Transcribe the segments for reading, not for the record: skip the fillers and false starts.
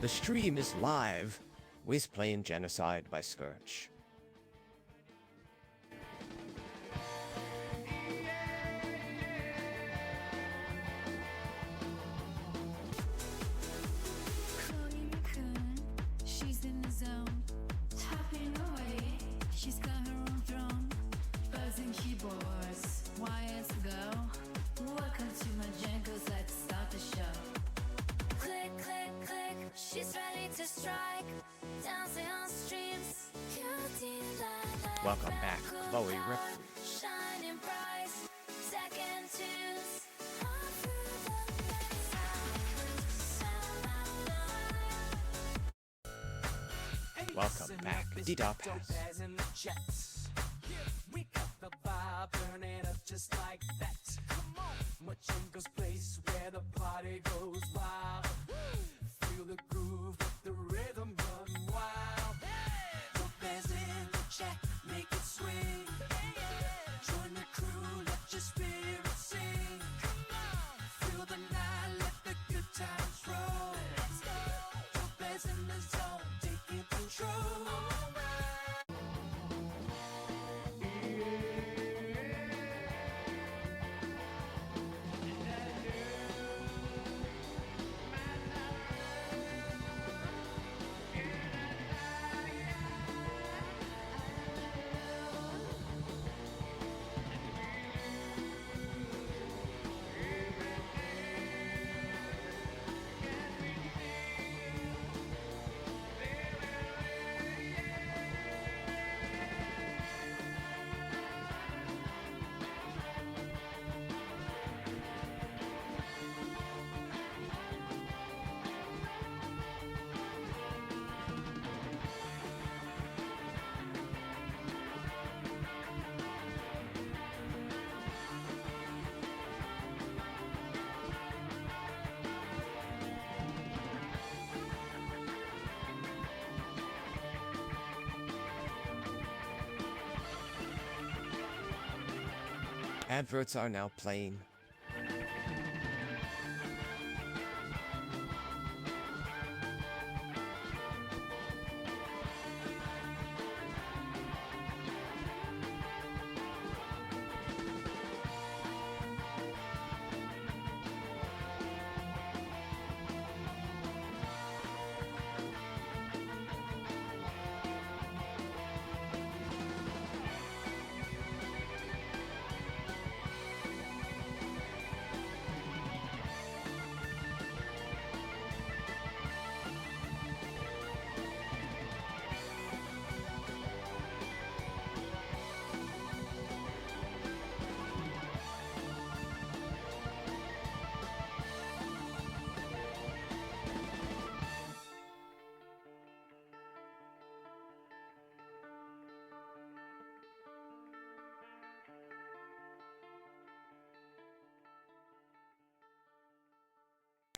The stream is live. We's playing Genocide by Scourge. She's in the zone, tapping away. She's got her own throne, buzzing keyboards, wires to go. Welcome to my jingles, let's start the show. Click, click, click, she's ready to strike. Dancing on streams, Welcome back, Chloe Rip. shining bright, second tunes. Welcome back, D-Dop. We got the vibe, burn it up just like that. Come on, Machinko's place where the party goes wild. Feel the groove, let the rhythm run wild. Lopez in the chat, make it swing. Join the crew, let your spirit sing. Feel the night, let the good times roll. Lopez in the zone, taking control. Adverts are now playing.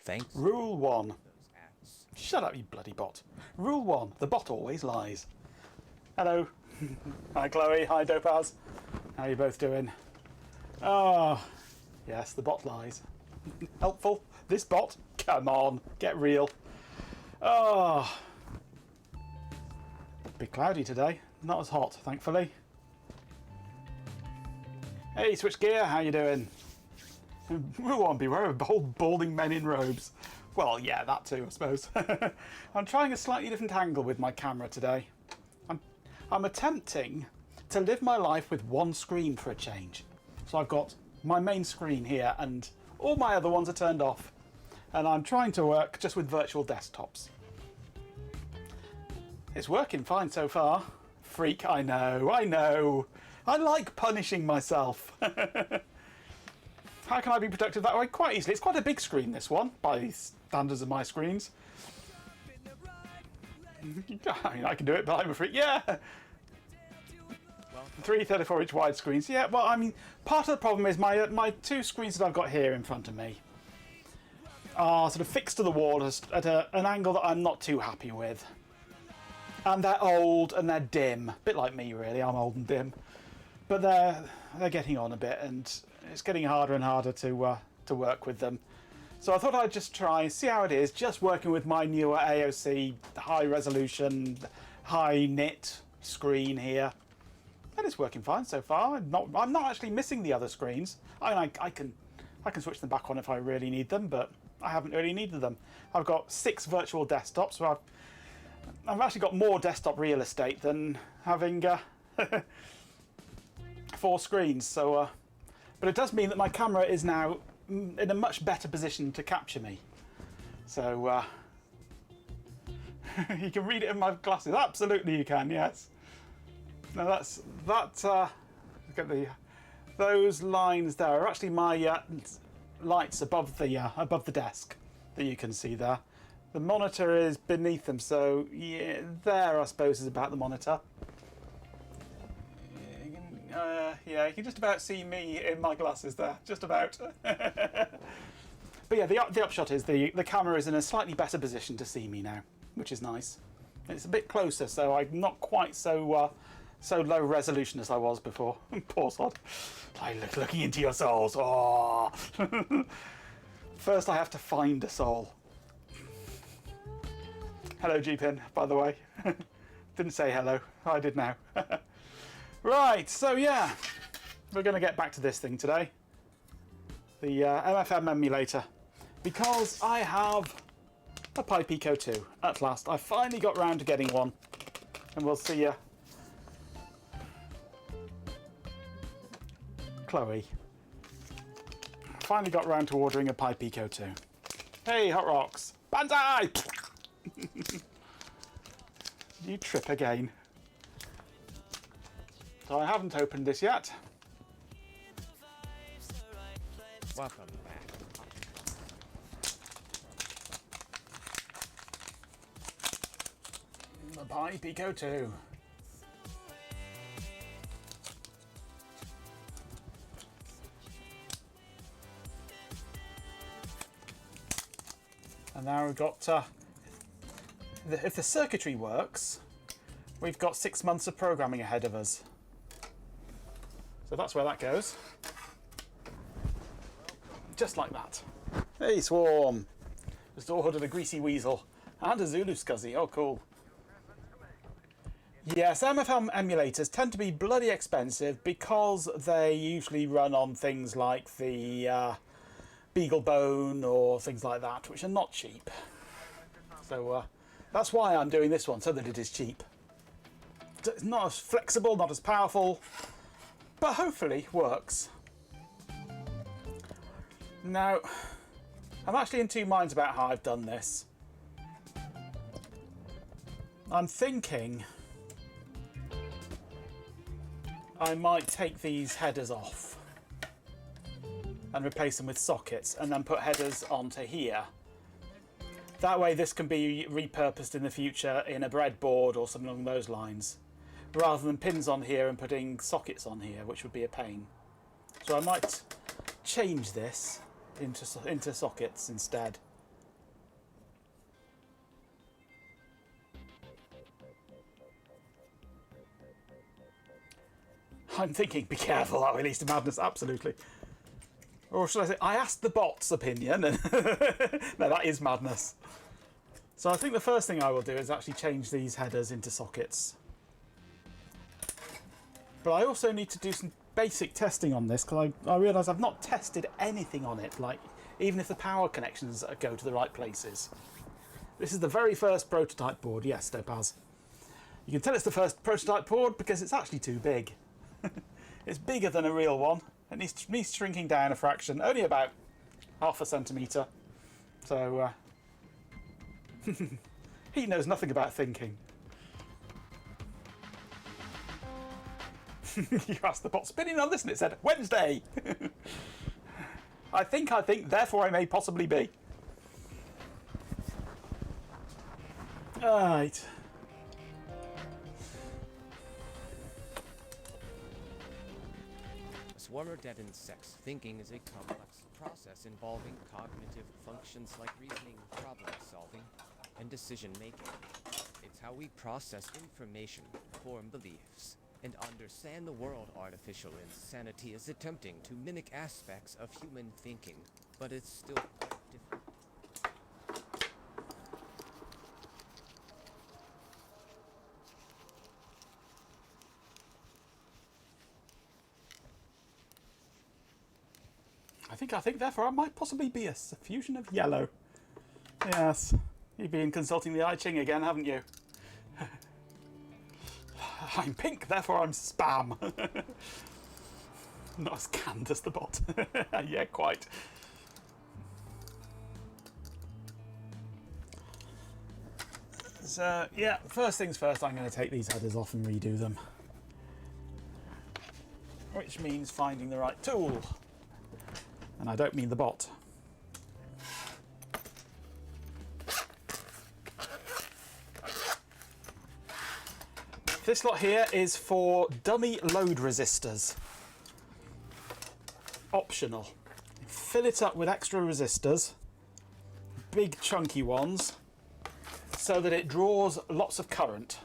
Thanks. Rule 1. Those ads. Shut up, you bloody bot. Rule 1. The bot always lies. Hello. Hi, Chloe. Hi, Dopaz. How are you both doing? Oh, yes, the bot lies. Helpful. This bot? Come on, get real. Oh. Bit cloudy today. Not as hot, thankfully. Hey, Switch Gear. How you doing? Rule 1, beware of bold, balding men in robes. Well, yeah, that too, I suppose. I'm trying a slightly different angle with my camera today. I'm attempting to live my life with one screen for a change. So I've got my main screen here and all my other ones are turned off. And I'm trying to work just with virtual desktops. It's working fine so far. Freak, I know, I know. I like punishing myself. How can I be productive that way? Quite easily. It's quite a big screen, this one, by standards of my screens. I mean, I can do it, but I'm a freak. Yeah! 3 34-inch wide screens. Yeah, well, I mean, part of the problem is my two screens that I've got here in front of me are sort of fixed to the wall at an angle that I'm not too happy with. And they're old and they're dim. A bit like me, really. I'm old and dim. But they're getting on a bit, and it's getting harder and harder to work with them. So I thought I'd just try, see how it is, just working with my newer AOC high resolution, high nit screen here. And it's working fine so far. I'm not actually missing the other screens. I can switch them back on if I really need them, but I haven't really needed them. I've got 6 virtual desktops, so I've actually got more desktop real estate than having 4 screens. So, but it does mean that my camera is now in a much better position to capture me. So you can read it in my glasses. Absolutely, you can. Yes. Now look at those lines there are actually my lights above the desk that you can see there. The monitor is beneath them, so yeah, there I suppose is about the monitor. Yeah, you can just about see me in my glasses there, just about. But yeah, the upshot is the camera is in a slightly better position to see me now, which is nice. It's a bit closer, so I'm not quite so low resolution as I was before. Poor sod. Looking into your souls. Oh. First I have to find a soul. Hello, G-Pin, by the way. Didn't say hello. I did now. Right, so yeah, we're going to get back to this thing today. The MFM emulator. Because I have a Pi Pico 2 at last. I finally got round to getting one. And we'll see you. Chloe. Finally got round to ordering a Pi Pico 2. Hey, Hot Rocks. Banzai! You trip again. So I haven't opened this yet. Welcome back. The Pi Pico 2. And now we've got, if the circuitry works, we've got 6 months of programming ahead of us. So that's where that goes. Just like that. Hey, Swarm. Just ordered a greasy weasel. And a Zulu Scuzzy. Oh, cool. Yes, MFM emulators tend to be bloody expensive because they usually run on things like the BeagleBone or things like that, which are not cheap. So that's why I'm doing this one, so that it is cheap. It's not as flexible, not as powerful, but hopefully works. Now, I'm actually in 2 minds about how I've done this. I'm thinking I might take these headers off and replace them with sockets and then put headers onto here. That way this can be repurposed in the future in a breadboard or something along those lines, rather than pins on here and putting sockets on here, which would be a pain. So I might change this into sockets instead. I'm thinking, be careful, that will lead to madness, absolutely. Or should I say, I asked the bot's opinion, and no, that is madness. So I think the first thing I will do is actually change these headers into sockets. But I also need to do some basic testing on this, because I realise I've not tested anything on it, like even if the power connections go to the right places. This is the very first prototype board, yes, Topaz. You can tell it's the first prototype board because it's actually too big. It's bigger than a real one. It needs shrinking down a fraction, only about ½ centimetre. So he knows nothing about thinking. You asked the bot spinning on this and it said, Wednesday! I think, therefore I may possibly be. Right. Swarmer dead insects. Thinking is a complex process involving cognitive functions like reasoning, problem solving, and decision making. It's how we process information, form beliefs, and understand the world. Artificial insanity is attempting to mimic aspects of human thinking, but it's still quite different. think therefore I might possibly be a fusion of yellow. Yes, you've been consulting the I Ching again, haven't you? I'm pink, therefore I'm spam. Not as canned as the bot. Yeah, quite. So, yeah, first things first, I'm going to take these headers off and redo them. Which means finding the right tool. And I don't mean the bot. This lot here is for dummy load resistors. Optional. Fill it up with extra resistors, big chunky ones, so that it draws lots of current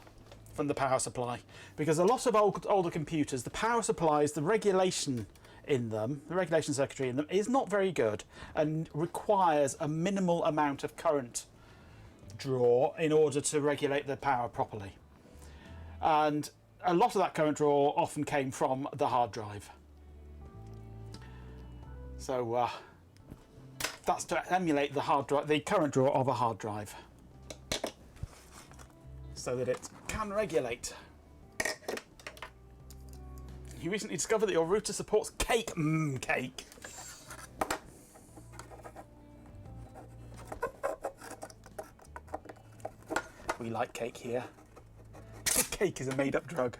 from the power supply. Because a lot of older computers, the power supplies, the regulation in them, the regulation circuitry in them, is not very good and requires a minimal amount of current draw in order to regulate the power properly. And a lot of that current draw often came from the hard drive. So that's to emulate the hard drive, the current draw of a hard drive, so that it can regulate. You recently discovered that your router supports cake. Cake. We like cake here. Cake is a made-up drug.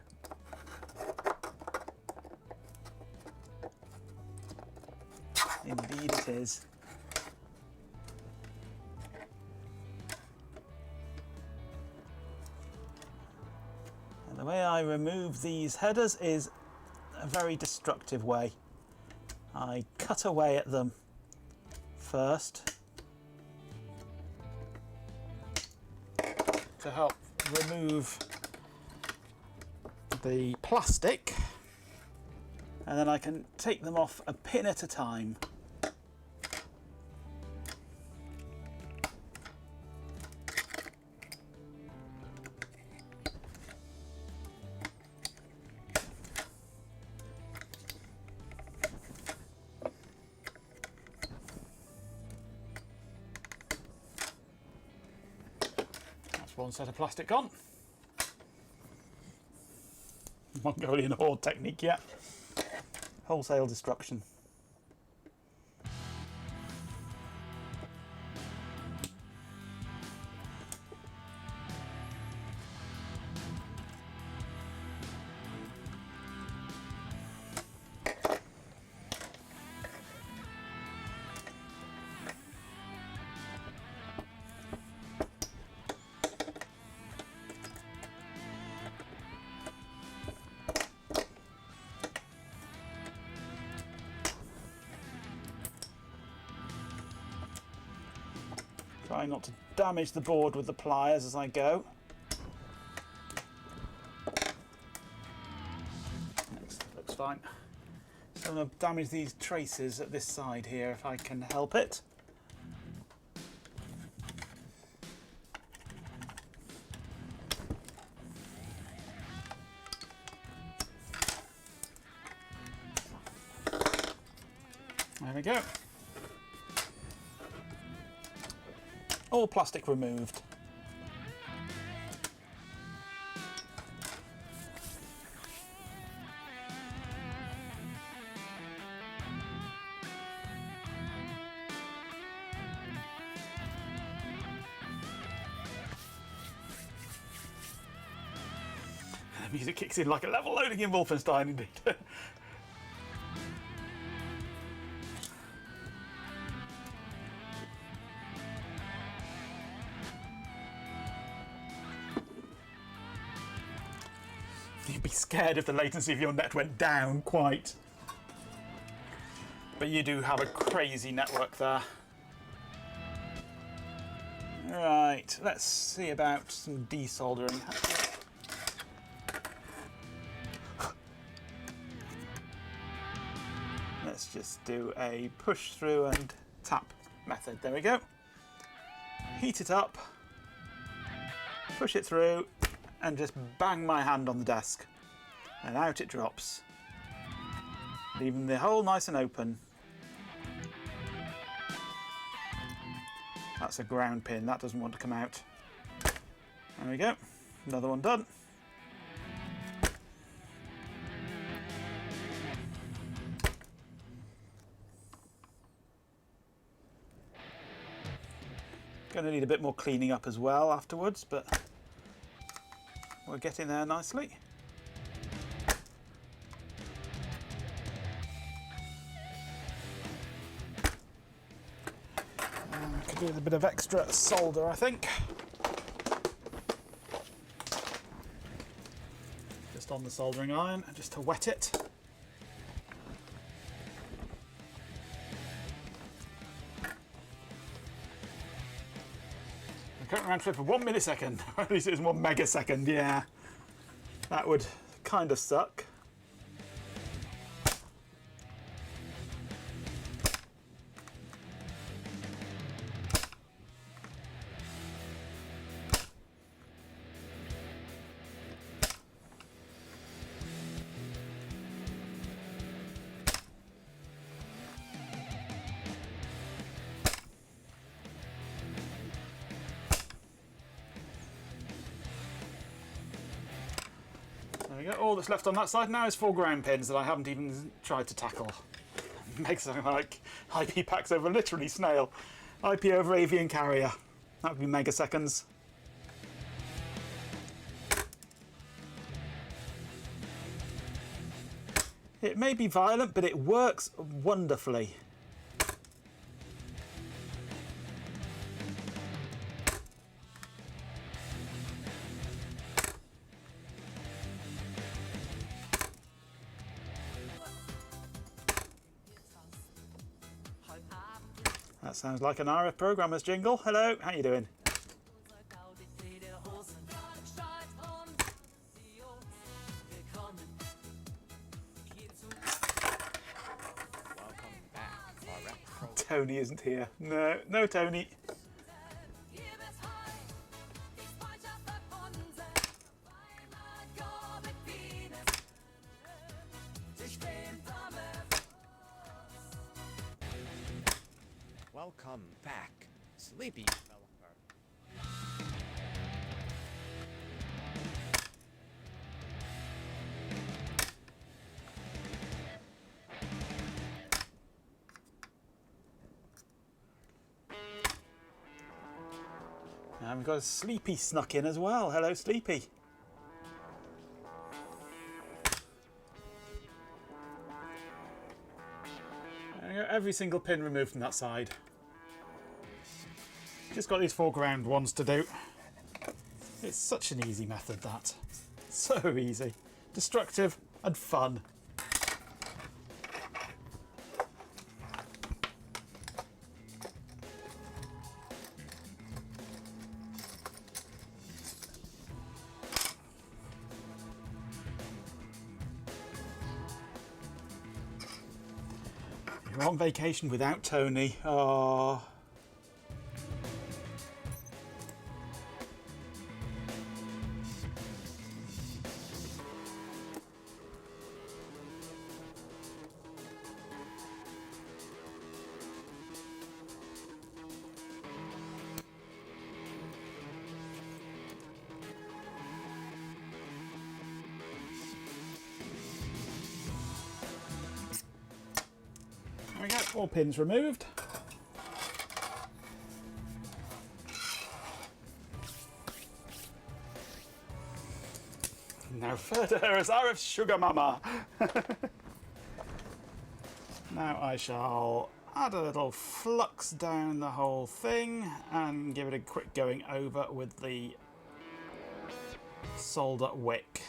Indeed it is. And the way I remove these headers is a very destructive way. I cut away at them first to help remove the plastic, and then I can take them off a pin at a time. That's one set of plastic on. Mongolian horde technique, yeah. Wholesale destruction. Try not to damage the board with the pliers as I go. Looks fine. So I'm going to damage these traces at this side here if I can help it. There we go. All plastic removed. The music kicks in like a level loading in Wolfenstein, indeed. You'd be scared if the latency of your net went down quite. But you do have a crazy network there. Right, let's see about some desoldering. Let's just do a push through and tap method. There we go. Heat it up, push it through, and just bang my hand on the desk, and out it drops, leaving the hole nice and open. That's a ground pin, that doesn't want to come out. There we go, another one done. Going to need a bit more cleaning up as well afterwards, but we're getting there nicely. Could do with a bit of extra solder, I think. Just on the soldering iron, just to wet it. Current round trip for 1 millisecond. At least it was 1 megasecond, yeah. That would kind of suck. There we go. All that's left on that side now is 4 ground pins that I haven't even tried to tackle. Makes something like IP packs over literally snail. IP over avian carrier. That would be megaseconds. It may be violent, but it works wonderfully. That sounds like an RF programmer's jingle. Hello, how you doing? Welcome back, RF Tony isn't here. No, no Tony. Welcome back, sleepy developer. And we've got a Sleepy snuck in as well. Hello, Sleepy. There we go. Every single pin removed from that side. Just got these 4 ground ones to do. It's such an easy method, that. So easy. Destructive and fun. You're on vacation without Tony. Oh. There we go, all pins removed. Now further as RF Sugar Mama. Now I shall add a little flux down the whole thing and give it a quick going over with the solder wick.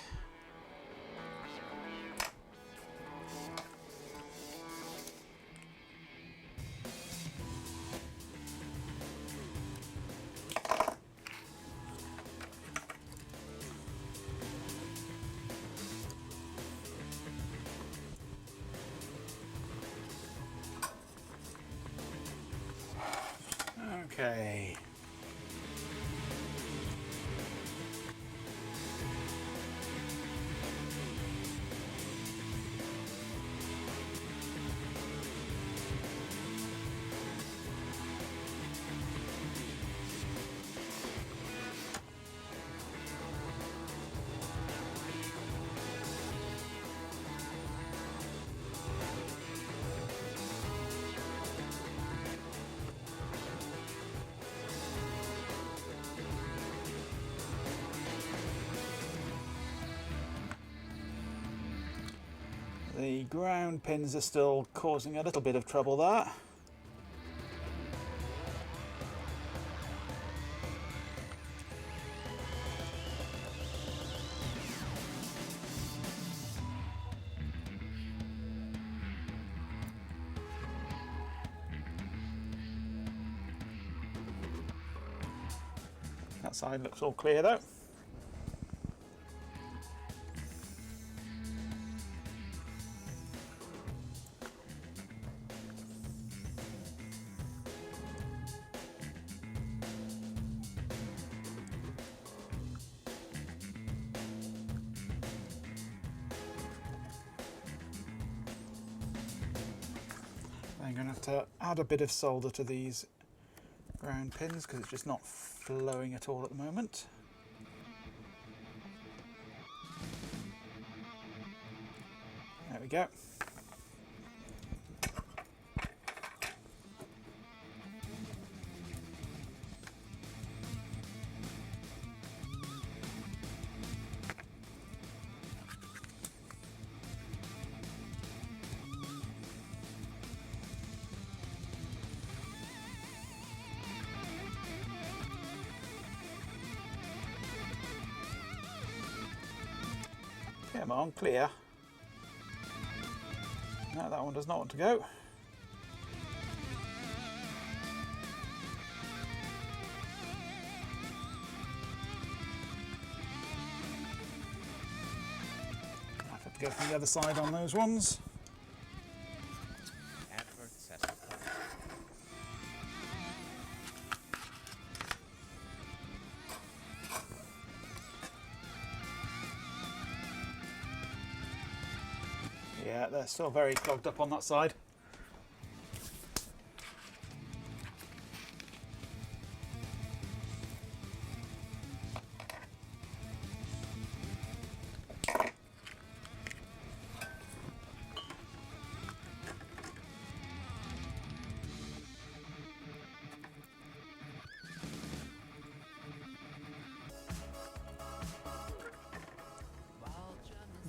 Okay. The ground pins are still causing a little bit of trouble there. That side looks all clear though. I'm going to have to add a bit of solder to these ground pins because it's just not flowing at all at the moment. There we go. Come on, clear. No, that one does not want to go. I have to go from the other side on those ones. Advert setup. Yeah, they're still very clogged up on that side.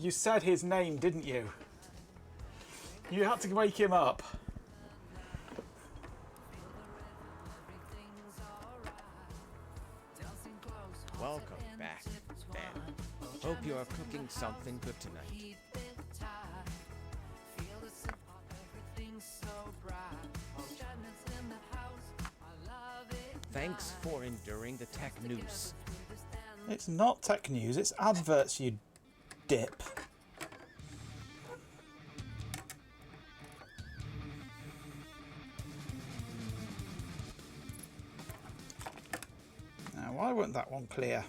You said his name, didn't you? You had to wake him up. Welcome back, Ben. Hope you are cooking something good tonight. Thanks for enduring the tech news. It's not tech news, it's adverts, you dip. Now, why wasn't that one clear?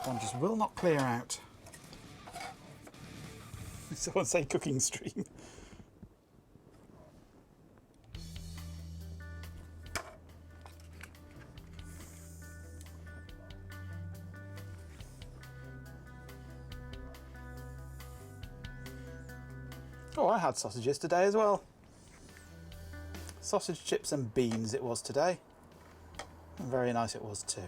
One just will not clear out. Someone say cooking stream. Oh, I had sausages today as well. Sausage, chips and beans it was today. And very nice it was too.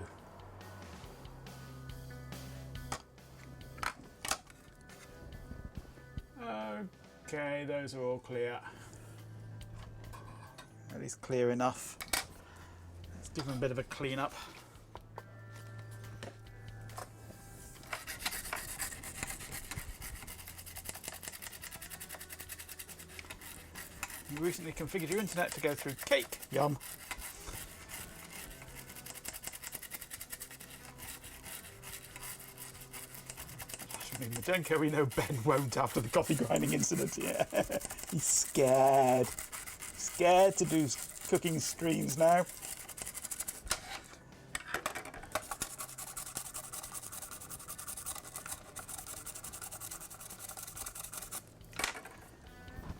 Okay, those are all clear. At least clear enough. Let's give them a bit of a clean up. You recently configured your internet to go through cake. Yum. I mean, Majenko, we know Ben won't after the coffee grinding incident. Yeah, he's scared. Scared to do cooking streams now.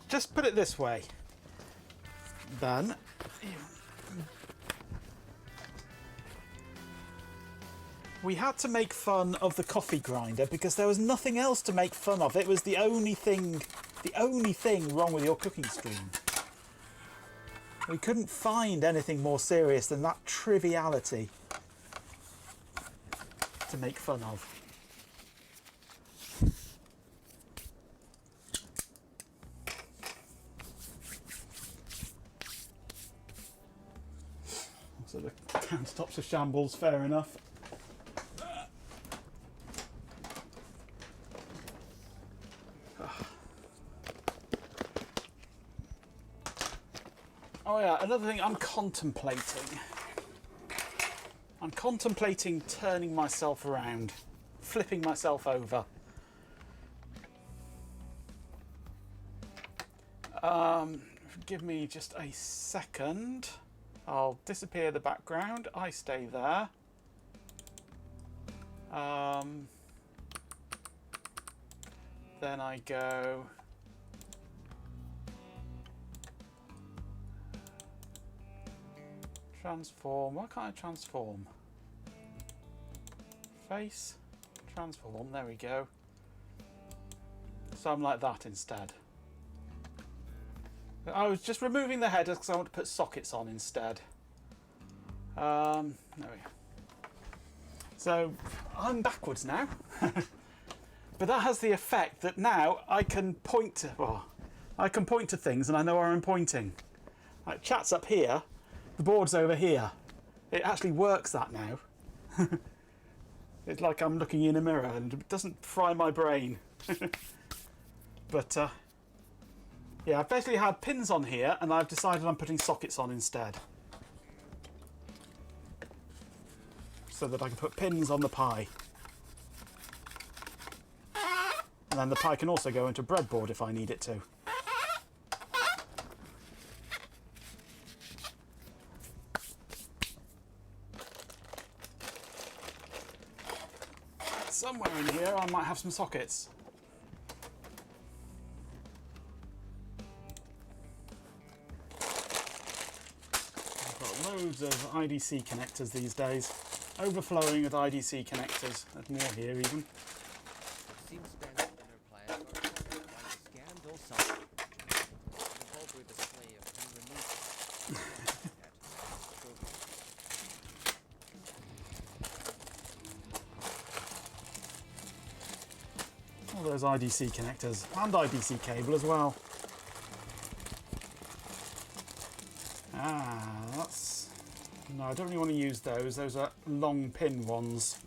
Just put it this way, Ben. We had to make fun of the coffee grinder because there was nothing else to make fun of. It was the only thing wrong with your cooking stream. We couldn't find anything more serious than that triviality. to make fun of. So the countertops are shambles, fair enough. Oh yeah, another thing I'm contemplating. I'm contemplating turning myself around, flipping myself over. Give me just a second. I'll disappear the background. I stay there. Then I go. Transform. Why can't I transform? Face. Transform. There we go. So I'm like that instead. I was just removing the headers because I want to put sockets on instead. There we go. So I'm backwards now. But that has the effect that now I can point to, well, I can point to things and I know where I'm pointing. Like chat's up here, the board's over here. It actually works that now. It's like I'm looking in a mirror and it doesn't fry my brain. But yeah, I've basically had pins on here and I've decided I'm putting sockets on instead. So that I can put pins on the pie. And then the pie can also go into breadboard if I need it to. Somewhere in here I might have some sockets. I've got loads of IDC connectors these days. Overflowing with IDC connectors. There's more here even. Seems standard in her plans are covered by the scandal software. The vulgar display of unremoved all those IDC connectors and IDC cable as well. That's... No, I don't really want to use those. Those are long pin ones.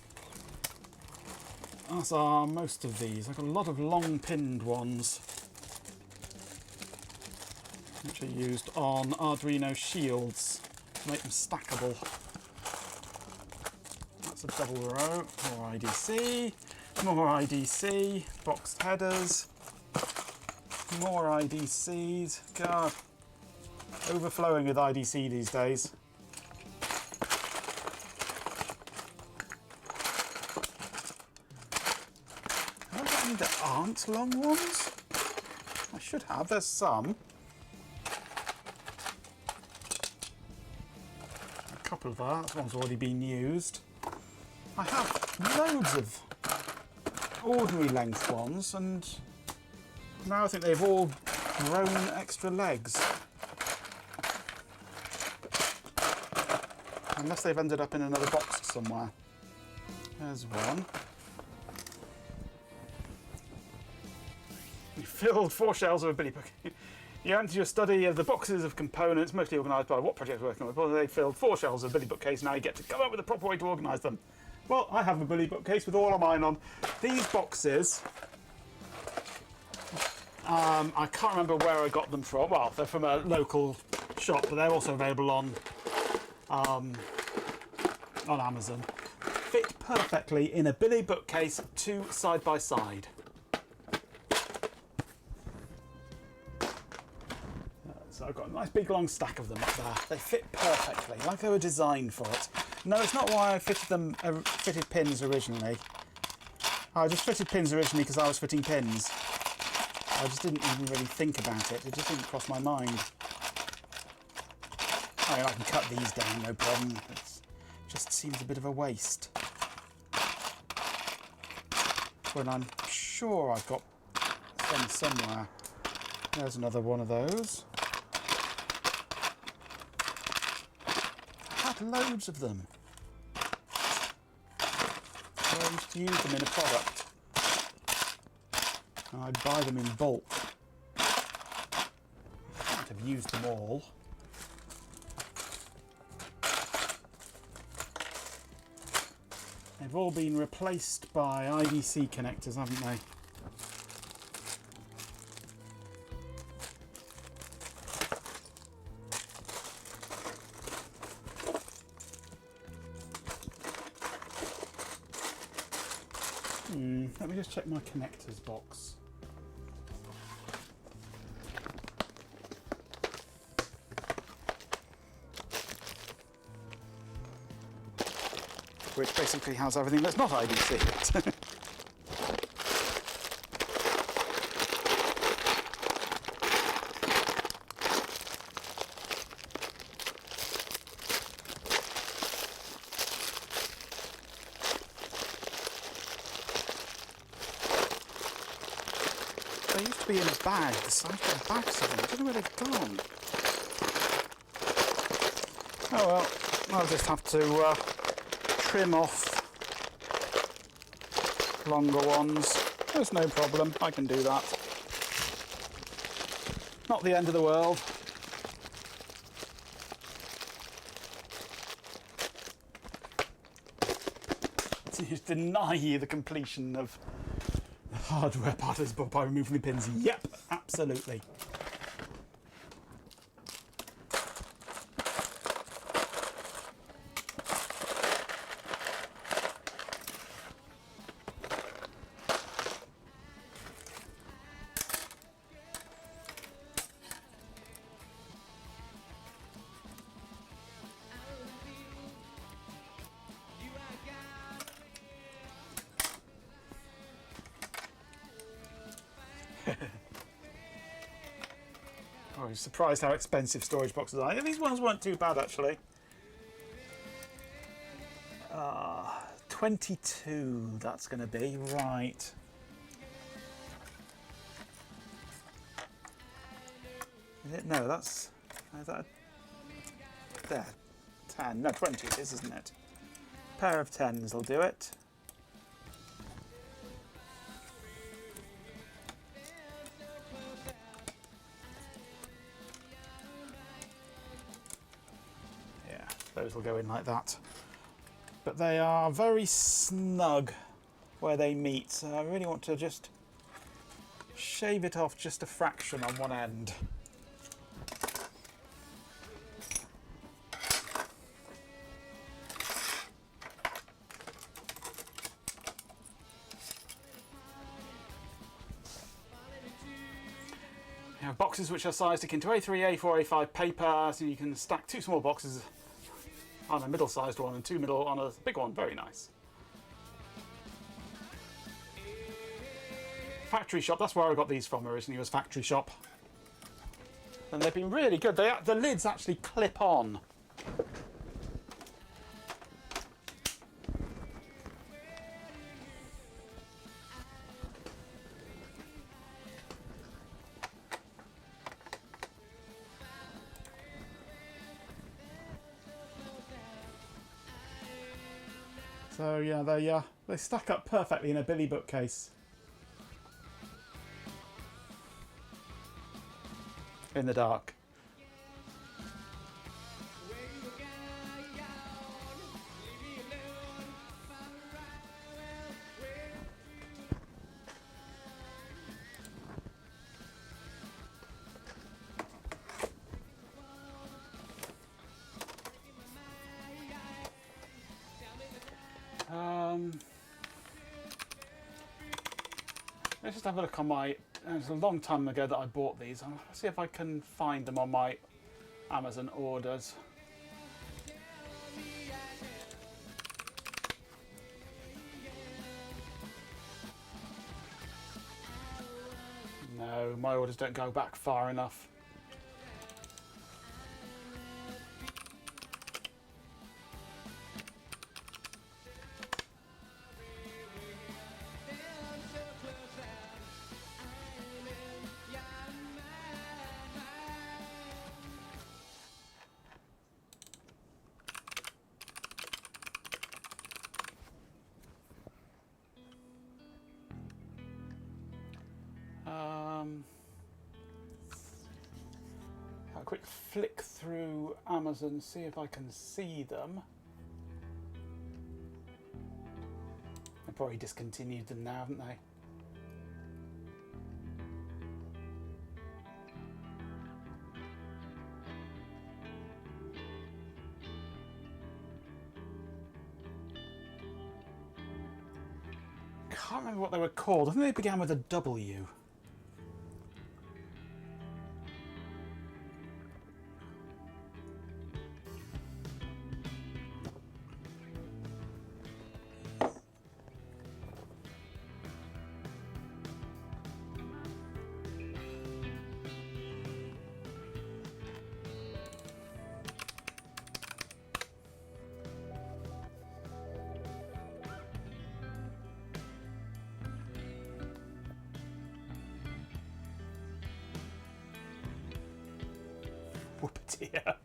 As are most of these. I've got a lot of long pinned ones, which are used on Arduino shields to make them stackable. That's a double row. More IDC. More IDC. Boxed headers. More IDCs. God. Overflowing with IDC these days. There aren't long ones? I should have, there's some. A couple of that one's already been used. I have loads of ordinary length ones and now I think they've all grown extra legs. Unless they've ended up in another box somewhere. There's one. Filled 4 shelves of a billy book. You enter your study of the boxes of components, mostly organised by what project you're working with. Well, they filled 4 shelves of a billy bookcase. Now you get to come up with a proper way to organise them. Well, I have a billy bookcase with all of mine on. These boxes, I can't remember where I got them from. Well, they're from a local shop, but they're also available on Amazon. Fit perfectly in a billy bookcase, 2 side by side. So I've got a nice big long stack of them up there. They fit perfectly, like they were designed for it. No, it's not why I fitted pins originally. I just fitted pins originally because I was fitting pins. I just didn't even really think about it. It just didn't cross my mind. I mean, I can cut these down, no problem. It just seems a bit of a waste. When I'm sure I've got some somewhere. There's another one of those. Loads of them. I used to use them in a product. And I'd buy them in bulk. I might have used them all. They've all been replaced by IDC connectors, haven't they? Let me just check my connectors box. Which basically has everything that's not IDC. They used to be in a bag, the size of the bags of them. I don't know where they've gone. Oh well, I'll just have to trim off longer ones. There's no problem, I can do that. Not the end of the world. To deny you the completion of the hardware part of this book by removing the pins. Yep, absolutely. I was surprised how expensive storage boxes are. These ones weren't too bad actually. 22 that's going to be, right. Is it? No, that's... Is that there. 10. No, 20 it is, isn't it? Pair of 10s will do it. Those will go in like that. But they are very snug where they meet, so I really want to just shave it off just a fraction on one end. You have boxes which are sized akin to A3, A4, A5 paper, so you can stack two small boxes on a middle-sized one and two middle on a big one. Very nice. Factory Shop, that's where I got these from originally, was Factory Shop. And they've been really good. The lids actually clip on. So yeah, they stack up perfectly in a Billy bookcase. In the dark. Let's just have a look on my... It was a long time ago that I bought these. I'll see if I can find them on my Amazon orders. No, my orders don't go back far enough. quick flick through Amazon, see if I can see them. They've probably discontinued them now, haven't they? Can't remember what they were called. I think they began with a W. Whoop-a-dear.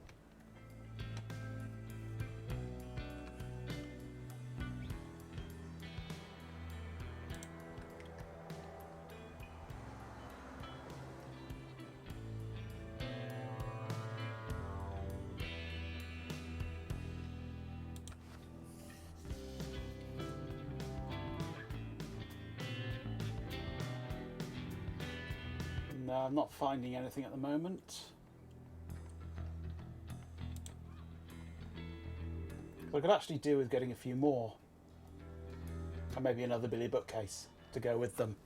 No, I'm not finding anything at the moment. I could actually do with getting a few more. And maybe another Billy bookcase to go with them.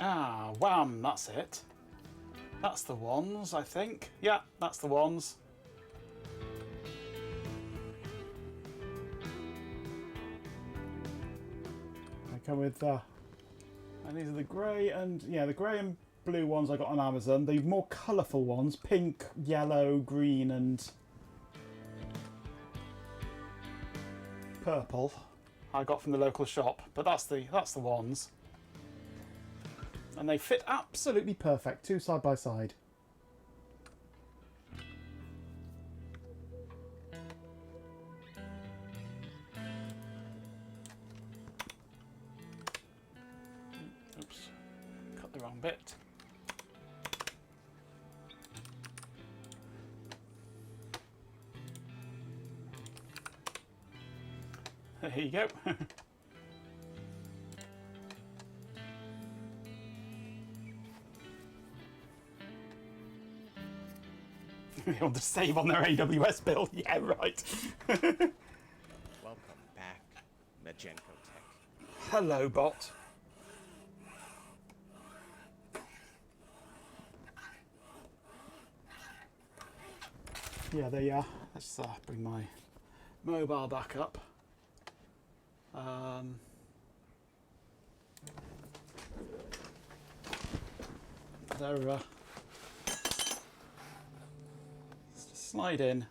Ah, wham, that's it. That's the ones, I think. Yeah, that's the ones. They come with, and these are the grey and, yeah, the grey and blue ones I got on Amazon. The more colourful ones, pink, yellow, green and purple, I got from the local shop. But that's the ones. And they fit absolutely perfect, two side by side. Oops, cut the wrong bit. There you go. They want to save on their AWS bill. Yeah, right. Welcome back, Magenko Tech. Hello, bot. Yeah, there you are. Let's bring my mobile back up. They're slide in.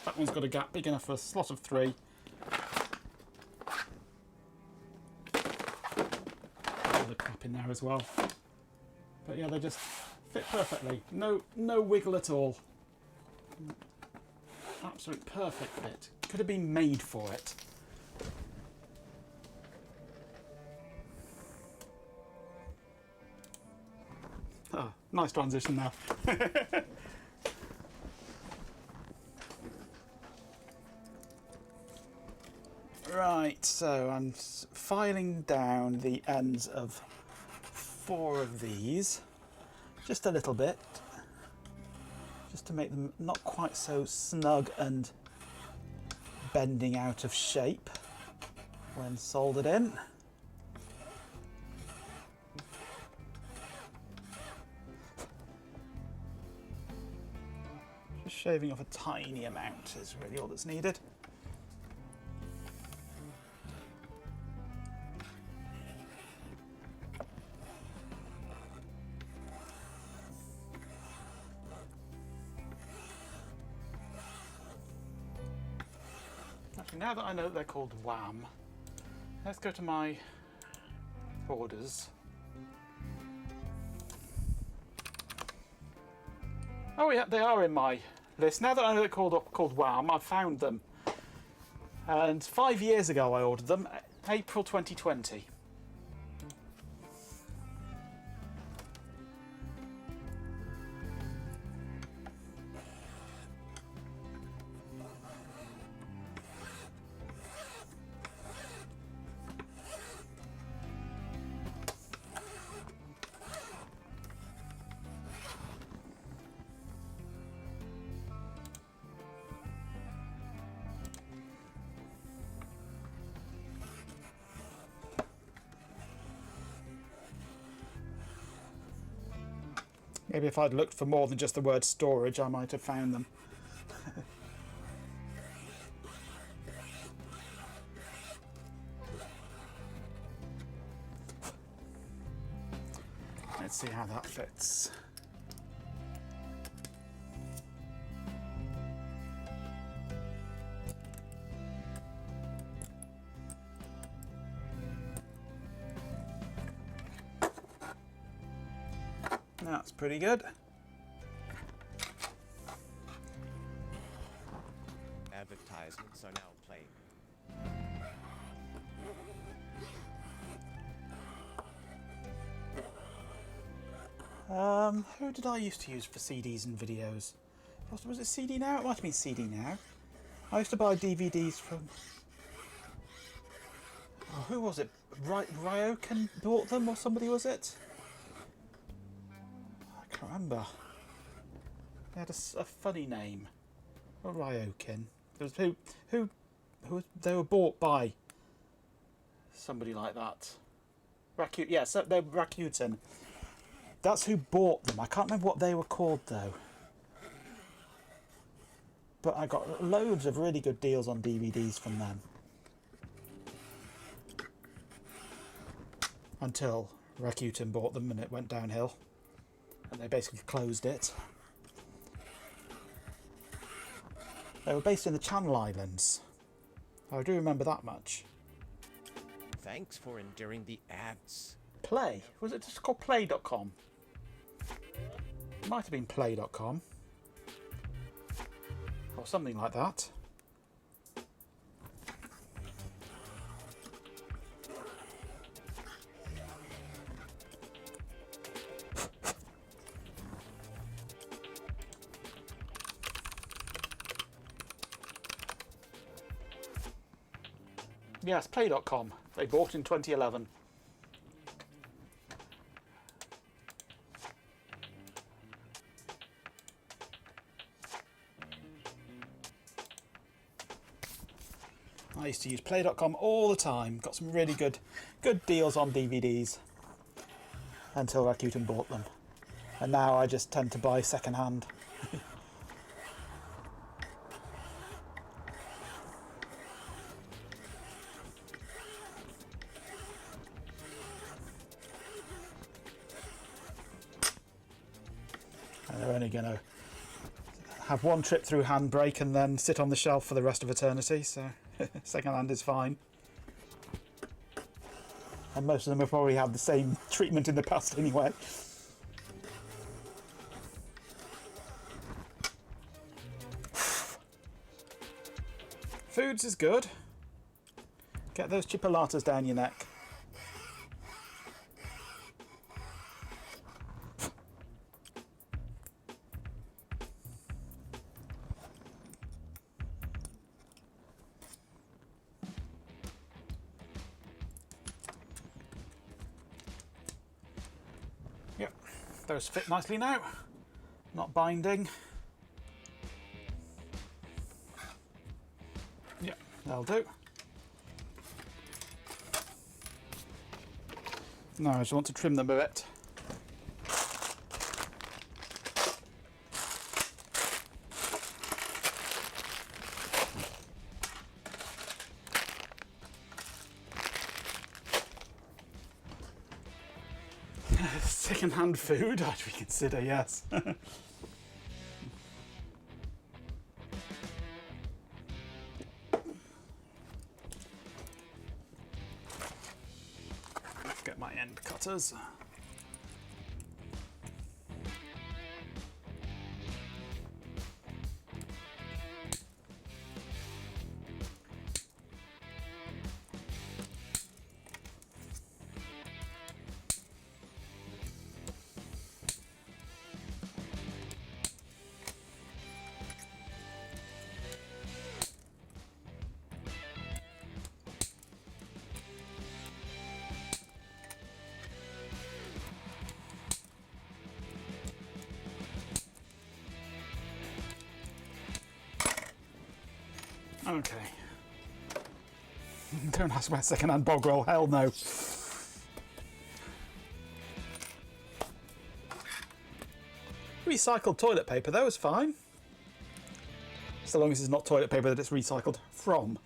That one's got a gap big enough for a slot of 3. There's a cap in there as well. But yeah, they just fit perfectly. No wiggle at all. Absolute perfect fit. Could have been made for it. Oh, nice transition now. Right, so I'm filing down the ends of 4 of these, just a little bit, just to make them not quite so snug and bending out of shape when soldered in. Just shaving off a tiny amount is really all that's needed. Actually, now that I know that they're called Wham, let's go to my orders. Oh yeah, they are in my list. Now that I know they're called Wham, I've found them. And 5 years ago I ordered them, April 2020. Maybe if I'd looked for more than just the word storage, I might have found them. Let's see how that fits. That's pretty good. Advertisements are now playing. Who did I used to use for CDs and videos? Was it CD Now? It might have been CD Now. I used to buy DVDs from... Oh, who was it? Ryokan bought them, or somebody, was it? I can't remember. They had a funny name. Or Ryokan. It was who they were bought by somebody like that. Yes, they were Rakuten. That's who bought them. I can't remember what they were called though. But I got loads of really good deals on DVDs from them. Until Rakuten bought them and it went downhill. And they basically closed it. They were based in the Channel Islands. I do remember that much. Thanks for enduring the ads. Play? Was it just called play.com? It might have been play.com. Or something like that. Yes, play.com. They bought in 2011. I used to use play.com all the time. Got some really good deals on DVDs until Rakuten bought them. And now I just tend to buy second hand. And they're only going to have one trip through Handbrake and then sit on the shelf for the rest of eternity, so second hand is fine. And most of them have probably had the same treatment in the past anyway. Foods is good. Get those chipolatas down your neck. Yep, those fit nicely now. Not binding. Yep, that'll do. Now I just want to trim them a bit. Second-hand food, I'd reconsider, yes. get my end cutters. Okay. Don't ask about second-hand bog roll, hell no. Recycled toilet paper though is fine. So long as it's not toilet paper that it's recycled from.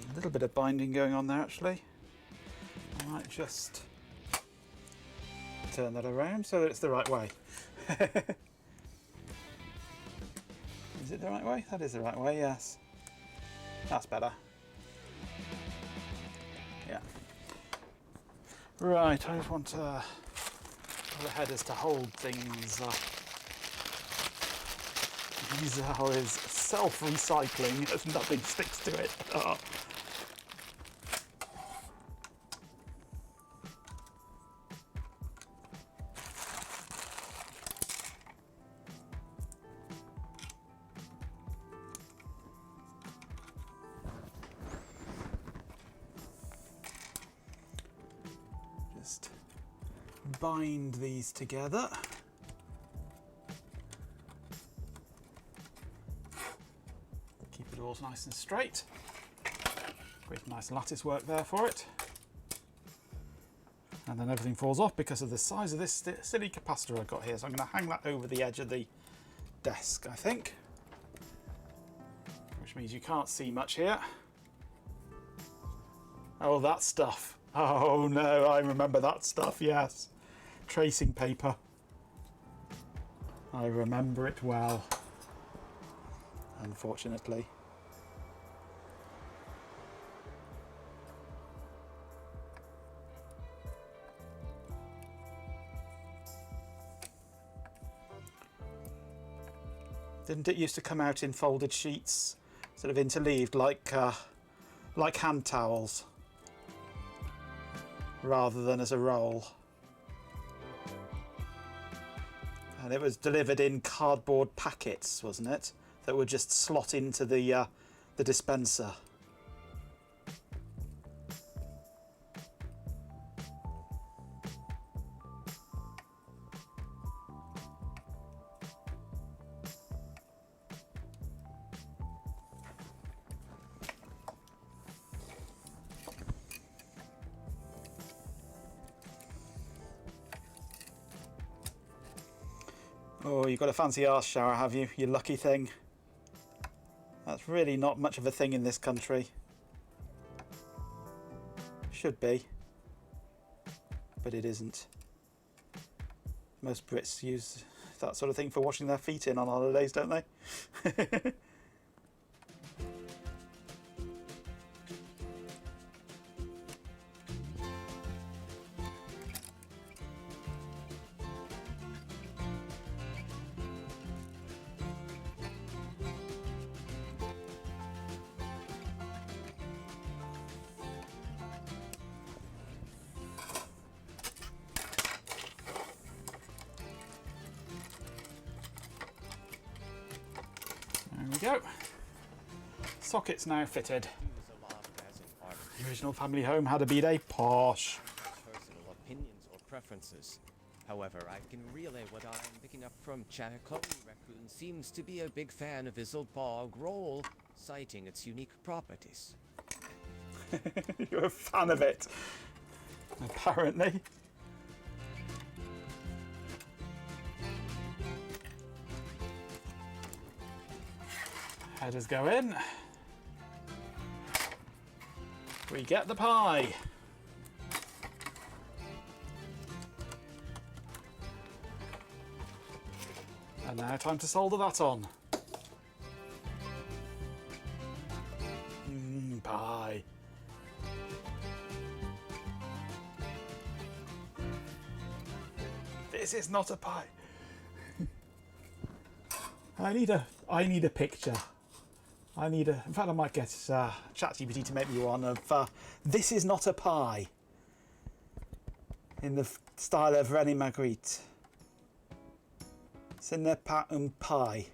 A little bit of binding going on there actually. I might just turn that around so that it's the right way. Is it the right way? That is the right way, yes. That's better. Yeah. Right, I just want the headers to hold things. These are is self-recycling as nothing sticks to it. Oh. Just bind these together. Keep it all nice and straight. With nice lattice work there for it. And then everything falls off because of the size of this silly capacitor I've got here. So I'm going to hang that over the edge of the desk, I think. Which means you can't see much here. Oh, that stuff. Oh no, I remember that stuff, yes. Tracing paper. I remember it well. Unfortunately. Didn't it used to come out in folded sheets, sort of interleaved like hand towels, rather than as a roll? And it was delivered in cardboard packets, wasn't it? That would just slot into the dispenser. Oh, you've got a fancy arse shower, have you? You lucky thing. That's really not much of a thing in this country. Should be. But it isn't. Most Brits use that sort of thing for washing their feet in on holidays, don't they? There we go. Socket's now fitted. The original family home had a bidet. Posh. Personal opinions or preferences. However, I can relay what I'm picking up from Chanacone Raccoon seems to be a big fan of Izzle Bog Roll, citing its unique properties. You're a fan of it, apparently. Headers go in. we get the pie. And now time to solder that on. Pie. This is not a pie. I need a picture. In fact, I might get ChatGPT to make me one of "This is not a pie" in the style of René Magritte. Ce n'est pas un pie.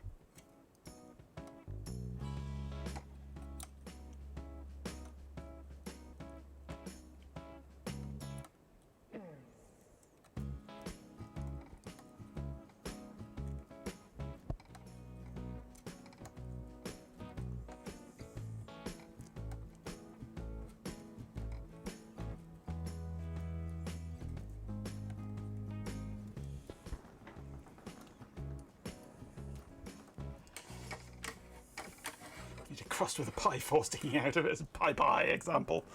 Crossed with a pie force sticking out of it as a pie example.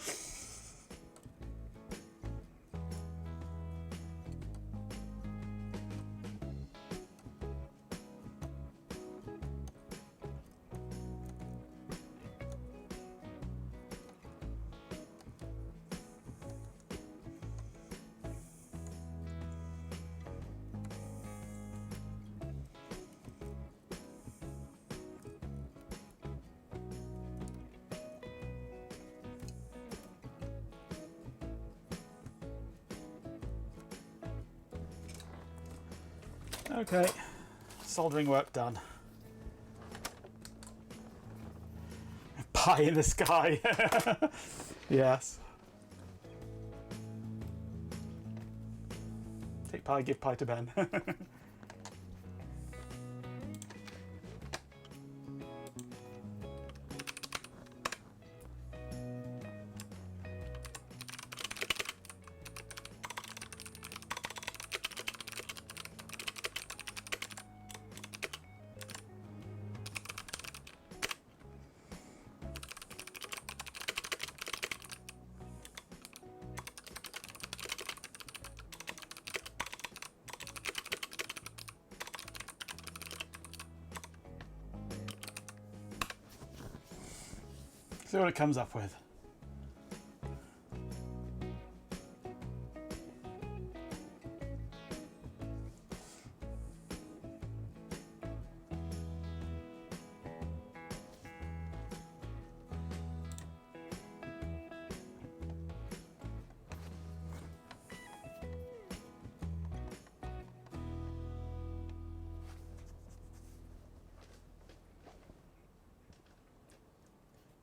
Okay, soldering work done. Pie in the sky. Yes. Take pie, give pie to Ben. See what it comes up with.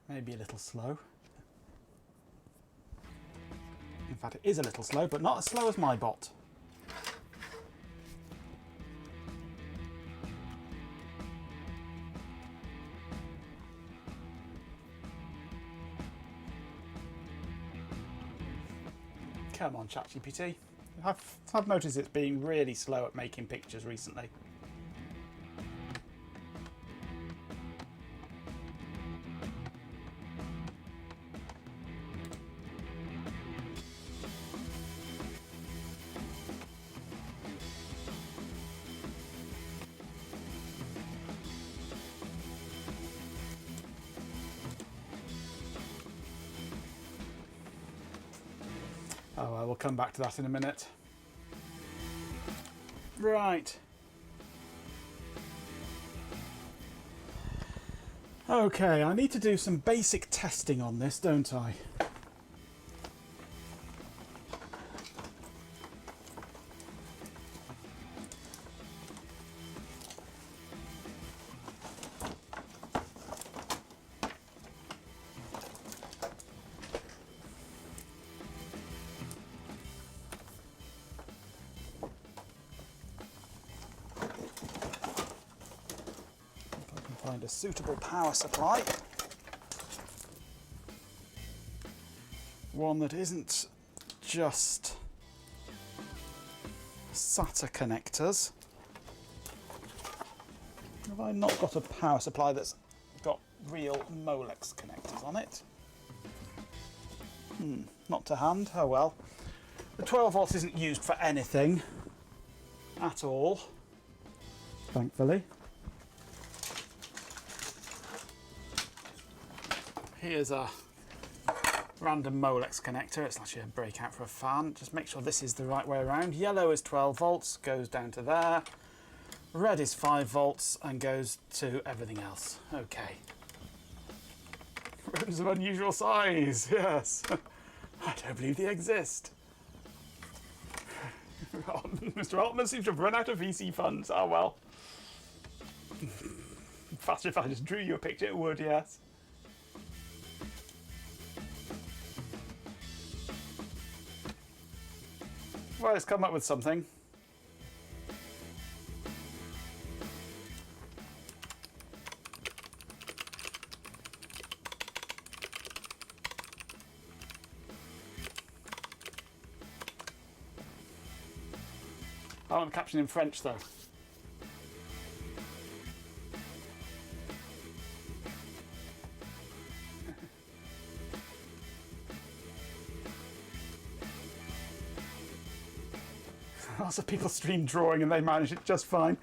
Maybe a little slow. In fact, it is a little slow, but not as slow as my bot. Come on, ChatGPT. I've noticed it's being really slow at making pictures recently. Oh, well, we'll come back to that in a minute. Right. Okay, I need to do some basic testing on this, don't I? Find a suitable power supply. One that isn't just SATA connectors. Have I not got a power supply that's got real Molex connectors on it? Not to hand, oh well. The 12 volts isn't used for anything at all, thankfully. Here's a random Molex connector. It's actually a breakout for a fan. Just make sure this is the right way around. Yellow is 12 volts, goes down to there. Red is 5 volts and goes to everything else. Okay. Rooms of unusual size, yes. I don't believe they exist. Mr. Altman seems to have run out of VC funds. Oh well. Faster if I just drew you a picture, it would, yes. Well, it's come up with something. I want the caption in French though. Lots of people stream drawing and they manage it just fine.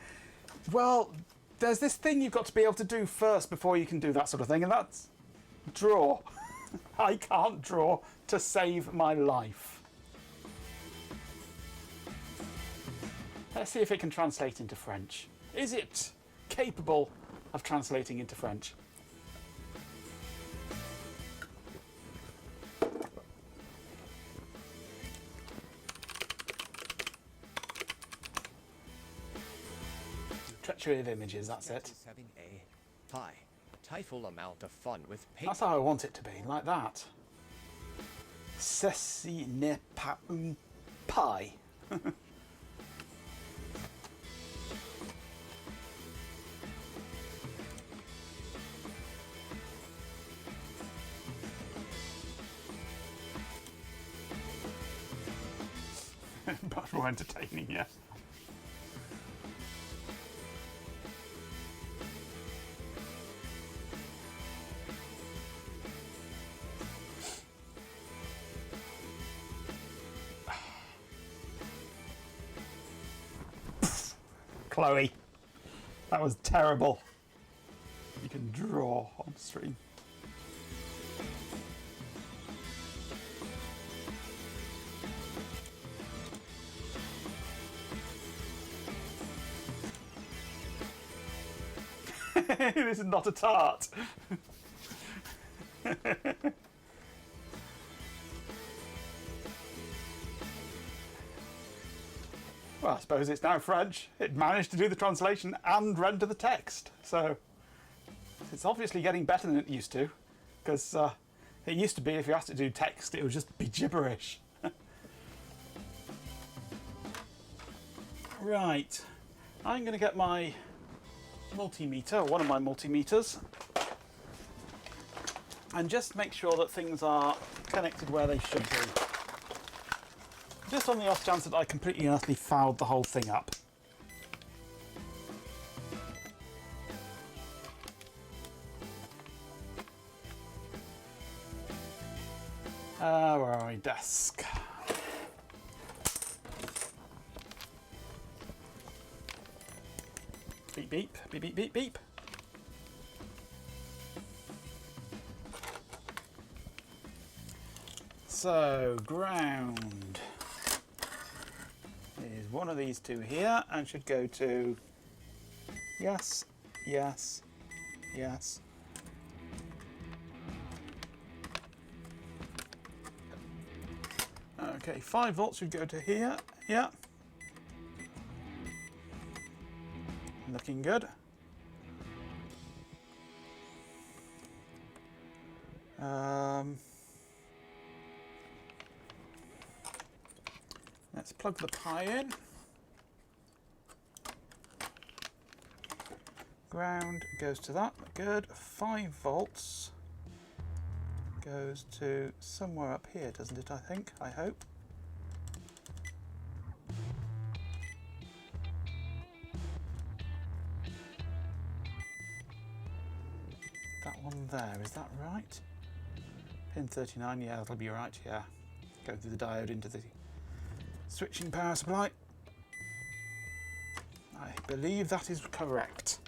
Well, there's this thing you've got to be able to do first before you can do that sort of thing, and that's draw. I can't draw to save my life. Let's see if it can translate into French. Is it capable of translating into French? Treachery of images, that's it. 7A. Hi. Trifle amount of fun with paper. That's how I want it to be, like that. Ceci n'est pas une paille. Much more entertaining, yeah. Chloe, that was terrible. You can draw on stream. This is not a tart. Well, I suppose it's now French. It managed to do the translation and render the text. So it's obviously getting better than it used to, because it used to be if you asked it to do text, it would just be gibberish. Right, I'm going to get my multimeter, one of my multimeters, and just make sure that things are connected where they should be. Just on the off chance that I completely and utterly fouled the whole thing up. Where are we? Desk. Beep, beep, beep, beep, beep, beep. So, ground is one of these two here and should go to yes, yes, yes. Okay, 5 volts should go to here, yeah. Looking good. Let's plug the pi in. Ground goes to that, good. 5 volts goes to somewhere up here, doesn't it, I think, I hope. That one there, is that right? Pin 39, yeah, that'll be right, yeah. Go through the diode into the switching power supply. I believe that is correct.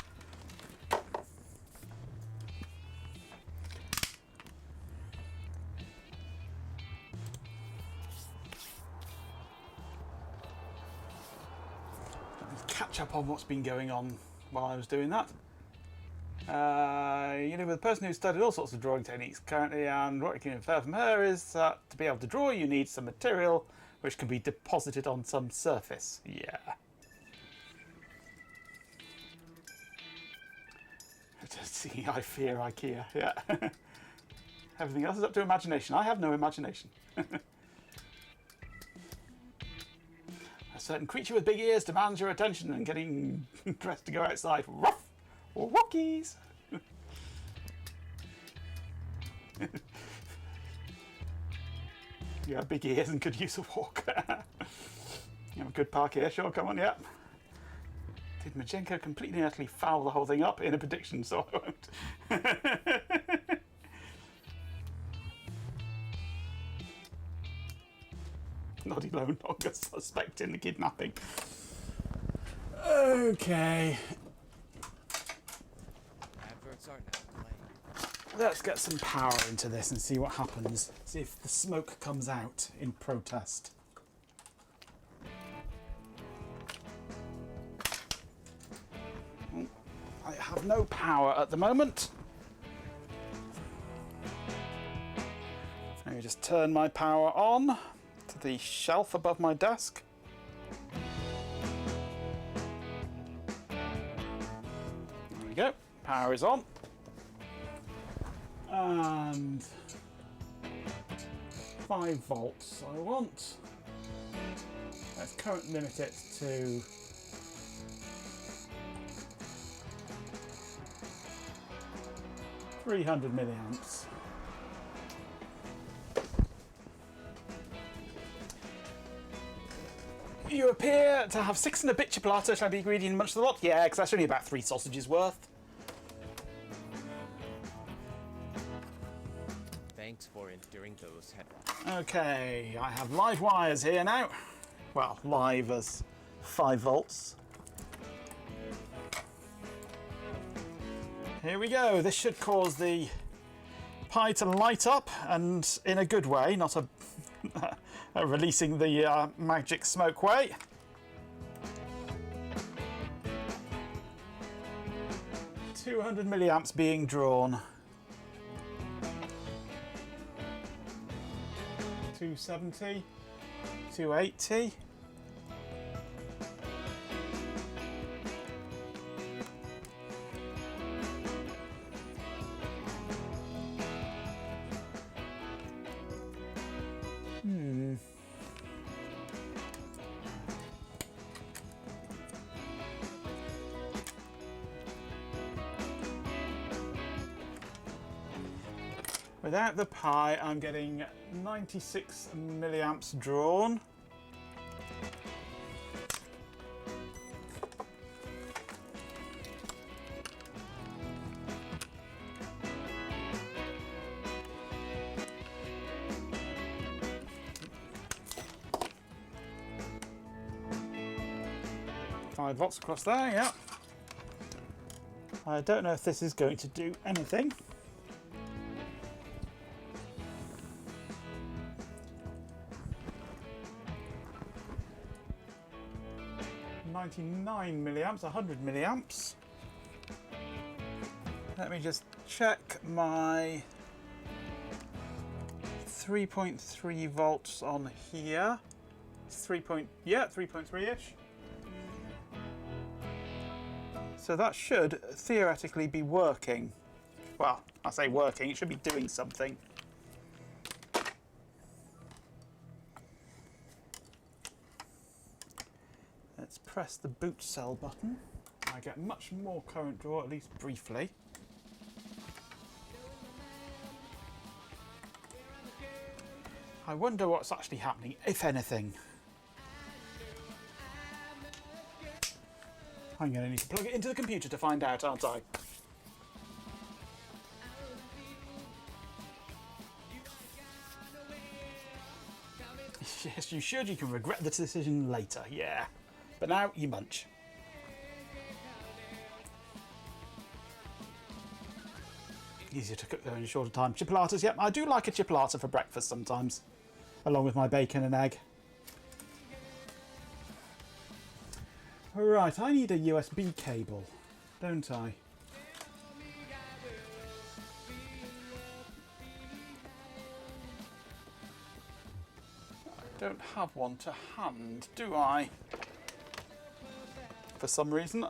Catch up on what's been going on while I was doing that. You live with a person who studied all sorts of drawing techniques currently, and what you can infer from her is that to be able to draw you need some material which can be deposited on some surface. Yeah. See, I fear IKEA, yeah. Everything else is up to imagination. I have no imagination. A certain creature with big ears demands your attention and getting dressed to go outside. Ruff! Or Rockies! You have big ears and could use a walk. You have a good park here, sure, come on, yeah. Did Majenko completely and utterly foul the whole thing up in a prediction, so I won't. Noddy no longer suspecting the kidnapping. Okay. Adverts are now playing. Let's get some power into this and see what happens. See if the smoke comes out in protest. I have no power at the moment. Let me just turn my power on to the shelf above my desk. There we go. Power is on. And 5 volts I want. Let's current limit it to 300 milliamps. You appear to have 6 and a bit chipolata. Shall I be greedy and munch the lot? Yeah, because that's only about 3 sausages worth. Thanks for enduring those headlines. Okay, I have live wires here now. Well, live as 5 volts. Here we go. This should cause the Pi to light up, and in a good way, not a releasing the magic smoke way. $200 milliamps being drawn. 270, 280. Without the Pi, I'm getting 96 milliamps drawn. Five volts across there, yeah. I don't know if this is going to do anything. $99 milliamps, 100 milliamps. Let me just check my 3.3 volts on here. It's 3.3-ish. So that should theoretically be working. Well, I say working, it should be doing something. Let's press the boot cell button. I get much more current draw, at least briefly. I wonder what's actually happening, if anything. I'm going to need to plug it into the computer to find out, aren't I? Yes, you should. You can regret the decision later. Yeah. But now you munch. Easier to cook though in a shorter time. Chipolatas, yep, I do like a chipolata for breakfast sometimes, along with my bacon and egg. Right, I need a USB cable, don't I? I don't have one to hand, do I? For some reason.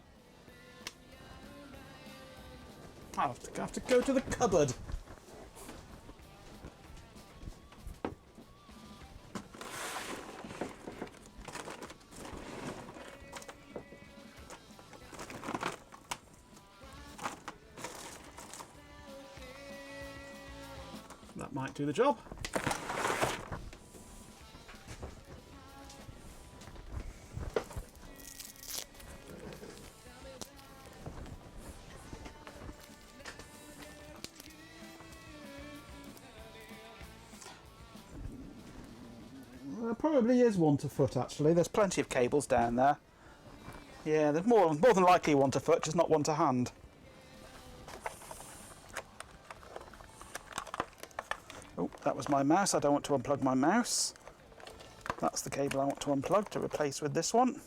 I have to go to the cupboard. That might do the job. There probably is one to foot actually. There's plenty of cables down there. Yeah, there's more than likely one to foot, just not one to hand. Oh, that was my mouse. I don't want to unplug my mouse. That's the cable I want to unplug to replace with this one.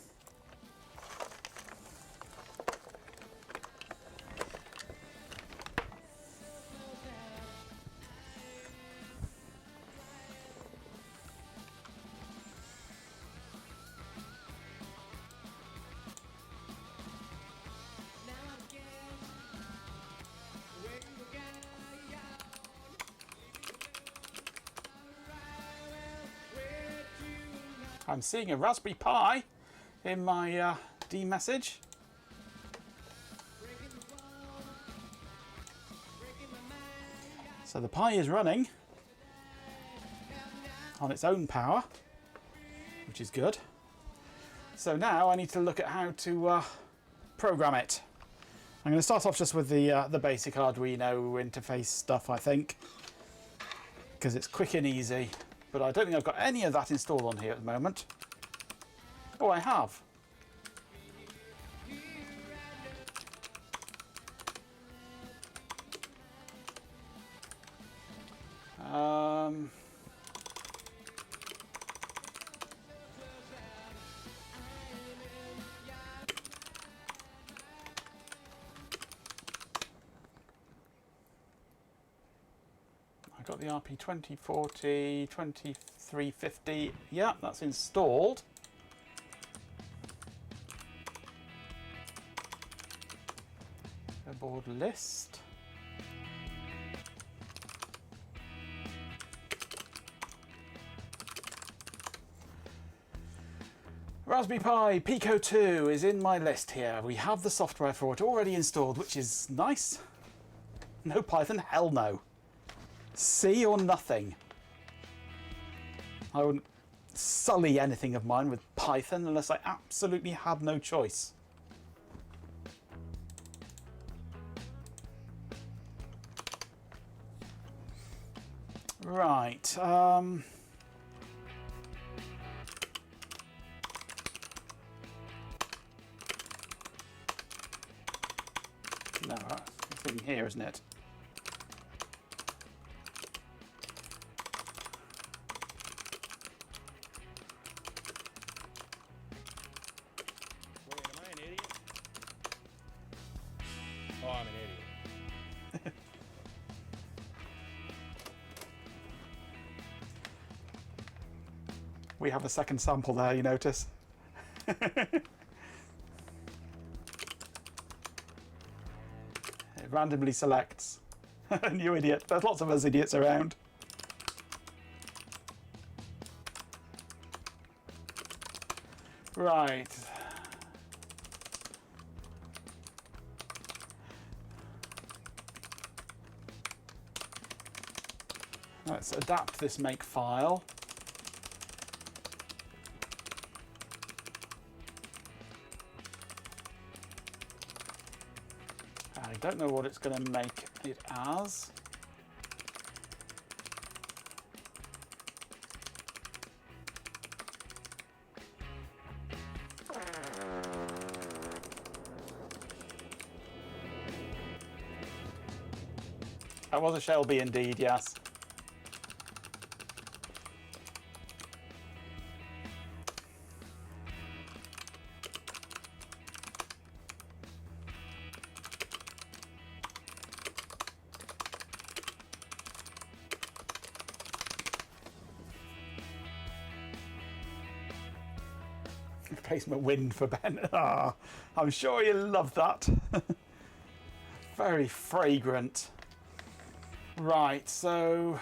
I'm seeing a Raspberry Pi in my D message. So the Pi is running on its own power, which is good. So now I need to look at how to program it. I'm going to start off just with the basic Arduino interface stuff, I think, because it's quick and easy. But I don't think I've got any of that installed on here at the moment. Oh, I have. I got the RP2040, 2350. Yeah, that's installed. The board list. Raspberry Pi Pico 2 is in my list here. We have the software for it already installed, which is nice. No Python? Hell no. C or nothing. I wouldn't sully anything of mine with Python unless I absolutely had no choice. Right. No, it's in here, isn't it? Oh, I'm an idiot. We have a second sample there, you notice. It randomly selects. You idiot. There's lots of us idiots around. Right. Let's adapt this make file. I don't know what it's going to make it as. That was a Shelby indeed, yes. Replacement wind for Ben. Ah, I'm sure you love that. Very fragrant. Right, so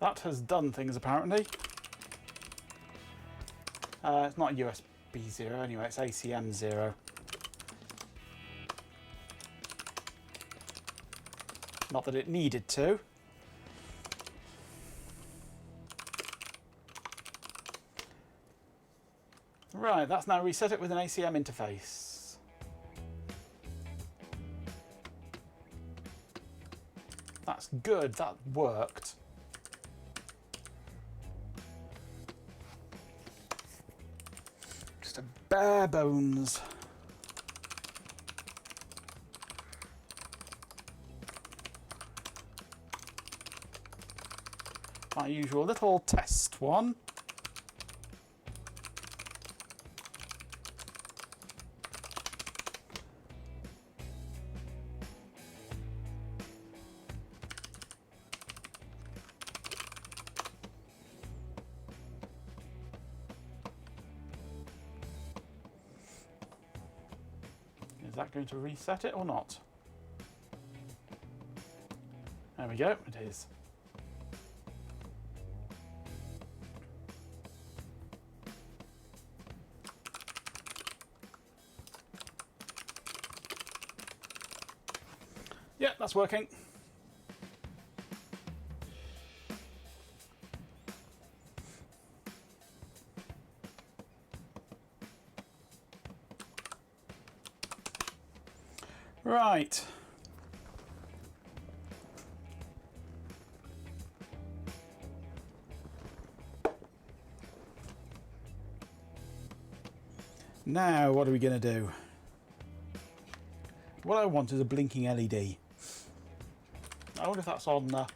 that has done things apparently. It's not USB 0 anyway, it's ACM 0. Not that it needed to. Right, that's now reset it with an ACM interface. That's good, that worked. Just a bare bones. My usual little test one. Is that going to reset it or not? There we go, it is. Yeah, that's working. Right. Now, what are we going to do? What I want is a blinking LED. I wonder if that's on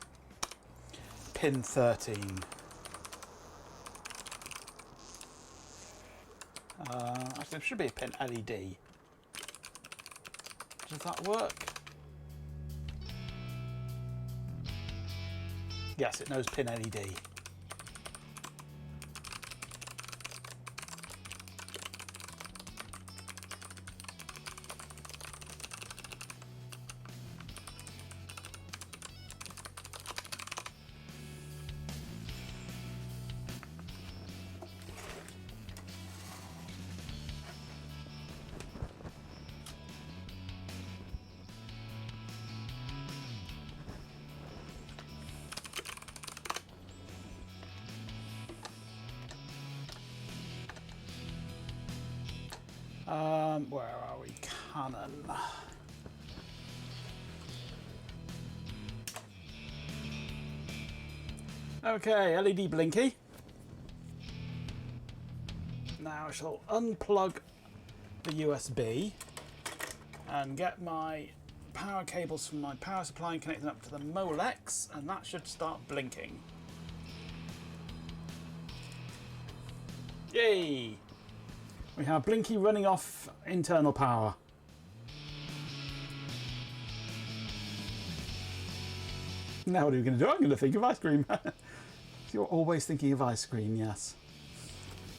pin 13. Actually, there should be a pin LED. Does that work? Yes, it knows pin LED. Where are we? Canon. Okay, LED blinky. Now I shall unplug the USB and get my power cables from my power supply and connect them up to the Molex, and that should start blinking. Yay! We have blinky running off internal power. Now what are we going to do? I'm going to think of ice cream. You're always thinking of ice cream, yes.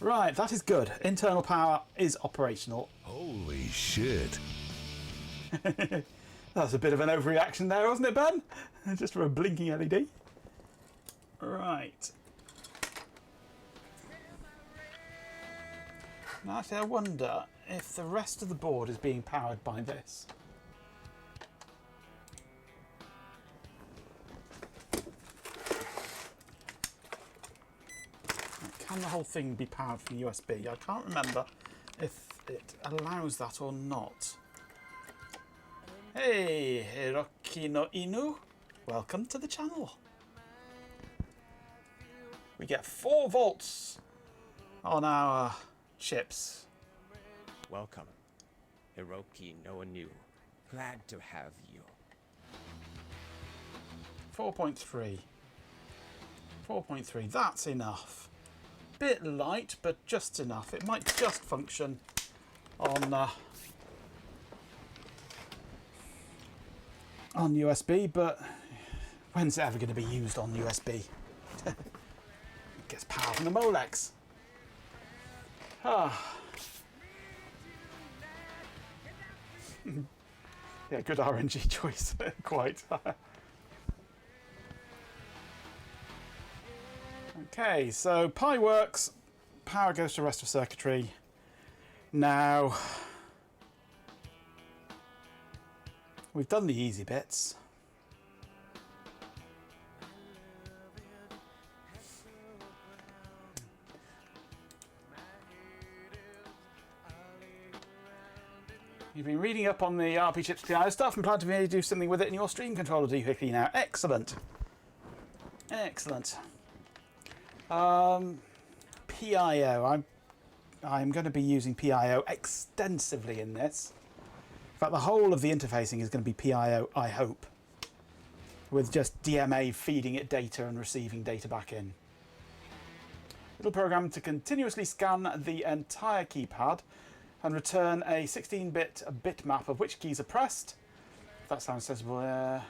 Right, that is good. Internal power is operational. Holy shit. That's a bit of an overreaction there, wasn't it, Ben? Just for a blinking LED. Right. Now, actually, I wonder if the rest of the board is being powered by this. Can the whole thing be powered from USB? I can't remember if it allows that or not. Hey, Hiroki no Inu. Welcome to the channel. We get 4 volts on our chips. Welcome, Hiroki no Anu. Glad to have you. 4.3. 4.3, that's enough. Bit light, but just enough. It might just function on USB, but when's it ever going to be used on USB? It gets power from the Molex. Ah. Yeah, good RNG choice. Quite. Okay, so Pi works. Power goes to the rest of circuitry. Now, we've done the easy bits. You've been reading up on the RP chips PIO stuff and plan to maybe do something with it in your stream controller, do you quickly now? Excellent. Excellent. PIO. I'm going to be using PIO extensively in this. In fact, the whole of the interfacing is going to be PIO, I hope, with just DMA feeding it data and receiving data back in. Little program to continuously scan the entire keypad and return a 16-bit bitmap of which keys are pressed. If that sounds sensible.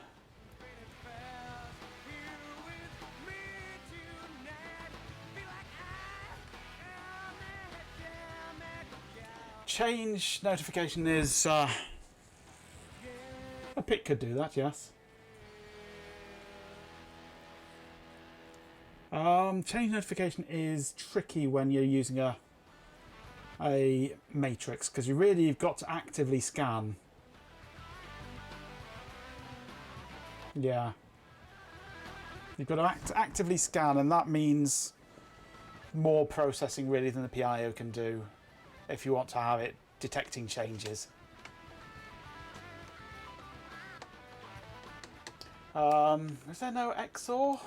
Change notification is a PIC could do that, yes. Change notification is tricky when you're using a matrix, because you've got to actively scan. Yeah, you've got to actively scan, and that means more processing really than the PIO can do if you want to have it detecting changes. Is there no XOR?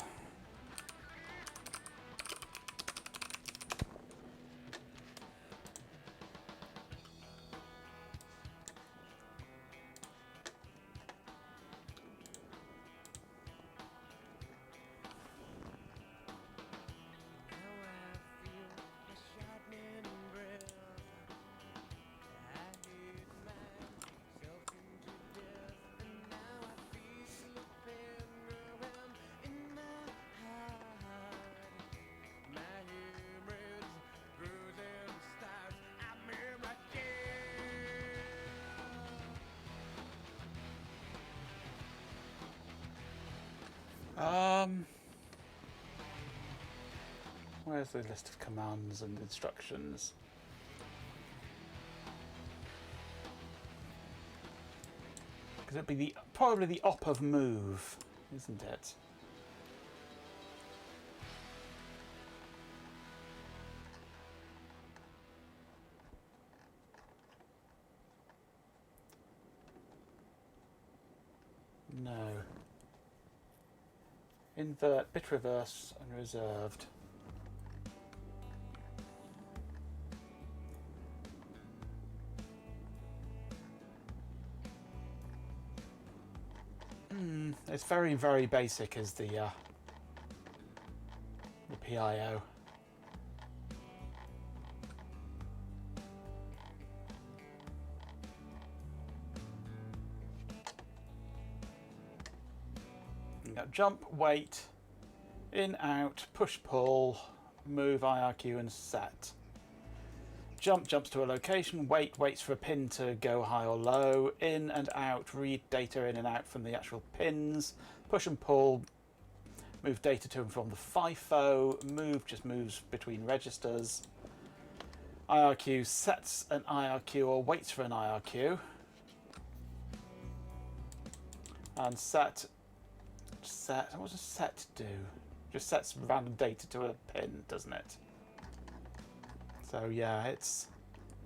Where's the list of commands and instructions? Because it'd be probably the op of move, isn't it? No. Invert, bit reverse, and reserved. It's very, very basic as the PIO. You got jump, wait, in, out, push, pull, move, IRQ, and set. Jump jumps to a location, wait waits for a pin to go high or low, in and out, read data in and out from the actual pins, push and pull, move data to and from the FIFO, move just moves between registers, IRQ sets an IRQ or waits for an IRQ, and set, what does set do? Just sets random data to a pin, doesn't it? So yeah, it's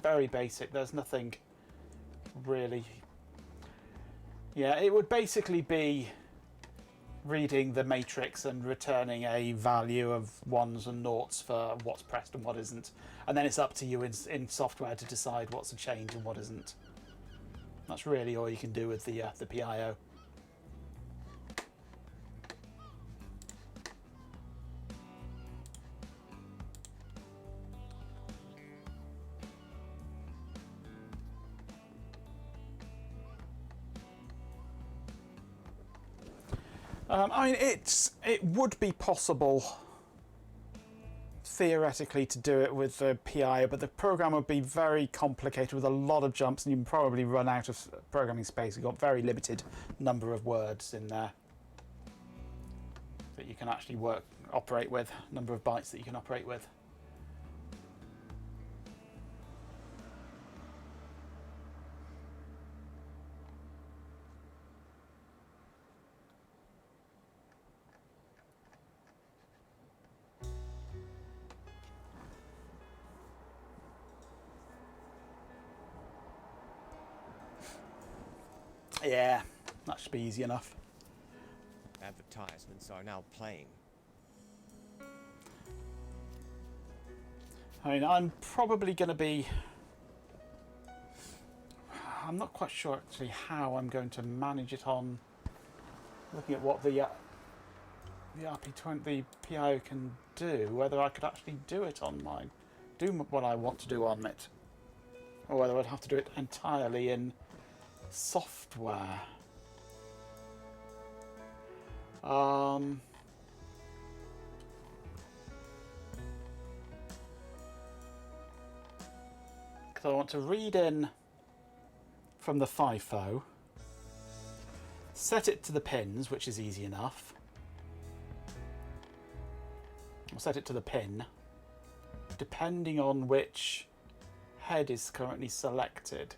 very basic. There's nothing really Yeah, it would basically be reading the matrix and returning a value of ones and noughts for what's pressed and what isn't. And then it's up to you in software to decide what's a change and what isn't. That's really all you can do with the PIO. I mean, it would be possible theoretically to do it with the PIO, but the program would be very complicated with a lot of jumps, and you'd probably run out of programming space. You've got very limited number of words in there that you can actually operate with, number of bytes that you can operate with. Yeah, that should be easy enough. Advertisements are now playing. I mean, I'm probably going to be... I'm not quite sure actually how I'm going to manage it on... Looking at what the RP20, the PIO can do, whether I could actually do it on mine. Do what I want to do on it. Or whether I'd have to do it entirely in software. Because I want to read in from the FIFO, set it to the pins, which is easy enough. I'll set it to the pin, depending on which head is currently selected,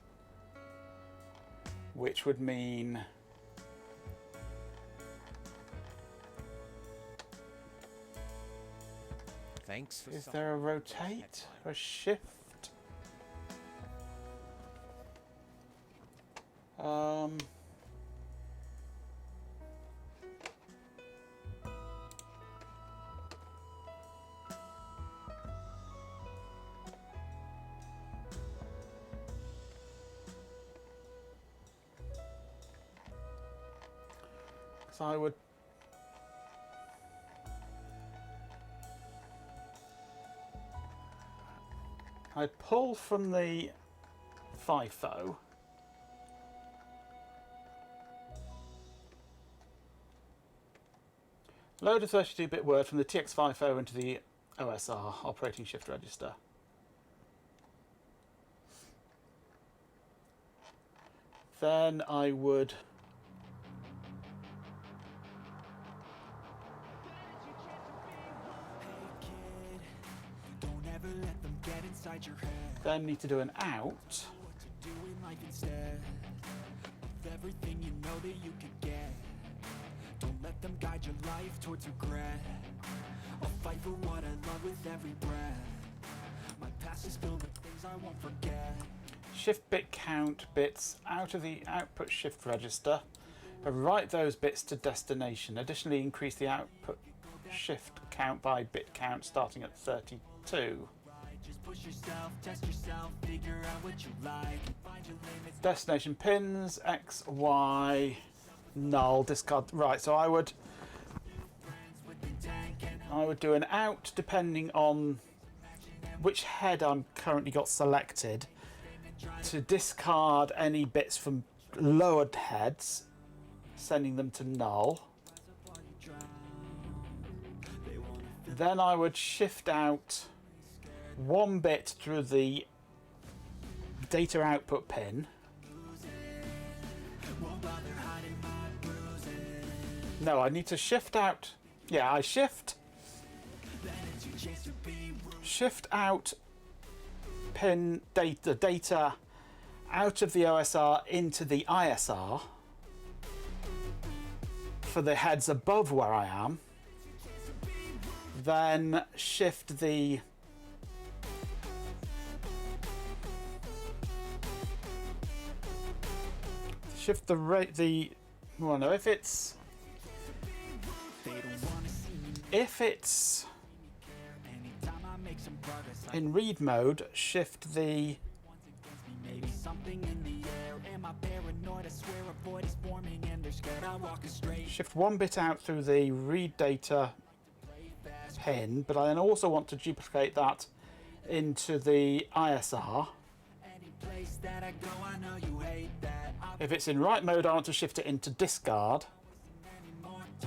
which would mean Thanks for is there a rotate or a shift? So I'd pull from the FIFO, load a 32-bit word from the TX FIFO into the OSR, operating shift register. Then I would then need to do an out. Everything you know that you could get. Don't let them guide your life towards regret. I'll fight for what I love with every breath. My past is filled with things I won't forget. Shift bit count bits out of the output shift register and write those bits to destination. Additionally, increase the output shift count by bit count starting at 32. Just push yourself, test yourself, figure out what you like. Find your limits. Destination pins, X, Y, null, discard. Right, so I would do an out depending on which head I'm currently got selected to discard any bits from lowered heads, sending them to null. Then I would shift out one bit through the data output pin. No, I need to shift out. Yeah, I shift out pin data out of the OSR into the ISR for the heads above where I am. Then shift the shift the rate. Well, no, if it's in read mode, shift the shift one bit out through the read data pin, but I then also want to duplicate that into the ISR. If it's in write mode, I want to shift it into discard,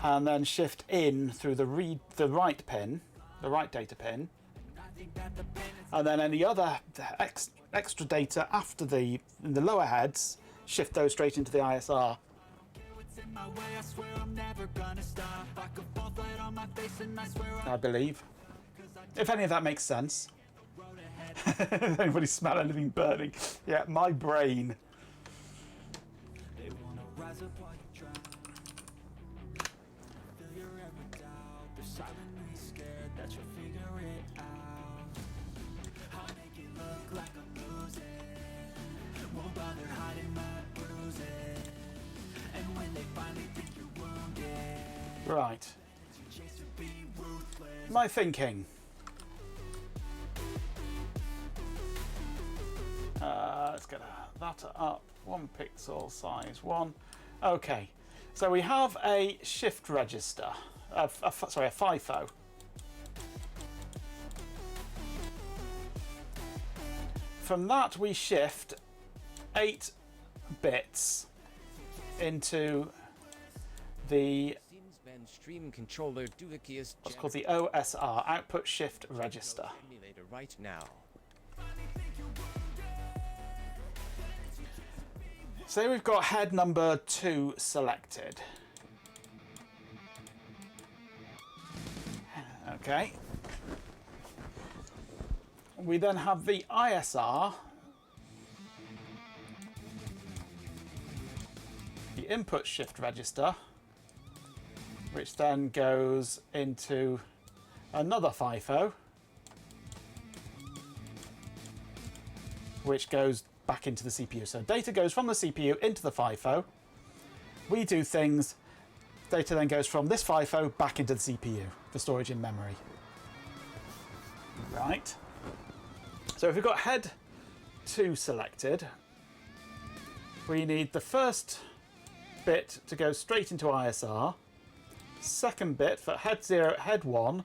and then shift in through the write pin, the write data pin, and then any other extra data after in the lower heads, shift those straight into the ISR. I believe. If any of that makes sense. Does anybody smell anything burning? Yeah, my brain. Right. My thinking. Let's get that up. 1 pixel, size 1. Okay. So we have a shift register. Sorry, a FIFO. From that we shift 8 bits into the stream controller what's called the OSR, output shift register. Emulator right now. So we've got head number 2 selected. Okay. We then have the ISR, the input shift register, which then goes into another FIFO, which goes back into the CPU. So data goes from the CPU into the FIFO. We do things. Data then goes from this FIFO back into the CPU for storage in memory. Right. So if we've got head 2 selected, we need the first bit to go straight into ISR, second bit for head 0, head 1,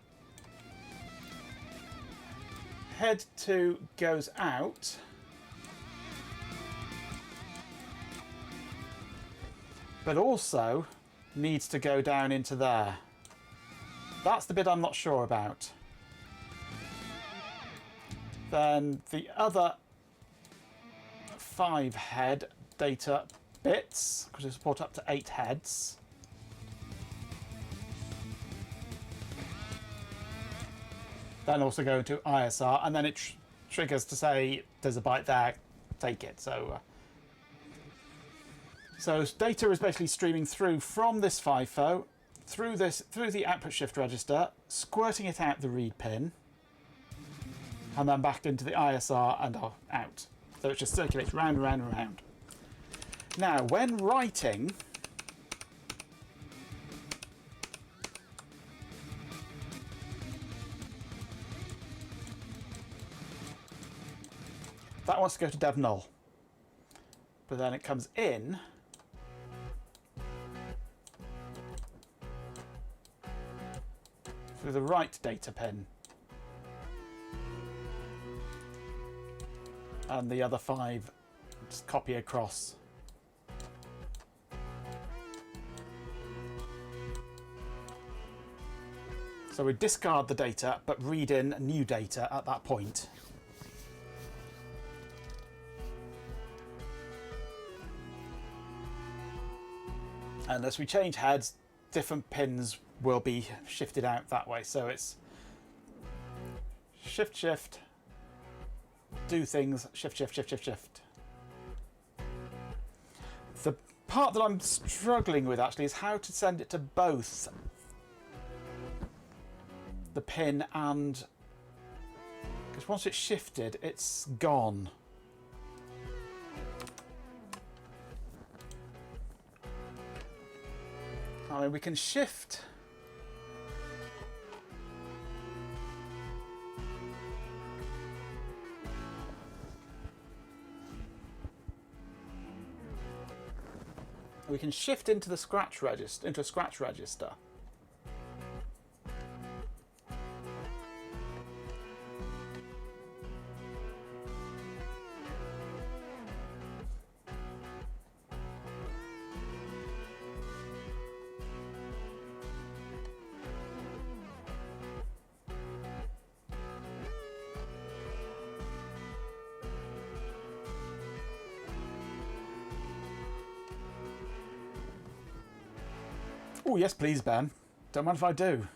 head 2 goes out, but also needs to go down into there. That's the bit I'm not sure about. Then the other 5 head data bits, because we support up to 8 heads. Then also go into ISR, and then it triggers to say there's a byte there, take it. So data is basically streaming through from this FIFO, through the output shift register, squirting it out the read pin, and then back into the ISR and out. So it just circulates round and round and round. Now, when writing, that wants to go to dev null, but then it comes in through the write data pin, and the other 5 just copy across. So we discard the data but read in new data at that point. And as we change heads, different pins will be shifted out that way. So it's shift, shift, do things, shift, shift, shift, shift, shift. The part that I'm struggling with actually is how to send it to both the pin and, because once it's shifted, it's gone. I mean, we can shift. We can shift into the scratch register, into a scratch register. Oh, yes, please, Ben. Don't mind if I do.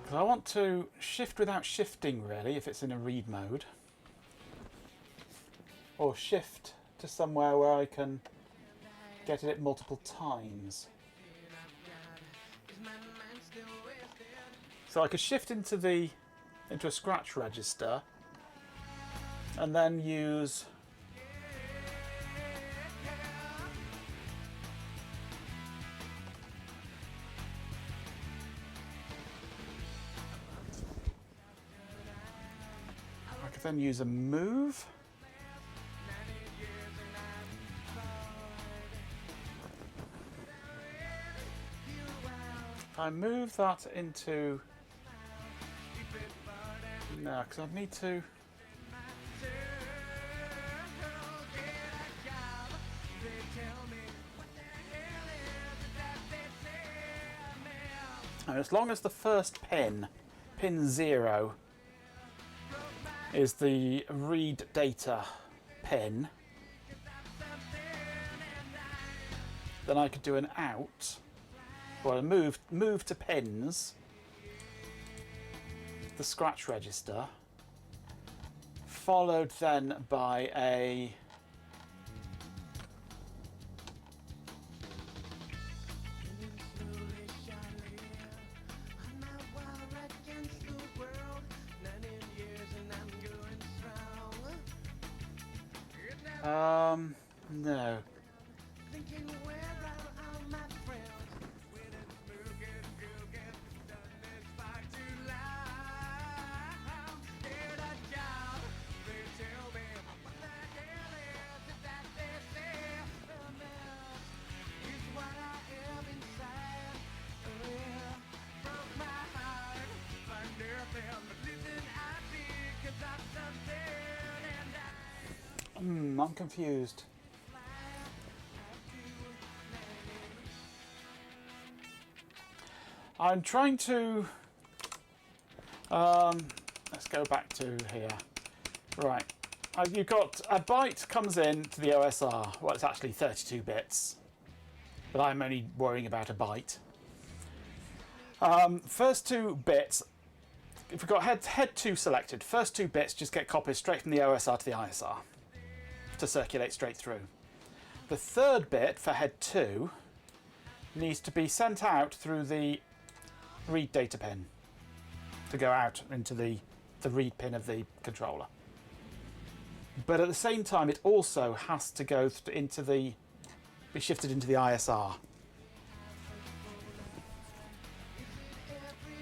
Because I want to shift without shifting, really, if it's in a read mode. Or shift to somewhere where I can get it multiple times. So I could shift into a scratch register and then use I could then use a move. I move that into no, because I'd need to. And as long as the first pin, pin 0, is the read data pin, then I could do an out, or a move to pins, the scratch register, followed then by a no. I'm confused. I'm trying to let's go back to here. Right, you've got a byte comes in to the OSR. Well, it's actually 32 bits, but I'm only worrying about a byte. First 2 bits, if we've got head 2 selected, first 2 bits just get copied straight from the OSR to the ISR to circulate straight through. The third bit for head 2 needs to be sent out through the read data pin to go out into the read pin of the controller. But at the same time, it also has to go be shifted into the ISR.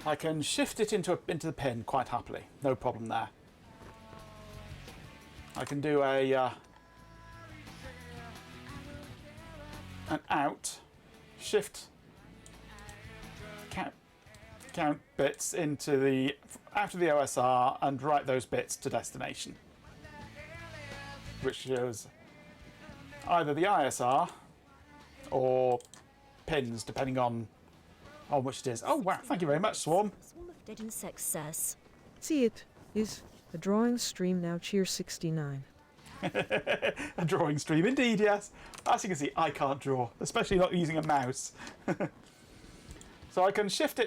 I can shift it into the pin quite happily, no problem there. I can do an out, shift, count bits into out of the OSR and write those bits to destination, which shows either the ISR or pins, depending on which it is. Oh wow, thank you very much, Swarm. Swarm of Dead Insects says. See, it is a drawing stream now, cheer 69. A drawing stream, indeed, yes. As you can see, I can't draw, especially not using a mouse. So I can shift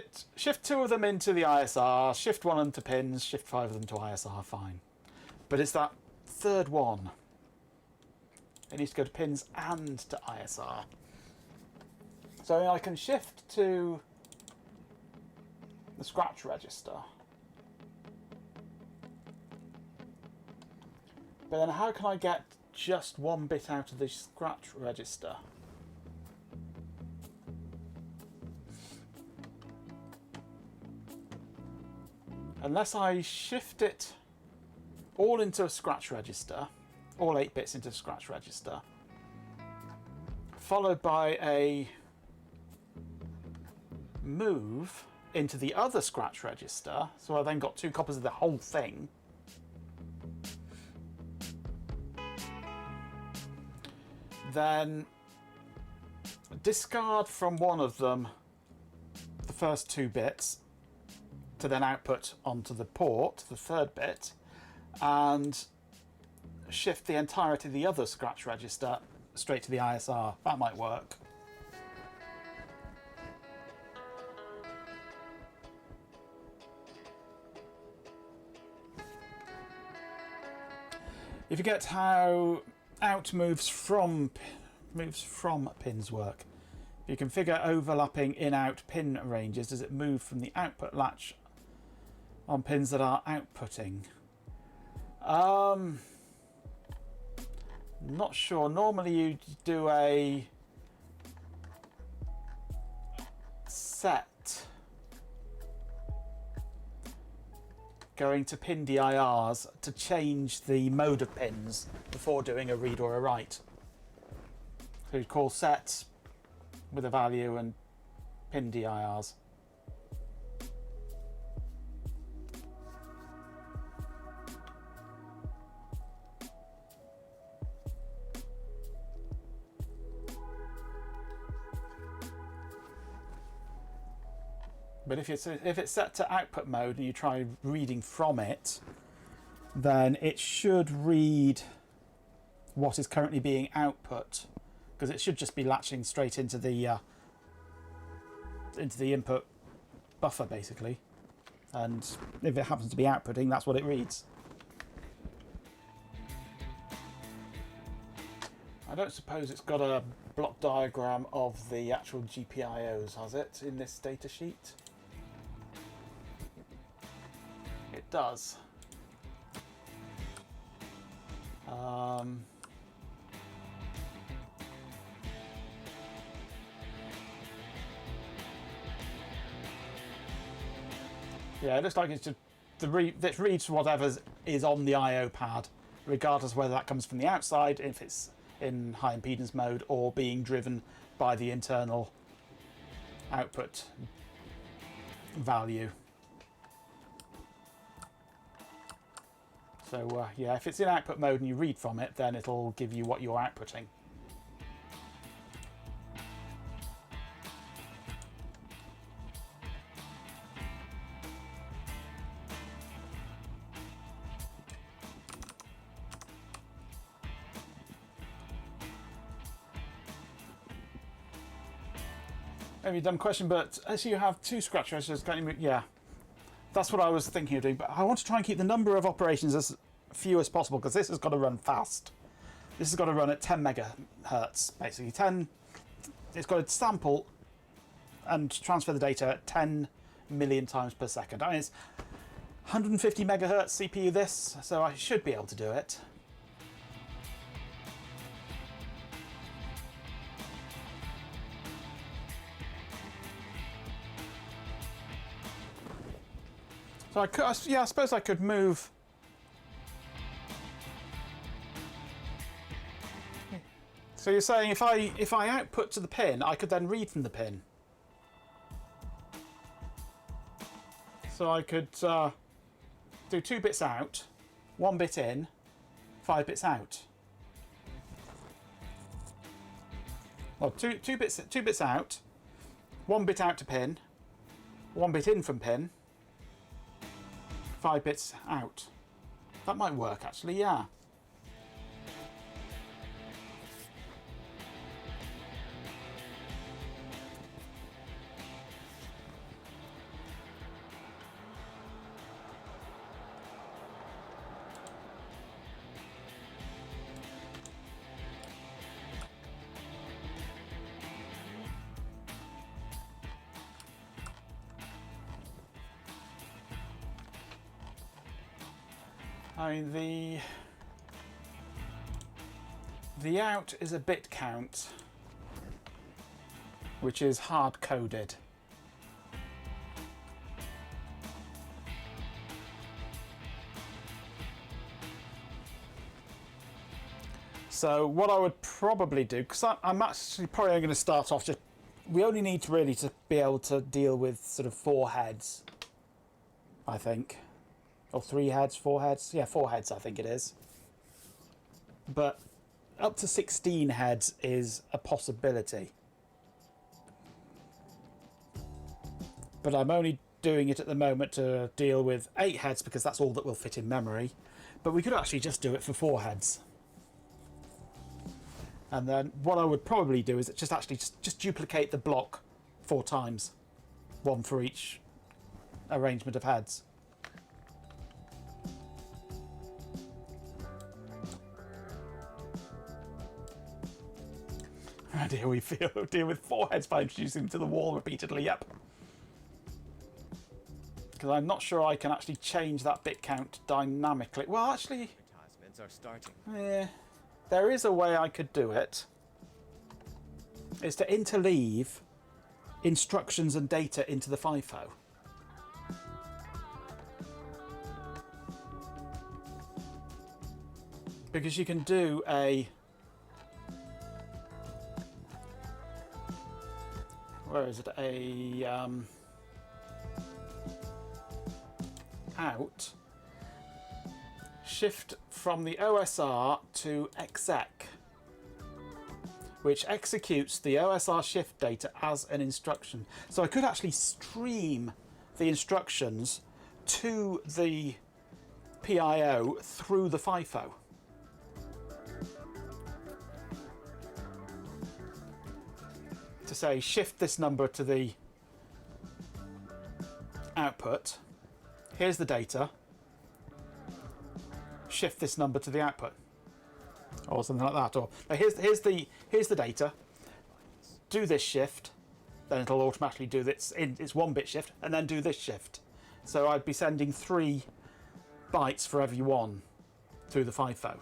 2 of them into the ISR, shift 1 into pins, shift 5 of them to ISR, fine. But it's that third one. It needs to go to pins and to ISR. So I can shift to the scratch register. But then how can I get just one bit out of the scratch register? Unless I shift it all into a scratch register, all 8 bits into a scratch register, followed by a move into the other scratch register, so I then got 2 copies of the whole thing. Then discard from one of them the first 2 bits to then output onto the port, the 3rd bit, and shift the entirety of the other scratch register straight to the ISR. That might work. If you get how out moves from pins work, you configure overlapping in-out pin ranges. Does it move from the output latch on pins that are outputting? Not sure. Normally you do a set going to pin DIRs to change the mode of pins before doing a read or a write. So you'd call set with a value and pin DIRs. But if it's set to output mode and you try reading from it, then it should read what is currently being output, because it should just be latching straight into the input buffer basically. And if it happens to be outputting, that's what it reads. I don't suppose it's got a block diagram of the actual GPIOs, has it, in this data sheet? It does. Yeah, it looks like it's just it reads whatever is on the I/O pad, regardless of whether that comes from the outside, if it's in high impedance mode, or being driven by the internal output value. So yeah, if it's in output mode and you read from it, then it'll give you what you're outputting. Maybe a dumb question, but as you have 2 scratch registers, yeah, that's what I was thinking of doing. But I want to try and keep the number of operations as few as possible, because this has got to run fast. This has got to run at 10 megahertz, basically. It's got to sample and transfer the data at 10 million times per second. I mean, it's 150 megahertz CPU this, so I should be able to do it. So I suppose I could move. So you're saying if I output to the pin, I could then read from the pin. So I could do 2 bits out, 1 bit in, 5 bits out. Well, two bits out, 1 bit out to pin, 1 bit in from pin, 5 bits out. That might work actually, yeah. I mean, The out is a bit count, which is hard coded. So what I would probably do, because I'm actually probably going to start off just, we only need to really to be able to deal with sort of 4 heads, I think. Or 3 heads, 4 heads. Yeah, 4 heads I think it is. But up to 16 heads is a possibility. But I'm only doing it at the moment to deal with 8 heads because that's all that will fit in memory. But we could actually just do it for 4 heads. And then what I would probably do is just actually just duplicate the block 4 times. 1 for each arrangement of heads. And here we deal with 4 heads by introducing them to the wall repeatedly, yep. Because I'm not sure I can actually change that bit count dynamically. Well, actually, Advertisements are starting. yeah, there is a way I could do it. Is to interleave instructions and data into the FIFO. Because you can do a... Where is it? Out. Shift from the OSR to exec, which executes the OSR shift data as an instruction. So I could actually stream the instructions to the PIO through the FIFO. To say shift this number to the output, here's the data, shift this number to the output, or something like that. Or here's the data, do this shift, then it'll automatically do this in its 1-bit shift, and then do this shift. So I'd be sending 3 bytes for every 1 through the FIFO,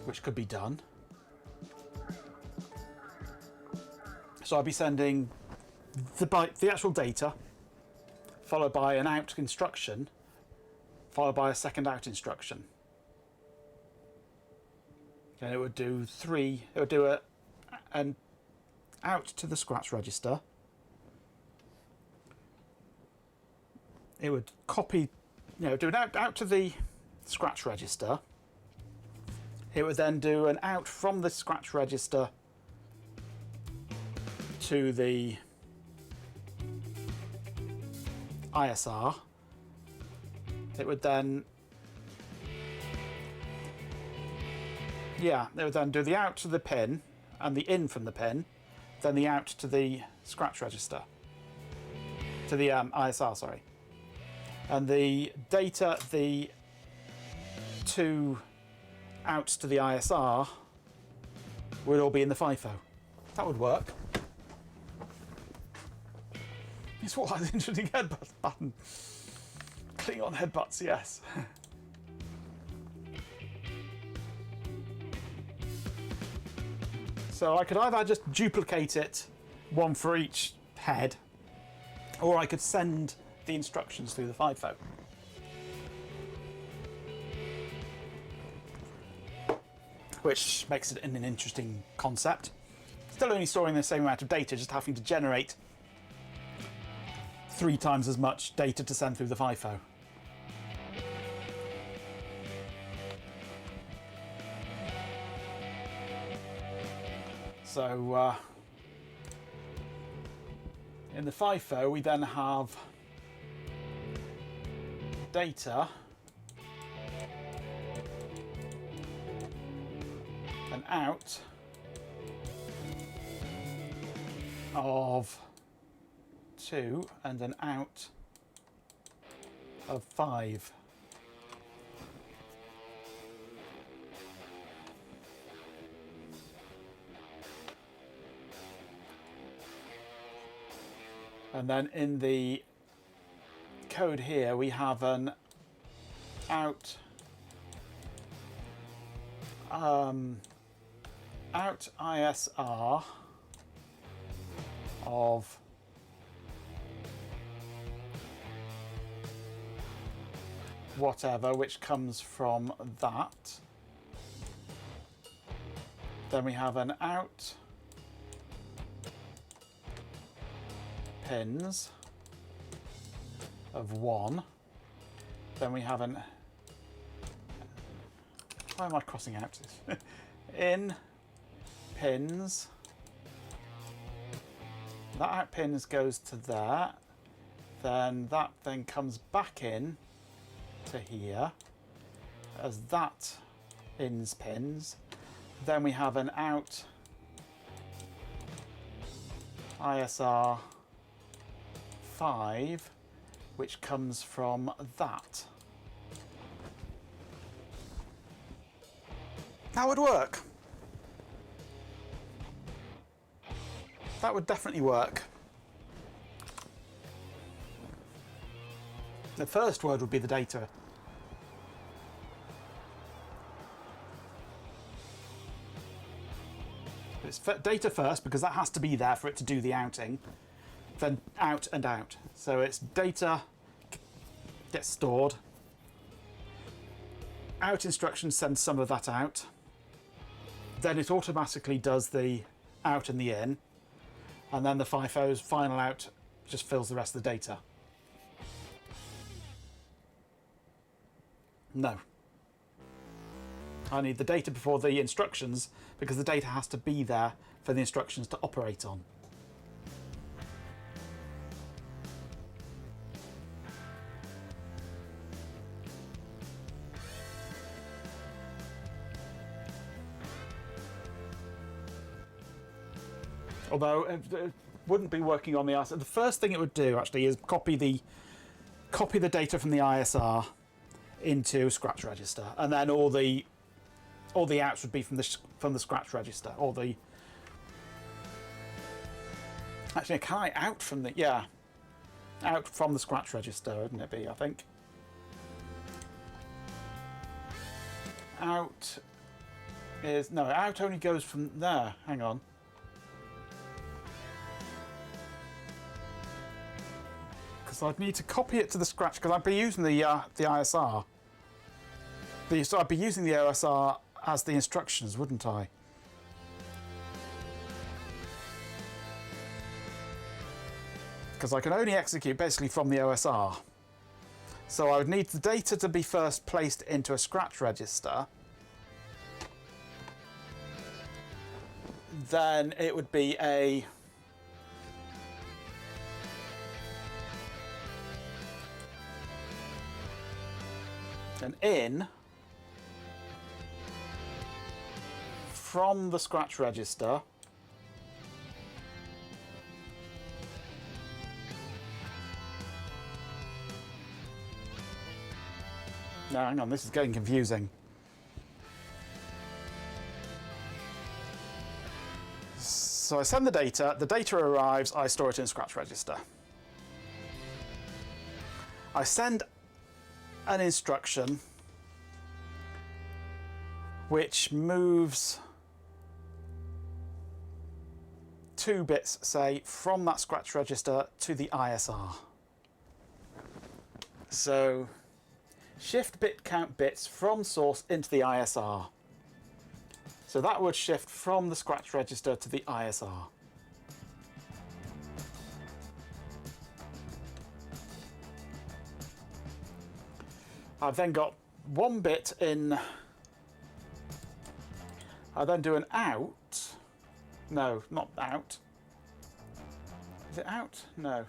which could be done. So I'd be sending the actual data, followed by an out instruction, followed by a second out instruction. And it would do 3. It would do an out to the scratch register. It would copy, do an out to the scratch register. It would then do an out from the scratch register to the ISR. It would then, it would then do the out to the pin and the in from the pin, then the out to the scratch register, to the ISR, sorry. And the data, the 2 outs to the ISR would all be in the FIFO. That would work. It's what an interesting headbutt button. Clicking on headbutts, yes. So I could either just duplicate it, 1 for each head, or I could send the instructions through the FIFO. Which makes it an interesting concept. Still only storing the same amount of data, just having to generate 3 times as much data to send through the FIFO. So in the FIFO we then have data and out of 2 and an out of 5. And then in the code here we have an out out ISR of whatever, which comes from that. Then we have an out pins of 1. Then we have an... Why am I crossing out? In pins. That out pins goes to there. Then that then comes back in to here as that ins pins. Then we have an out ISR 5, which comes from that. That would work. That would definitely work. The first word would be the data. It's data first because that has to be there for it to do the outing. Then out and out. So it's data gets stored. Out instructions send some of that out. Then it automatically does the out and the in. And then the FIFO's final out just fills the rest of the data. No. I need the data before the instructions because the data has to be there for the instructions to operate on. Although it wouldn't be working on the ISR. The first thing it would do actually is copy the data from the ISR into Scratch register, and then all the outs would be from the Scratch register. Actually, can I out from the out from the Scratch register? Wouldn't it be? I think out is no out only goes from there. Hang on. So I'd need to copy it to the Scratch because I'd be using the ISR. So I'd be using the OSR as the instructions, wouldn't I? Because I can only execute basically from the OSR. So I would need the data to be first placed into a Scratch register. Then it would be an in from the Scratch register no, hang on, this is getting confusing. So I send the data arrives, I store it in Scratch register. I send an instruction which moves 2 bits, say, from that Scratch register to the ISR. So shift bit count bits from source into the ISR. So that would shift from the Scratch register to the ISR. I've then got 1 bit in. I then do an out. No, not out. Is it out? No.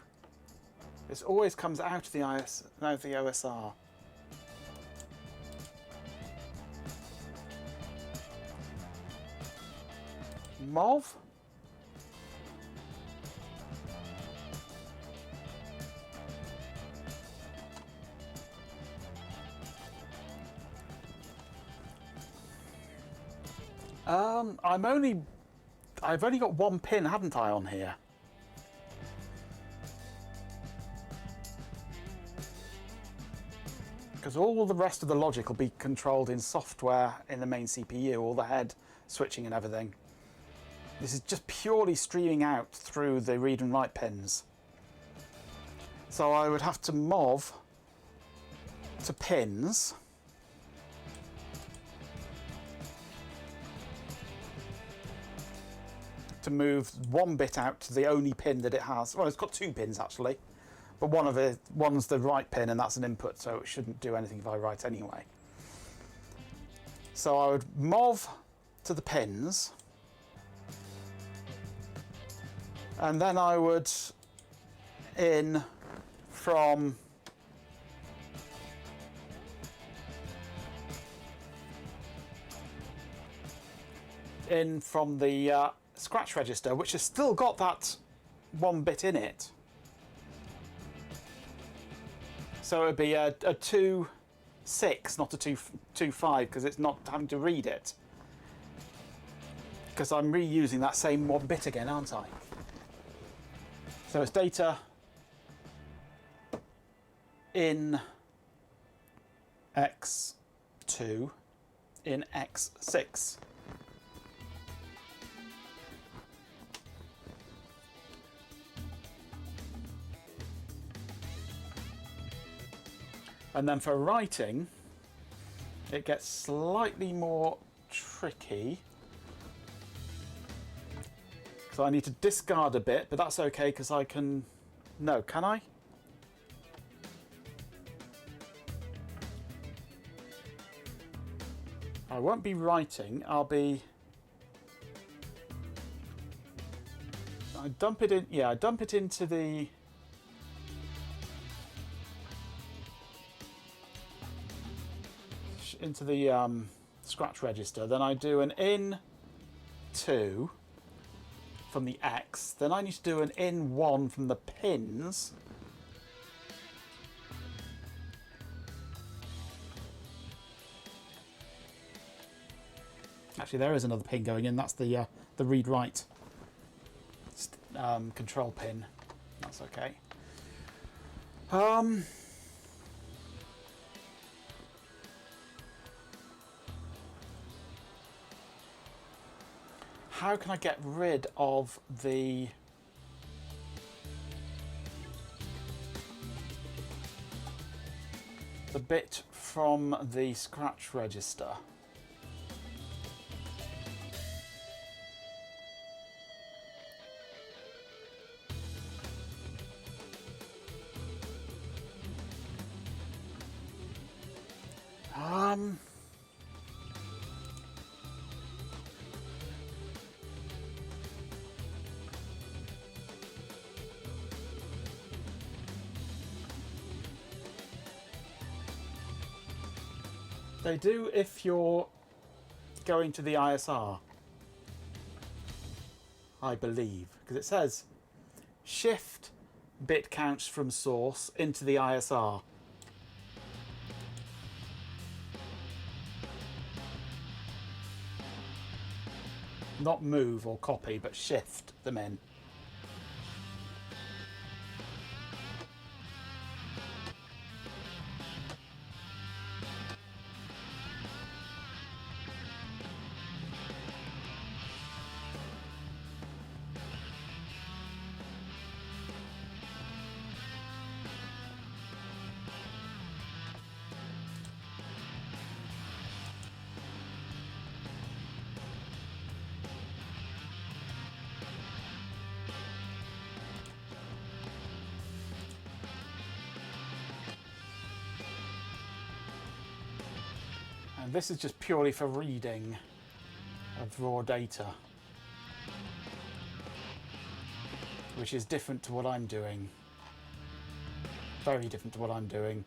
This always comes out of the OSR. MOV? I've only got 1 pin, haven't I, on here? because all the rest of the logic will be controlled in software in the main CPU, all the head switching and everything. This is just purely streaming out through the read and write pins. So I would have to mov to pins. To move one bit out to the only pin that it has. Well, it's got 2 pins actually, but one's the write pin and that's an input, so it shouldn't do anything if I write anyway. So I would mov to the pins, and then I would in from the scratch register, which has still got that 1 bit in it. So it would be a 2-6, not a 2-5, because it's not having to read it. Because I'm reusing that same 1 bit again, aren't I? So it's data in X2 in X6. And then for writing, it gets slightly more tricky. So I need to discard a bit, but that's okay because I can... No, can I? I won't be writing, I'll be... I dump it in... Yeah, I dump it into the... scratch register, then I do an in2 from the X, then I need to do an in1 from the pins, actually there is another pin going in, that's the read write control pin, that's okay. How can I get rid of the bit from the scratch register? They do if you're going to the ISR, I believe, because it says shift bit counts from source into the ISR. Not move or copy, but shift them in. And this is just purely for reading of raw data, which is different to what I'm doing. Very different to what I'm doing.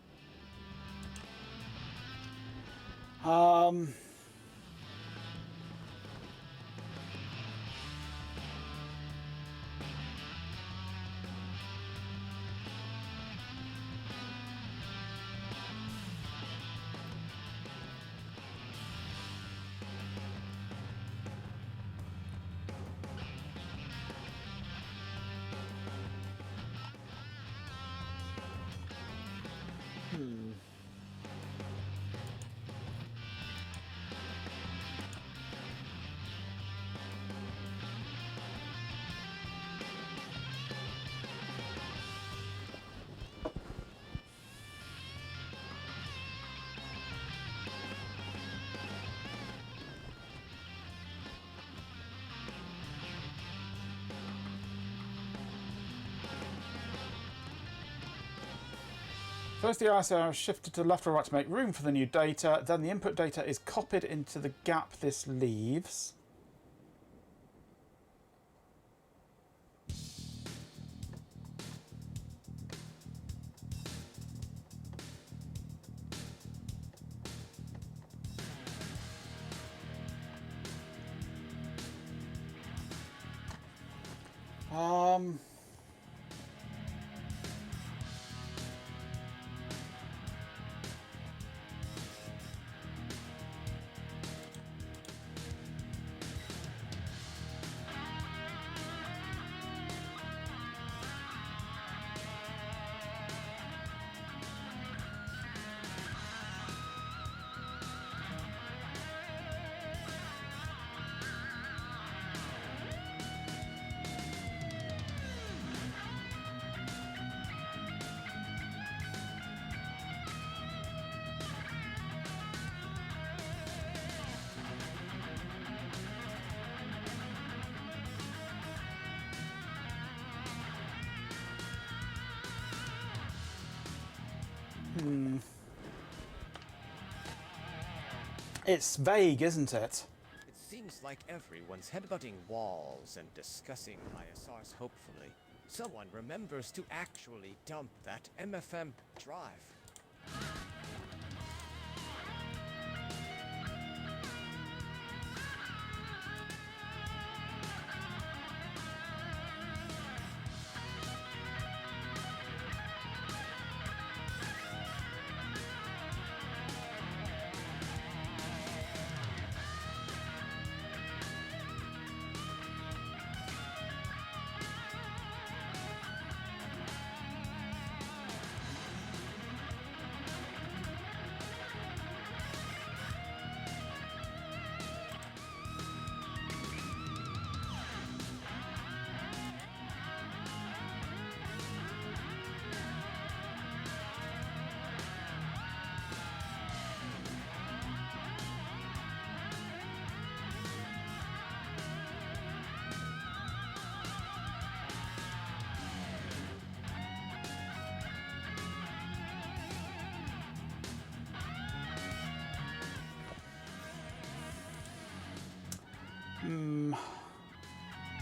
Suppose the ISR is shifted to the left or right to make room for the new data. Then the input data is copied into the gap this leaves. Um... It's vague, isn't it? It seems like everyone's headbutting walls and discussing ISRs hopefully. Someone remembers to actually dump that MFM drive.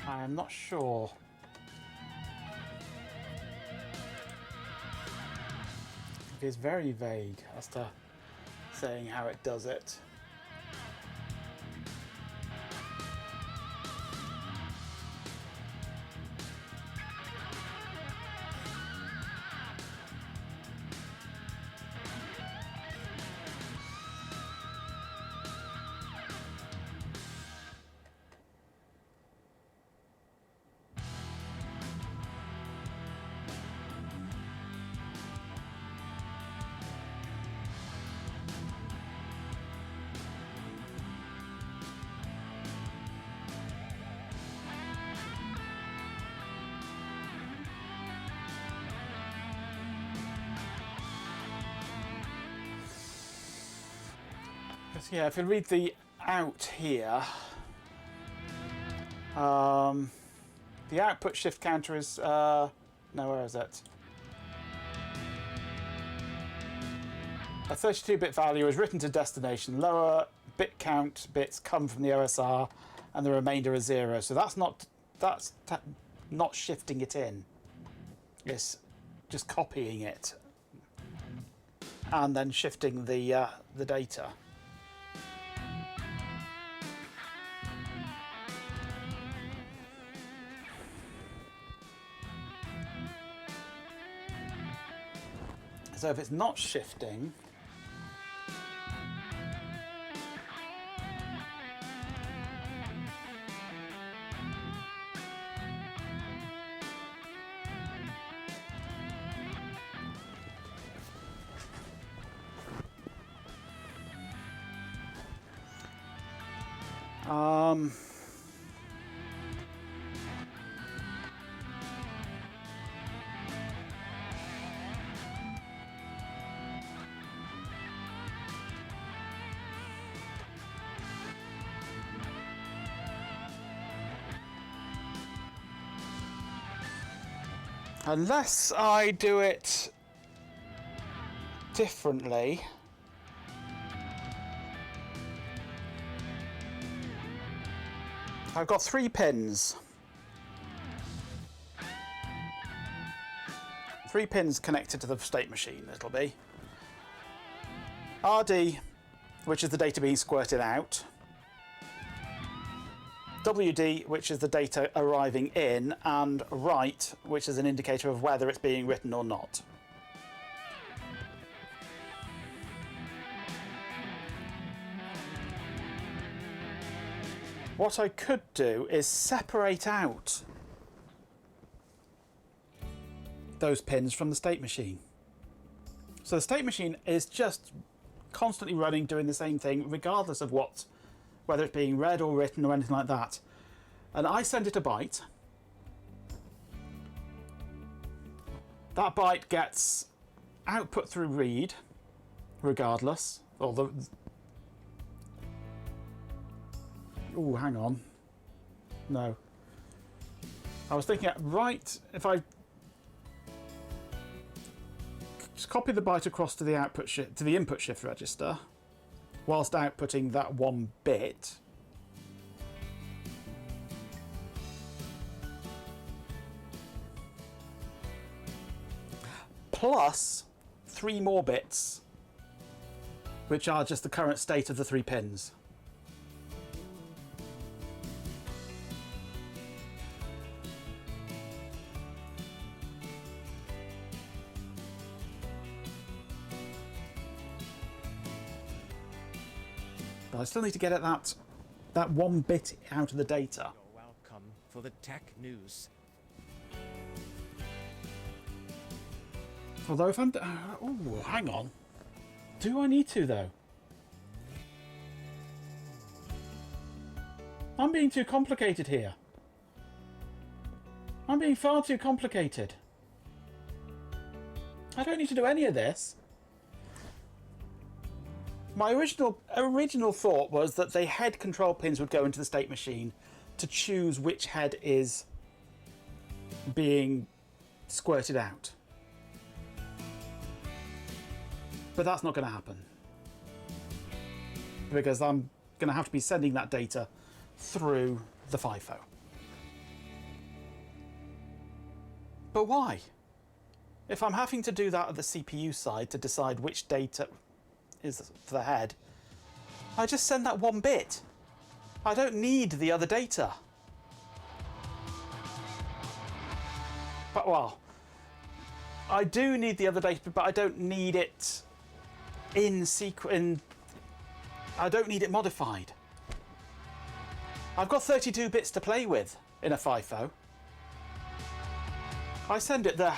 I'm not sure. It is very vague as to saying how it does it. Yeah, if you read the out here, the output shift counter is, no, where is it? A 32-bit value is written to destination. Lower bit count bits come from the OSR, and the remainder is 0. So that's not shifting it in. It's just copying it and then shifting the data. So if it's not shifting, unless I do it differently. I've got 3 pins. 3 pins connected to the state machine, it'll be. RD, which is the data being squirted out. WD, which is the data arriving in, and write, which is an indicator of whether it's being written or not. What I could do is separate out those pins from the state machine. So the state machine is just constantly running, doing the same thing, regardless of whether it's being read or written or anything like that. And I send it a byte. That byte gets output through read, regardless. Oh, hang on. No. I was thinking, right, if I just copy the byte across to the input shift register, whilst outputting that 1 bit. Plus 3 more bits, which are just the current state of the 3 pins. But I still need to get at that 1 bit out of the data. You're welcome for the tech news. Although if I'm... oh, hang on. Do I need to, though? I'm being too complicated here. I'm being far too complicated. I don't need to do any of this. My original thought was that the head control pins would go into the state machine to choose which head is being squirted out. But that's not going to happen, because I'm going to have to be sending that data through the FIFO. But why? If I'm having to do that at the CPU side to decide which data is for the head, I just send that 1 bit. I don't need the other data. But, well, I do need the other data, but I don't need it I don't need it modified. I've got 32 bits to play with in a FIFO. I send it the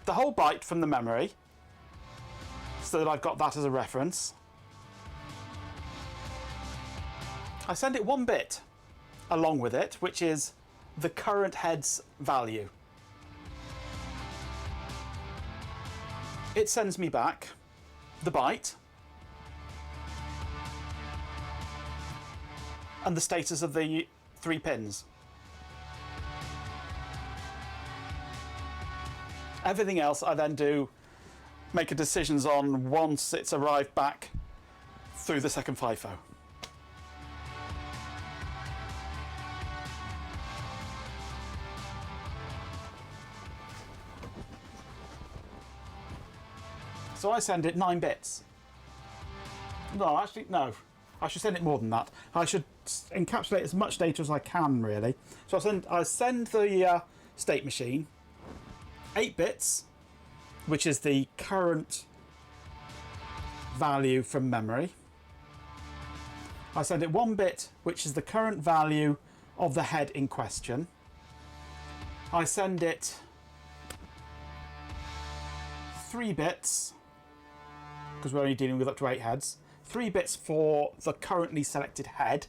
whole byte from the memory, so that I've got that as a reference. I send it 1 bit along with it, which is the current head's value. It sends me back the byte and the status of the 3 pins. Everything else I then do make decisions on once it's arrived back through the second FIFO. So I send it 9 bits. No, actually, no. I should send it more than that. I should encapsulate as much data as I can, really. So I send the state machine 8 bits, which is the current value from memory. I send it 1 bit, which is the current value of the head in question. I send it 3 bits, because we're only dealing with up to 8 heads. 3 bits for the currently selected head.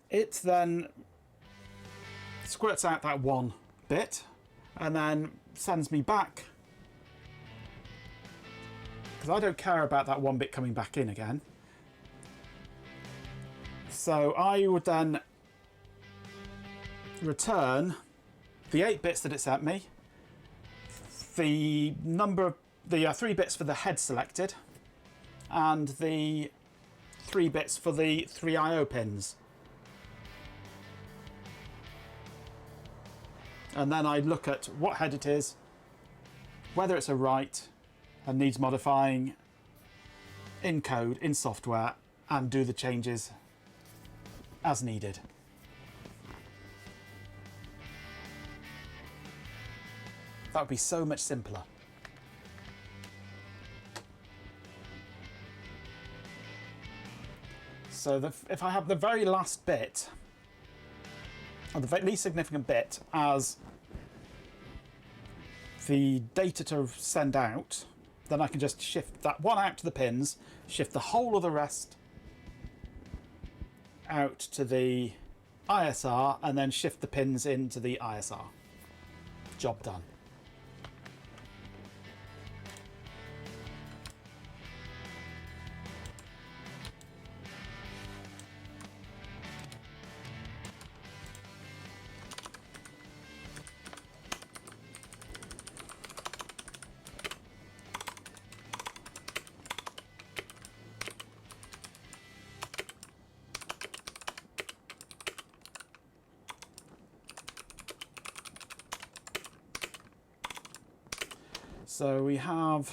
It then squirts out that 1 bit and then sends me back, because I don't care about that 1 bit coming back in again. So I would then return the 8 bits that it sent me, the 3 bits for the head selected, and the 3 bits for the 3 I/O pins. And then I look at what head it is, whether it's a write and needs modifying in code, in software, and do the changes as needed. That would be so much simpler. So if I have the very last bit, or the least significant bit, as the data to send out, then I can just shift that one out to the pins, shift the whole of the rest out to the ISR, and then shift the pins into the ISR. Job done. So we have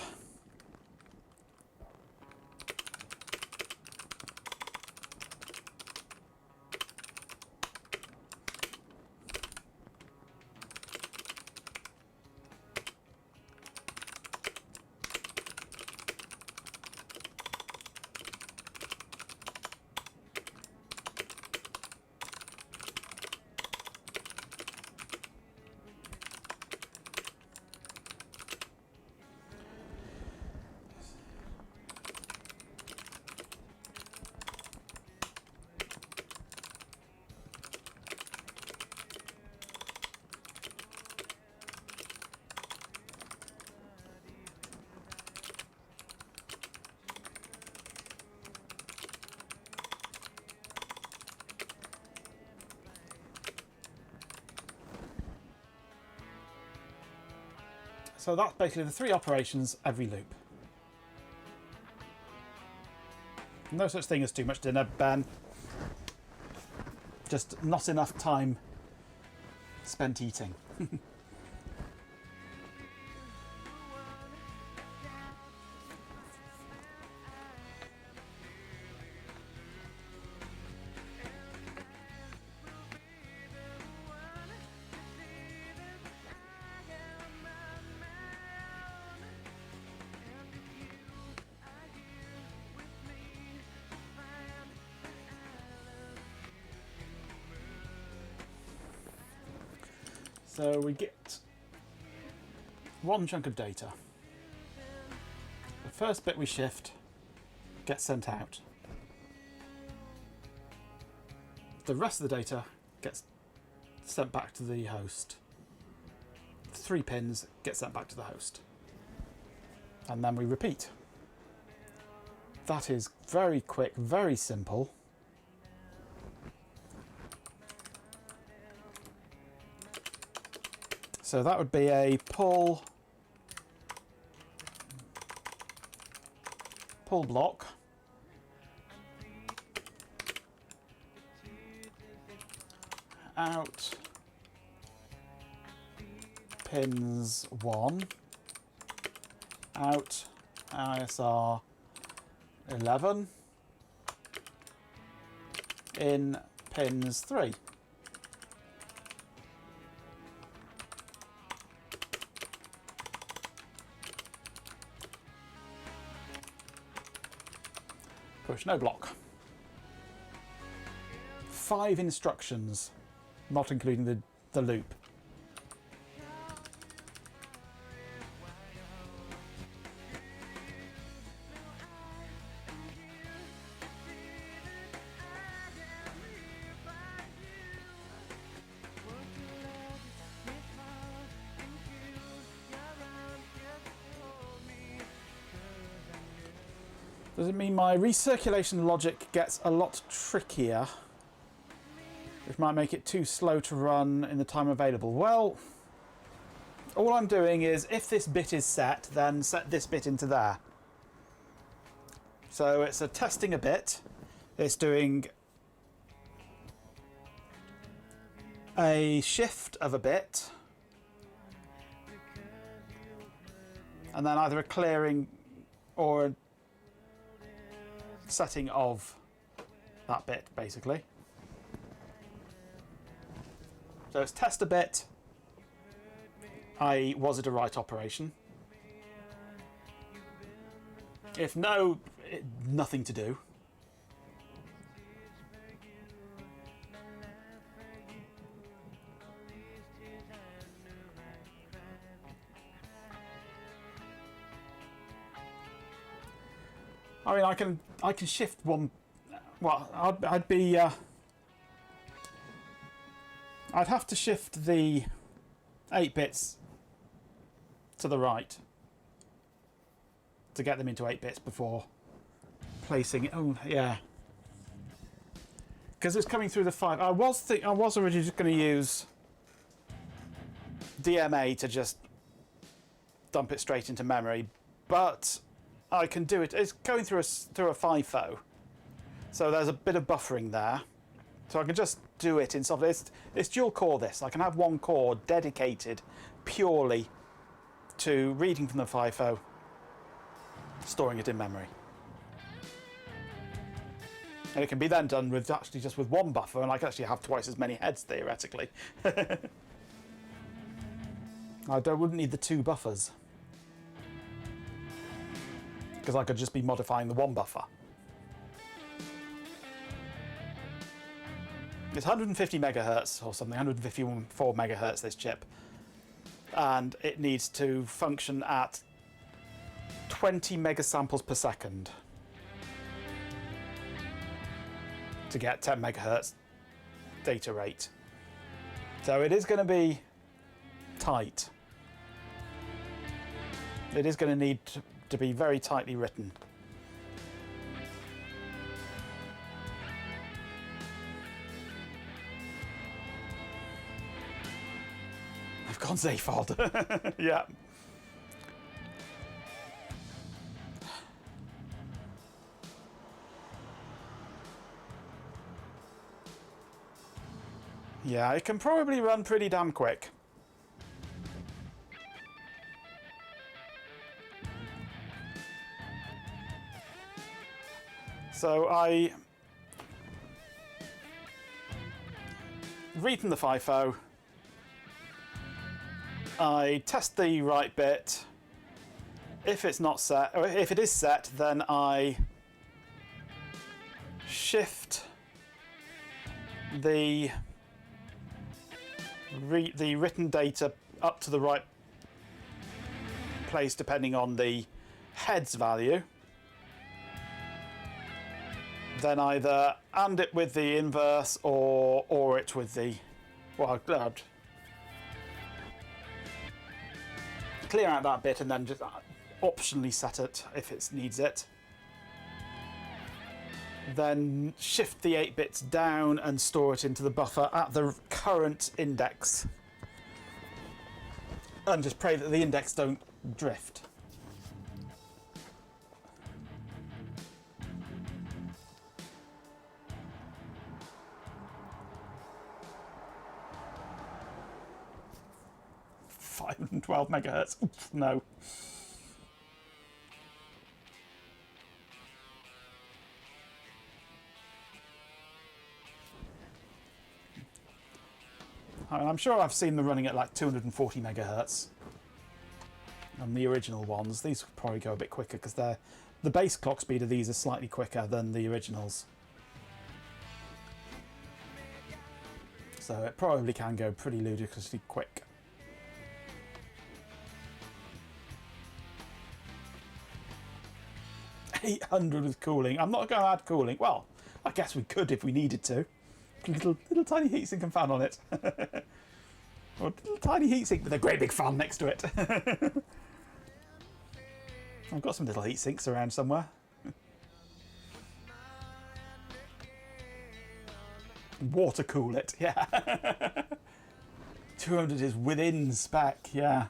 so that's basically the 3 operations every loop. No such thing as too much dinner, Ben. Just not enough time spent eating. So we get one chunk of data. The first bit we shift gets sent out. The rest of the data gets sent back to the host. 3 pins get sent back to the host. And then we repeat. That is very quick, very simple. So that would be a pull block, out pins 1, out ISR 11, in pins 3. Push no block. 5 instructions, not including the loop. Does it mean my recirculation logic gets a lot trickier which might make it too slow to run in the time available. Well, all I'm doing is, if this bit is set, then set this bit into there. So it's testing a bit. It's doing a shift of a bit, and then either a clearing or a setting of that bit, basically. So it's test a bit, i.e. was it a right operation? If no, nothing to do. I mean, I can shift one. Well, I'd be. I'd have to shift the 8 bits to the right to get them into 8 bits before placing it. Oh yeah, because it's coming through the 5. I was originally just going to use DMA to just dump it straight into memory, but I can do it. It's going through a FIFO, so there's a bit of buffering there. So I can just do it in software. It's dual core this. I can have one core dedicated purely to reading from the FIFO, storing it in memory. And it can be then done with actually just with one buffer, and I can actually have twice as many heads theoretically. I wouldn't need the 2 buffers, because I could just be modifying the 1 buffer. It's 150 megahertz or something, 154 megahertz, this chip. And it needs to function at 20 megasamples per second to get 10 megahertz data rate. So it is going to be tight. It is going to need to be very tightly written. I've gone Zaphod. Yeah. Yeah, it can probably run pretty damn quick. So I read from the FIFO, I test the right bit. If it's not set, or if it is set, then I shift the written data up to the right place depending on the heads value. Then either AND it with the inverse or it with the, well, I'd clear out that bit and then just optionally set it if it needs it. Then shift the 8 bits down and store it into the buffer at the current index. And just pray that the index don't drift. $512 megahertz. Oops, no. I'm sure I've seen them running at like 240 megahertz on the original ones. These will probably go a bit quicker because the base clock speed of these is slightly quicker than the originals. So it probably can go pretty ludicrously quick. $800 with cooling. I'm not going to add cooling. Well, I guess we could if we needed to. Little tiny heatsink and fan on it. Or a little tiny heatsink with a great big fan next to it. I've got some little heatsinks around somewhere. water cool it, yeah. 200 is within spec, yeah.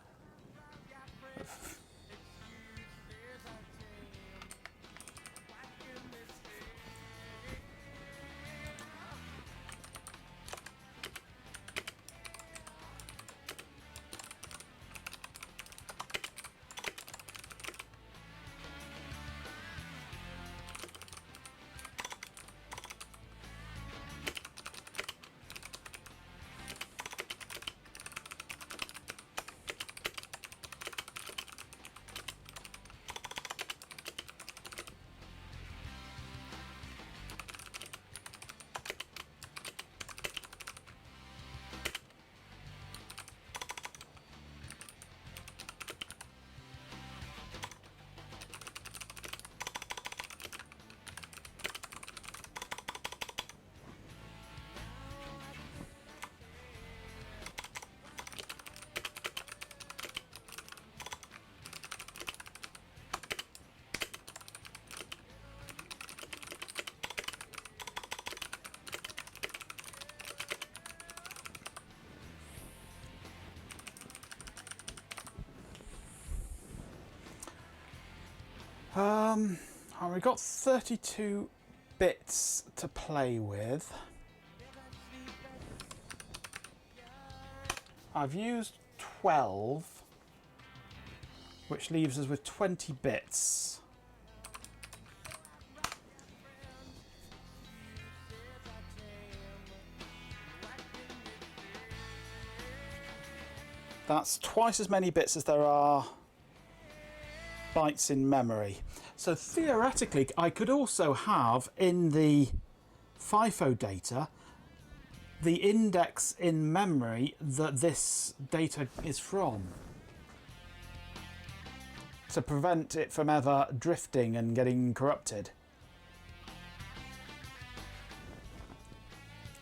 We've got 32 bits to play with. I've used 12, which leaves us with 20 bits. That's twice as many bits as there are bytes in memory. So theoretically, I could also have in the FIFO data the index in memory that this data is from, to prevent it from ever drifting and getting corrupted.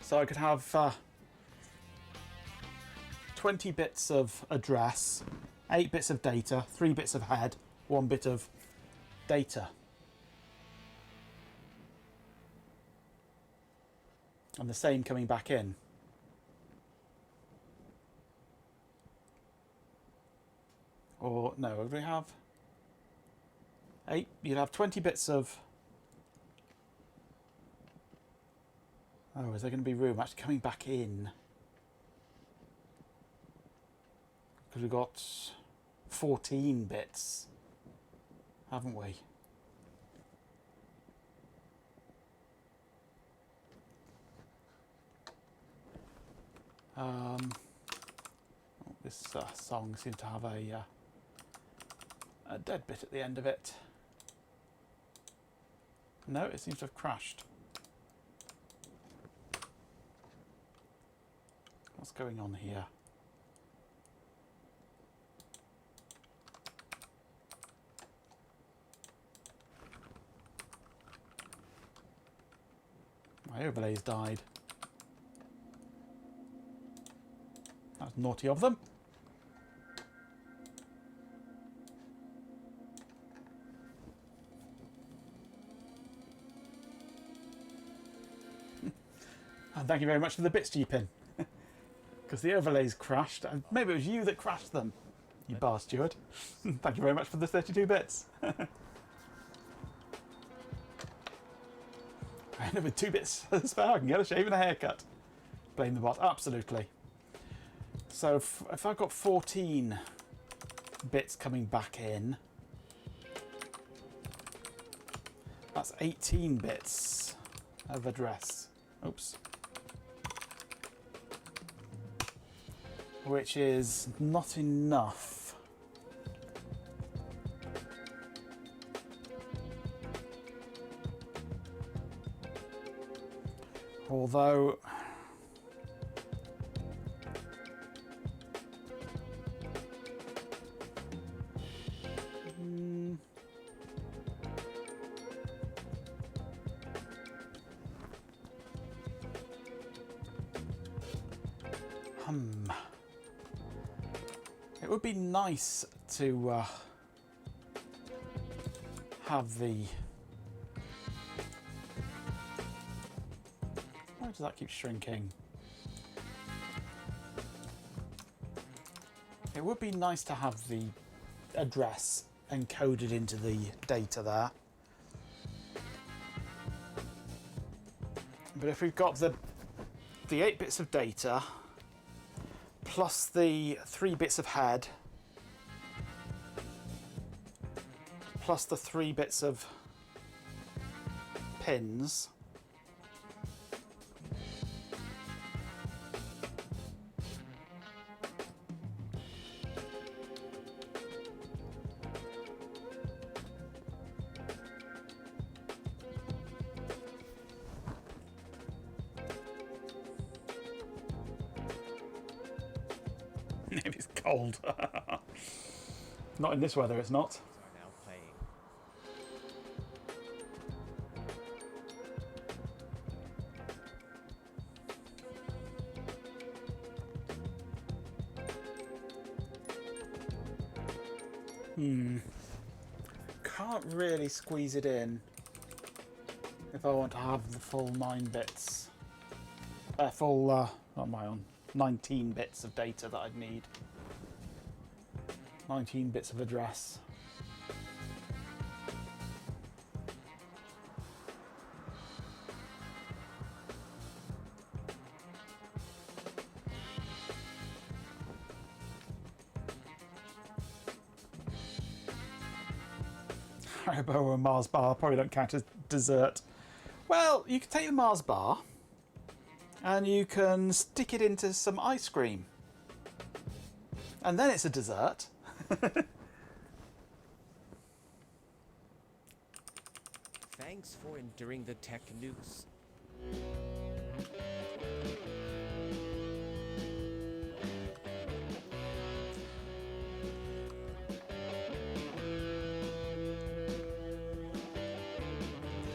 So I could have 20 bits of address, 8 bits of data, 3 bits of head, 1 bit of data. And the same coming back in. Or no, would we have 8? You'd have 20 bits of... Oh, is there going to be room actually coming back in? Because we've got 14 bits, haven't we? This song seems to have a dead bit at the end of it. No, it seems to have crashed. What's going on here? My overlays died. That's naughty of them. And thank you very much for the bits, G-Pin. Because the overlays crashed. And maybe it was you that crashed them, you bar steward. Thank you very much for the 32 bits. I end up with 2 bits spare. I can get a shave and a haircut. Blame the bot. Absolutely. So if I've got 14 bits coming back in, that's 18 bits of address. Oops. Which is not enough. Although it would be nice to have the Why does that keep shrinking? It would be nice to have the address encoded into the data there. But if we've got the 8 bits of data plus the 3 bits of head plus the 3 bits of pins, maybe it's cold. Not in this weather, it's not. Are now playing. Can't really squeeze it in if I want to have the full 9 bits. Not my own, 19 bits of data that I'd need. 19 bits of address. Haribo or Mars bar probably don't count as dessert. Well, you can take the Mars bar and you can stick it into some ice cream. And then it's a dessert. Thanks for enduring the tech nukes.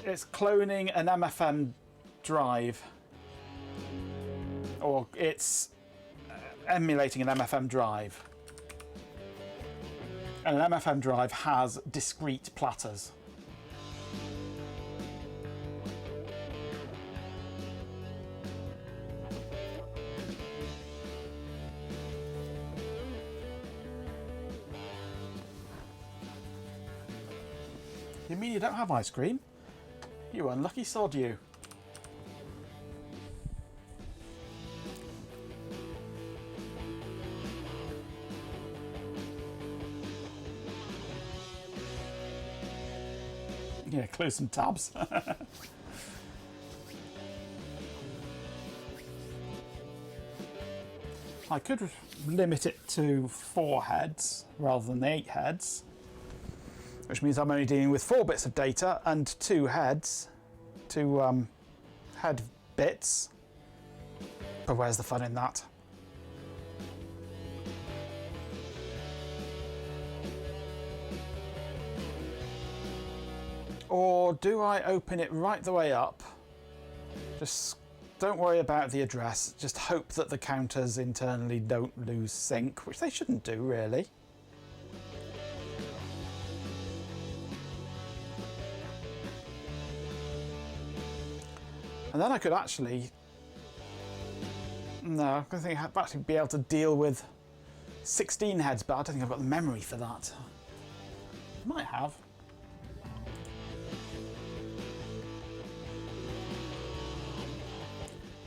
It's cloning an MFM drive, or it's emulating an MFM drive. And an MFM drive has discrete platters. You mean you don't have ice cream? You unlucky sod, you. Yeah, close some tabs. I could limit it to 4 heads rather than the 8 heads, which means I'm only dealing with 4 bits of data and 2 heads, 2 head bits. But where's the fun in that? Or do I open it right the way up? Just don't worry about the address. Just hope that the counters internally don't lose sync, which they shouldn't do, really. And then I could actually... No, I think I'd actually be able to deal with 16 heads, but I don't think I've got the memory for that. Might have.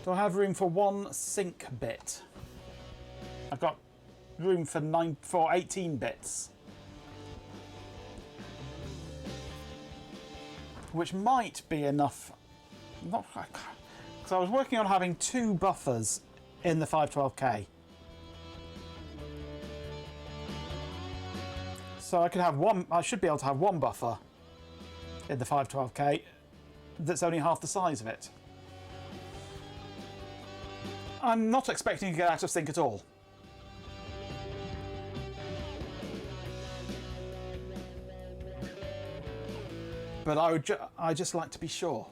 Do I have room for 1 sync bit? I've got room for 18 bits. Which might be enough. Not because I was working on having 2 buffers in the 512K. So I could have one. I should be able to have 1 buffer in the 512K that's only half the size of it. I'm not expecting to get out of sync at all. But I just like to be sure.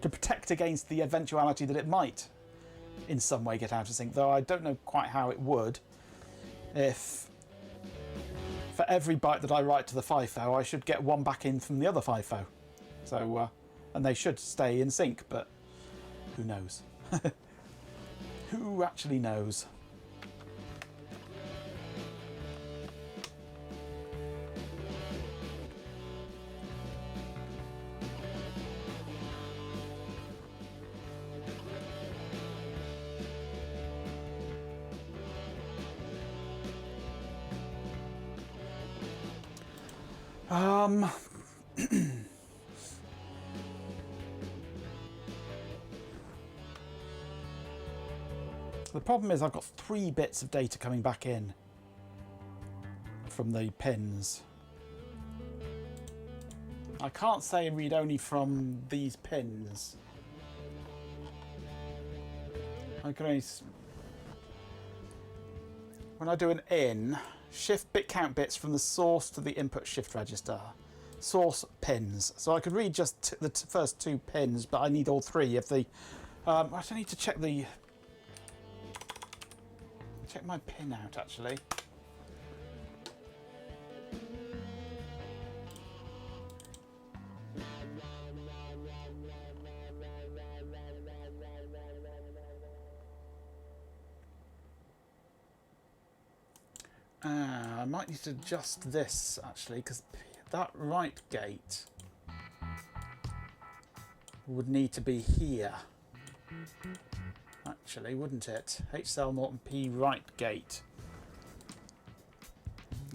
To protect against the eventuality that it might in some way get out of sync, though I don't know quite how it would. If for every byte that I write to the FIFO, I should get 1 back in from the other FIFO. So and they should stay in sync, but who knows? Who actually knows? The problem is I've got 3 bits of data coming back in from the pins. I can't say read only from these pins. I can only... When I do an in, shift bit count bits from the source to the input shift register. Source pins. So I could read just the first 2 pins, but I need all 3 of the... I actually need to check the... Check my pin out, actually. I might need to adjust this, actually, because that right gate would need to be here. Actually, wouldn't it? HCL Norton P right gate.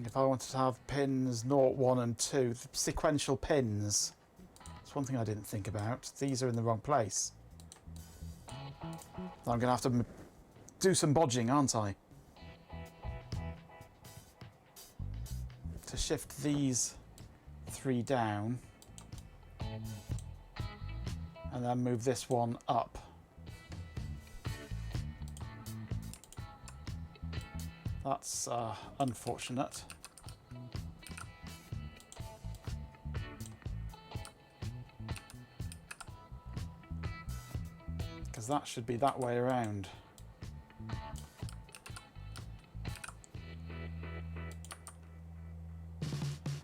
If I wanted to have pins 0, 1 and 2, sequential pins. That's one thing I didn't think about. These are in the wrong place. I'm going to have to do some bodging, aren't I? To shift these 3 down. And then move this one up. That's unfortunate. Because that should be that way around.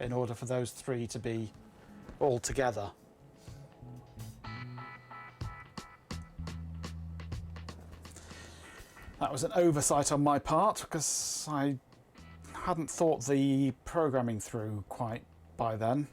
In order for those 3 to be all together. That was an oversight on my part because I hadn't thought the programming through quite by then.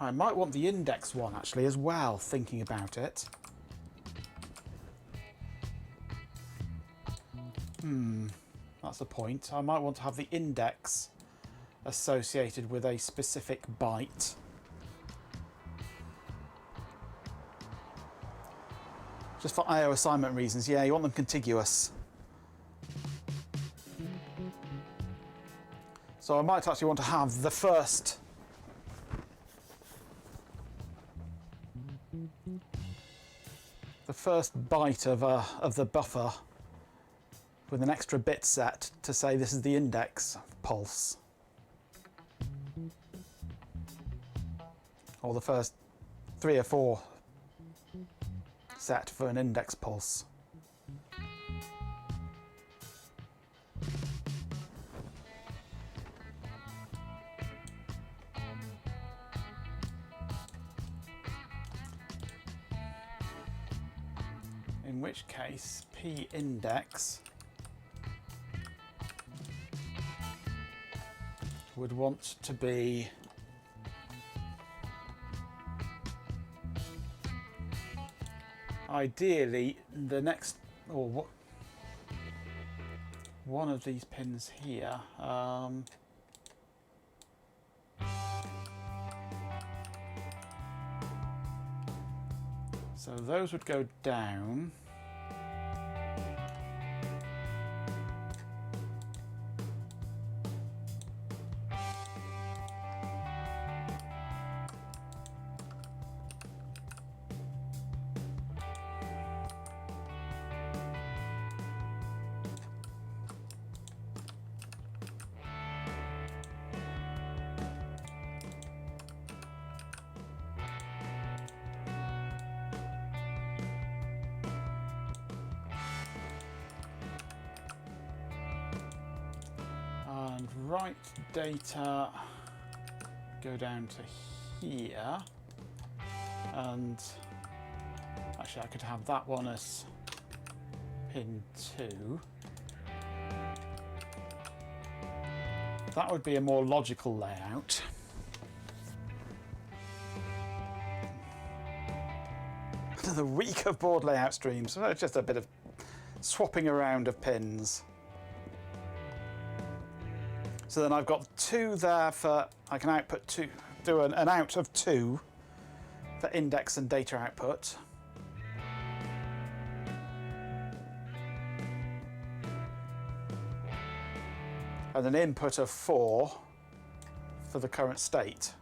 I might want the index one actually as well, thinking about it. That's a point. I might want to have the index associated with a specific byte. Just for IO assignment reasons, yeah, you want them contiguous. So I might actually want to have the first byte of the buffer with an extra bit set to say this is the index pulse, or the first 3 or 4 set for an index pulse. In which case, P index would want to be ideally the next, or what, one of these pins here. So those would go down. write data go down to here, and actually I could have that one as pin 2. That would be a more logical layout. Another week of board layout streams. So it's just a bit of swapping around of pins. So then I've got 2 there for, I can output 2, do an out of 2 for index and data output. And an input of 4 for the current state.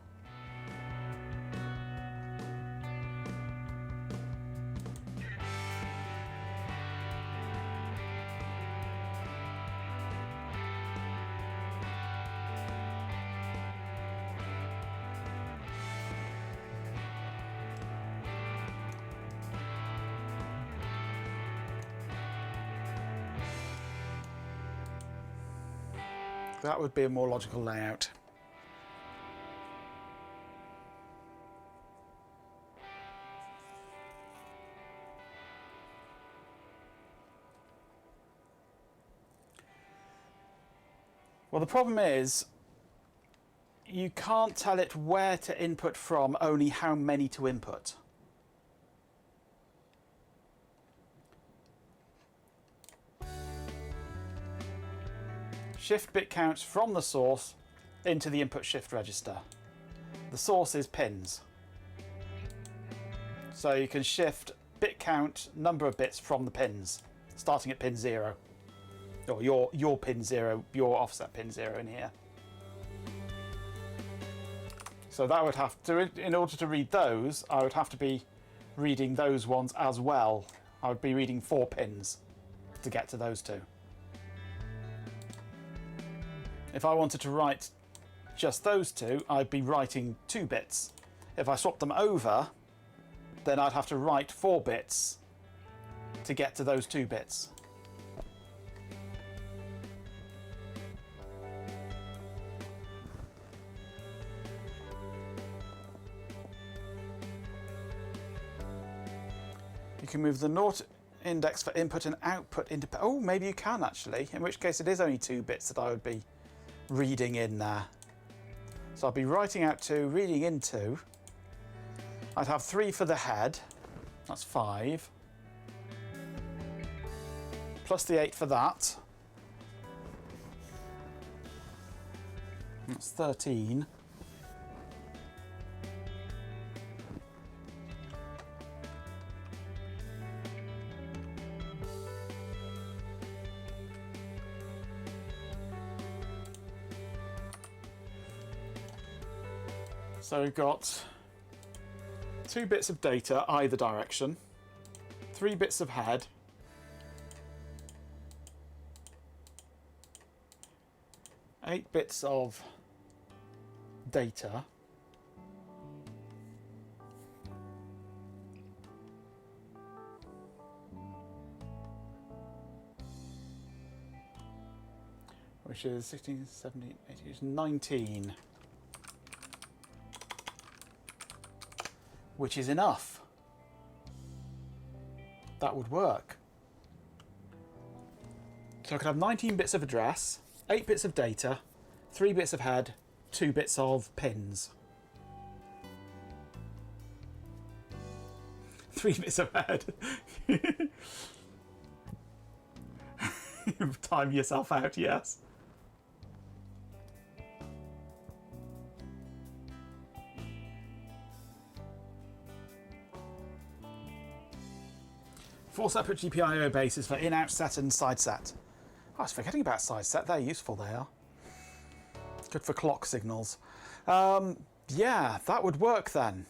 That would be a more logical layout. Well, the problem is you can't tell it where to input from, only how many to input. Shift bit counts from the source into the input shift register. The source is pins. So you can shift bit count, number of bits from the pins, starting at pin 0. Or your pin 0, your offset pin 0 in here. So that would have to, in order to read those, I would have to be reading those ones as well. I would be reading 4 pins to get to those 2. If I wanted to write just those 2, I'd be writing 2 bits. If I swapped them over, then I'd have to write 4 bits to get to those 2 bits. You can move the naught index for input and output into... Oh, maybe you can actually, in which case it is only 2 bits that I would be reading in there. So I'll be writing out 2, reading in 2. I'd have 3 for the head, that's 5. Plus the 8 for that. That's 13. So we've got 2 bits of data either direction, 3 bits of head, 8 bits of data, which is 16, 17, 18, 19. Which is enough. That would work. So I could have 19 bits of address, 8 bits of data, 3 bits of head, 2 bits of pins. 3 bits of head. Time yourself out, yes. Four separate GPIO bases for in-out set and side set. I was forgetting about side set. They're useful, they are. Good for clock signals. Yeah, that would work then.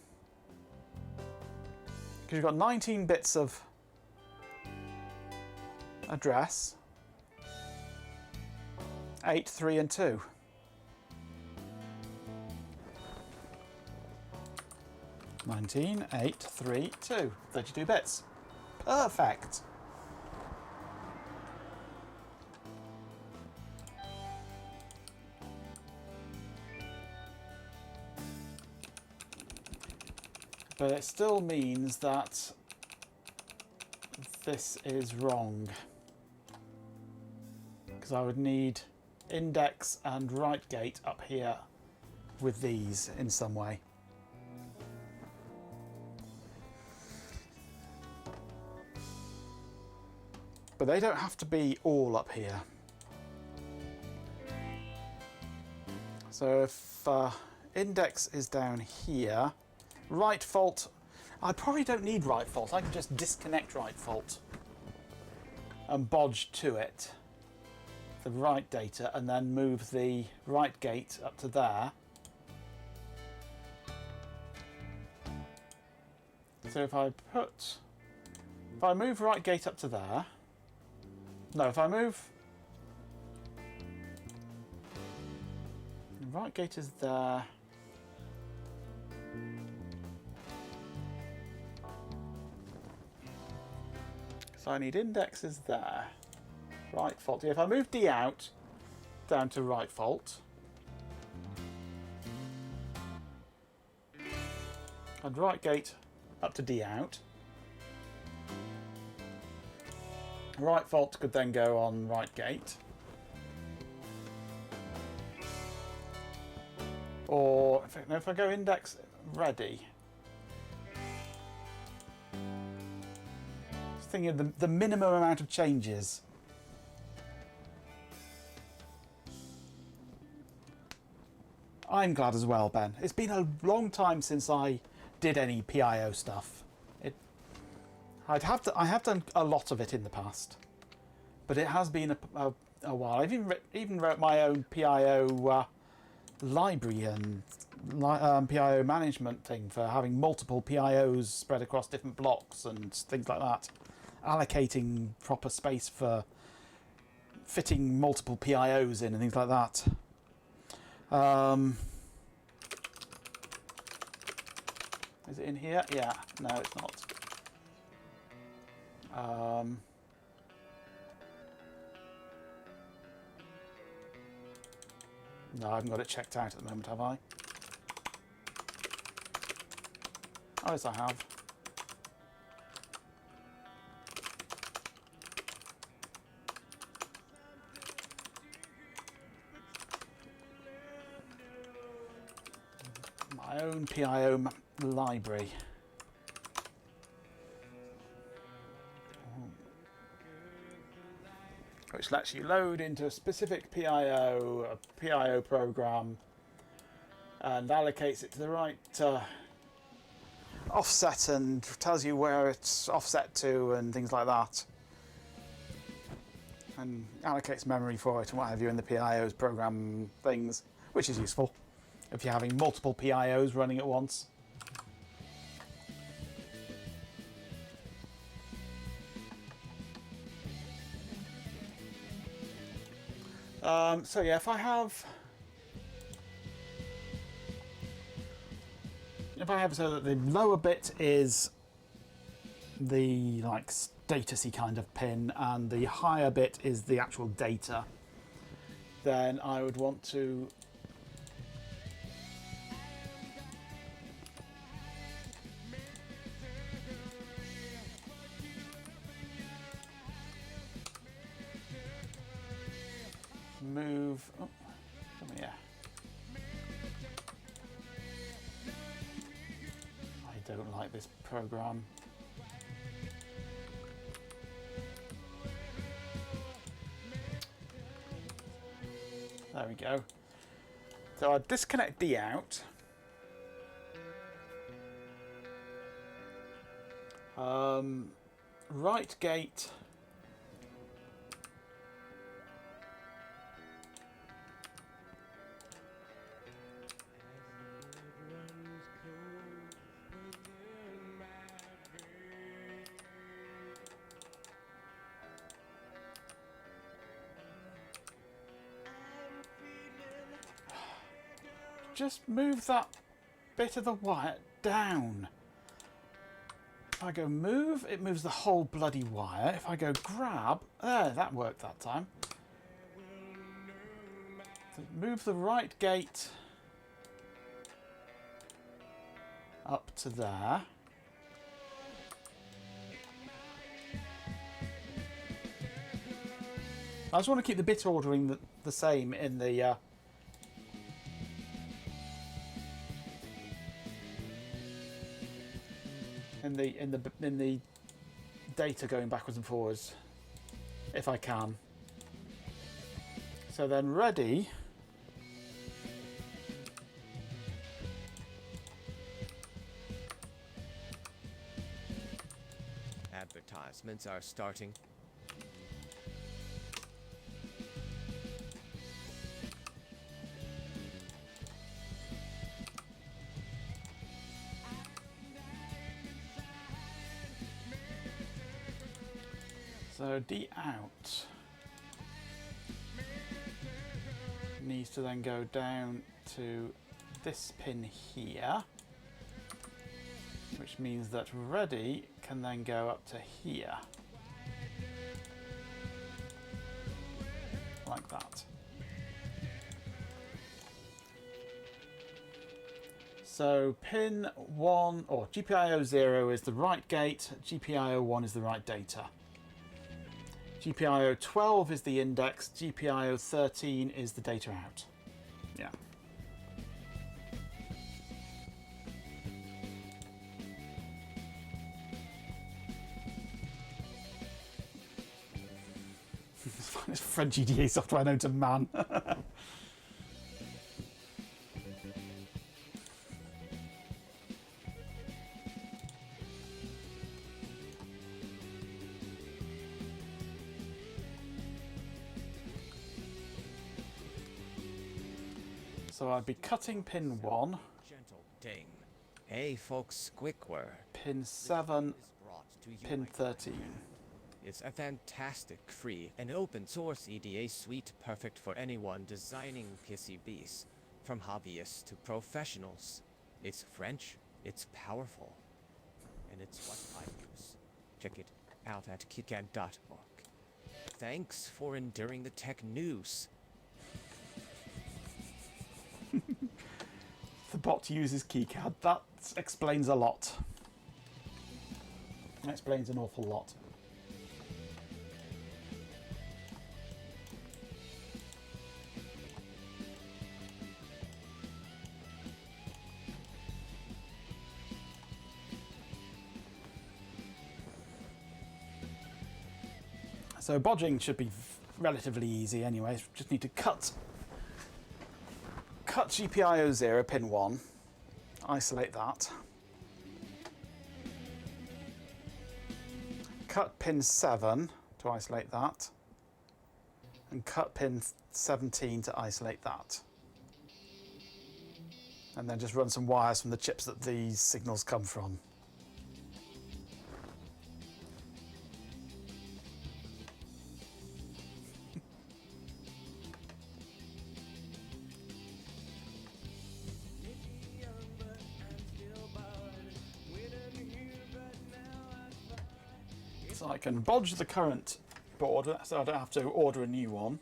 Because you've got 19 bits of address. 8, 3 and 2. (19, 8, 3, 2). 32 bits. Perfect. But it still means that this is wrong. Because I would need index and right gate up here with these in some way. But they don't have to be all up here. So if index is down here, right fault, I probably don't need right fault. I can just disconnect right fault and bodge to it the right data and then move the right gate up to there. So if I move right gate up to there, no, if I move right gate is there. So I need indexes there. Right fault. If I move D out down to right fault, and right gate up to D out, right fault could then go on right gate. Or if I go index ready, just thinking of the minimum amount of changes. I'm glad as well, Ben. It's been a long time since I did any PIO stuff. I have done a lot of it in the past, but it has been a while. I've even wrote my own PIO library and PIO management thing for having multiple PIOs spread across different blocks and things like that. Allocating proper space for fitting multiple PIOs in and things like that. Is it in here? Yeah. No, it's not. No, I haven't got it checked out at the moment, have I? Oh, yes, I have. My own PIO library. Which lets you load into a specific PIO, a PIO program, and allocates it to the right offset and tells you where it's offset to and things like that. And allocates memory for it and what have you in the PIO's program things, which is useful if you're having multiple PIOs running at once. So yeah, if I have so that the lower bit is the like statusy kind of pin and the higher bit is the actual data, then I would want to move, oh, come here. I don't like this program. There we go. So I disconnect D out. Right gate. Just move that bit of the wire down. If I go move, it moves the whole bloody wire. If I go grab, there, that worked that time. So move the right gate up to there. I just want to keep the bit ordering the same in the in the data going backwards and forwards, if I can. So then ready. Advertisements are starting. So D out needs to then go down to this pin here, which means that ready can then go up to here, like that. So pin 1, or GPIO 0 is the right gate, GPIO 1 is the right data. GPIO 12 is the index, GPIO 13 is the data out. Yeah. It's French EDA software known to man. So I'd be cutting pin 1, Gentle ding. Hey folks, quick word. pin 7, Is brought to you pin by 13. It's a fantastic, free, and open-source EDA suite perfect for anyone designing PCBs, from hobbyists to professionals. It's French, it's powerful, and it's what I use. Check it out at KitKat.org. Thanks for enduring the tech news. The bot uses KiCad. That explains a lot. That explains an awful lot. So bodging should be relatively easy anyway. Just need to cut GPIO 0, pin 1, isolate that. Cut pin 7 to isolate that. And cut pin 17 to isolate that. And then just run some wires from the chips that these signals come from. So I can bodge the current board so I don't have to order a new one.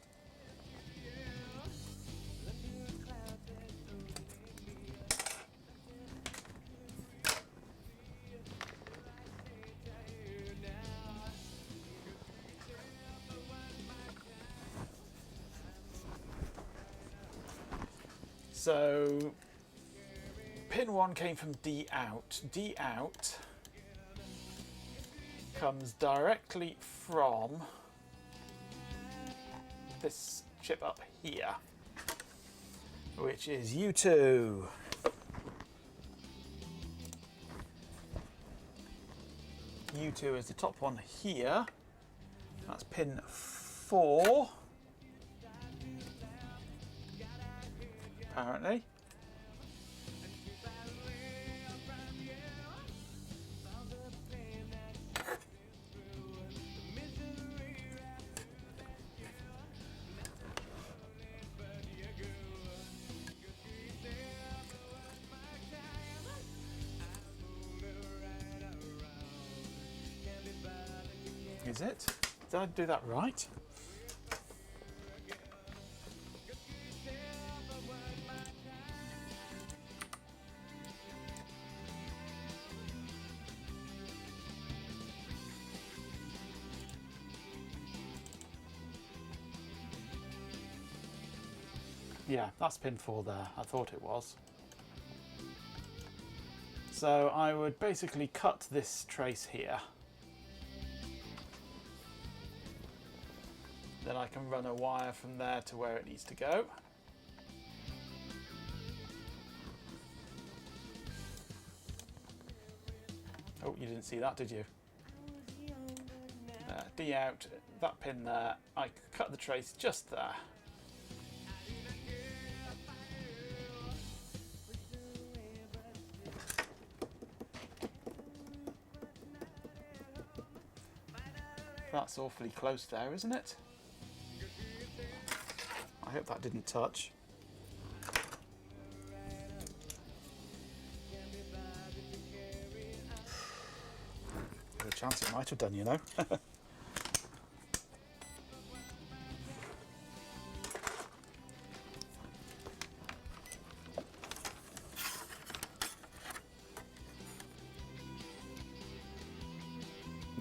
So pin 1 came from D out. D out comes directly from this chip up here, which is U2. U2 is the top one here. That's pin 4, apparently. Is it? Did I do that right? Yeah, that's pin 4 there. I thought it was. So I would basically cut this trace here. Then I can run a wire from there to where it needs to go. Oh, you didn't see that, did you? D out, that pin there. I could cut the trace just there. That's awfully close there, isn't it? I hope that didn't touch. There's a chance it might have done, you know.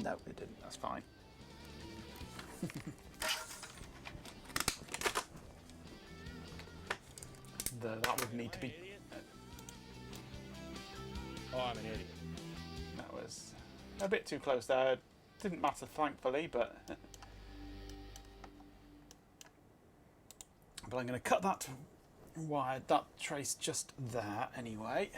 No, it didn't. That's fine. That would need to be... Oh, I'm an idiot. That was a bit too close there. Didn't matter, thankfully, but... But I'm going to cut that wire, that trace just there anyway.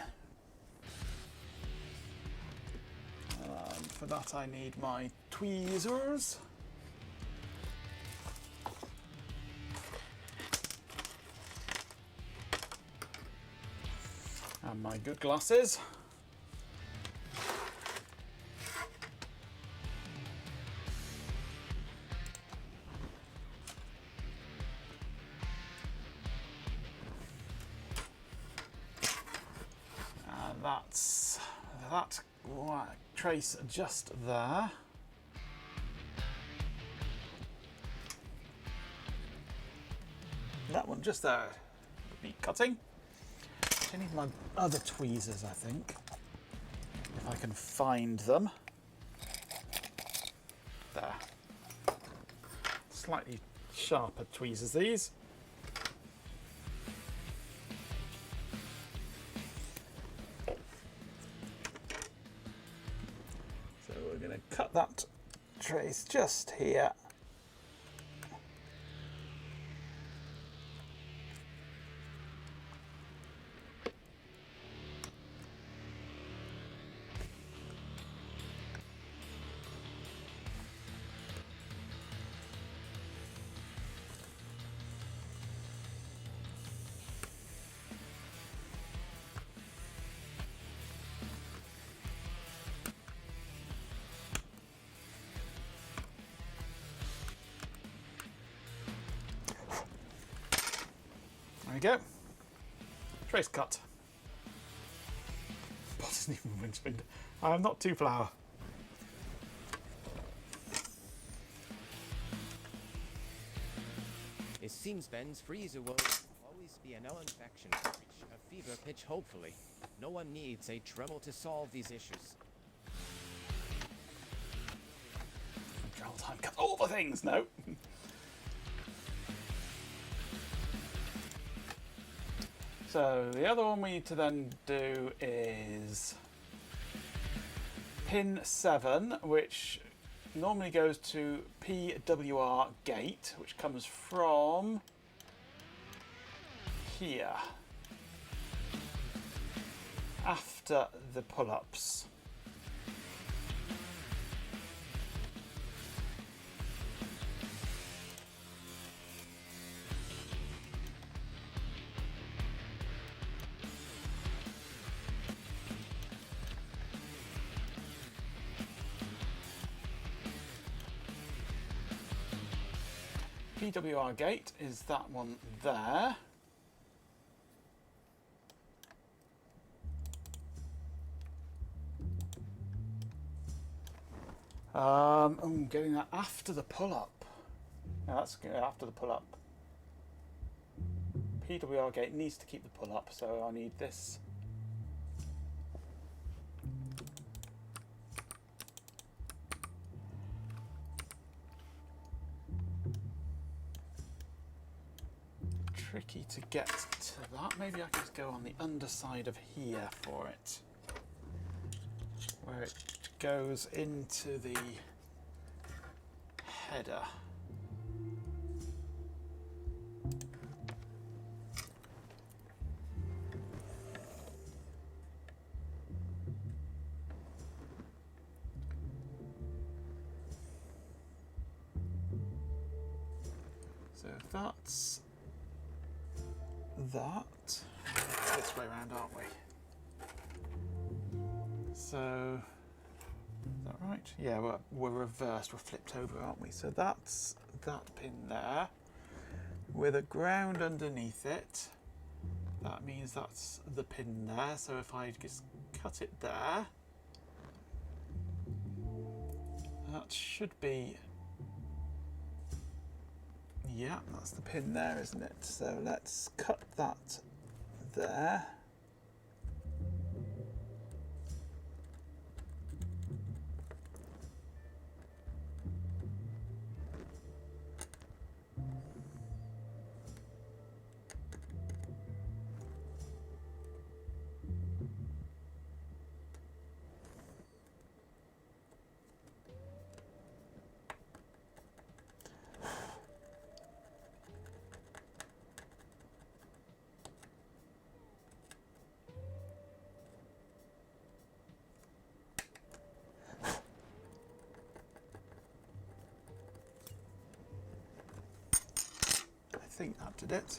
For that I need my tweezers. And my good glasses. And that's that trace just there. That one just there. Be cutting. I need my other tweezers, I think, if I can find them. There. Slightly sharper tweezers, these. So we're going to cut that trace just here. There we go. Trace cut. Pot isn't even windscreen. I am not too flour. It seems Ben's freezer will always be an infection to reach a fever pitch, hopefully. No one needs a Dremel to solve these issues. Dremel time cut all the things, no. So the other one we need to then do is pin 7, which normally goes to PWR gate, which comes from here after the pull-ups. PWR gate is that one there. Getting that after the pull-up. Yeah, that's good, after the pull-up. PWR gate needs to keep the pull-up, so I need this. tricky to get to that. Maybe I can just go on the underside of here for it, where it goes into the header. So that's that. This way around, aren't we? So, is that right? Yeah, we're reversed, we're flipped over, aren't we? So that's that pin there, with a ground underneath it. That means that's the pin there. So if I just cut it there, that should be, yeah, that's the pin there, isn't it? So let's cut that there. I think that did it.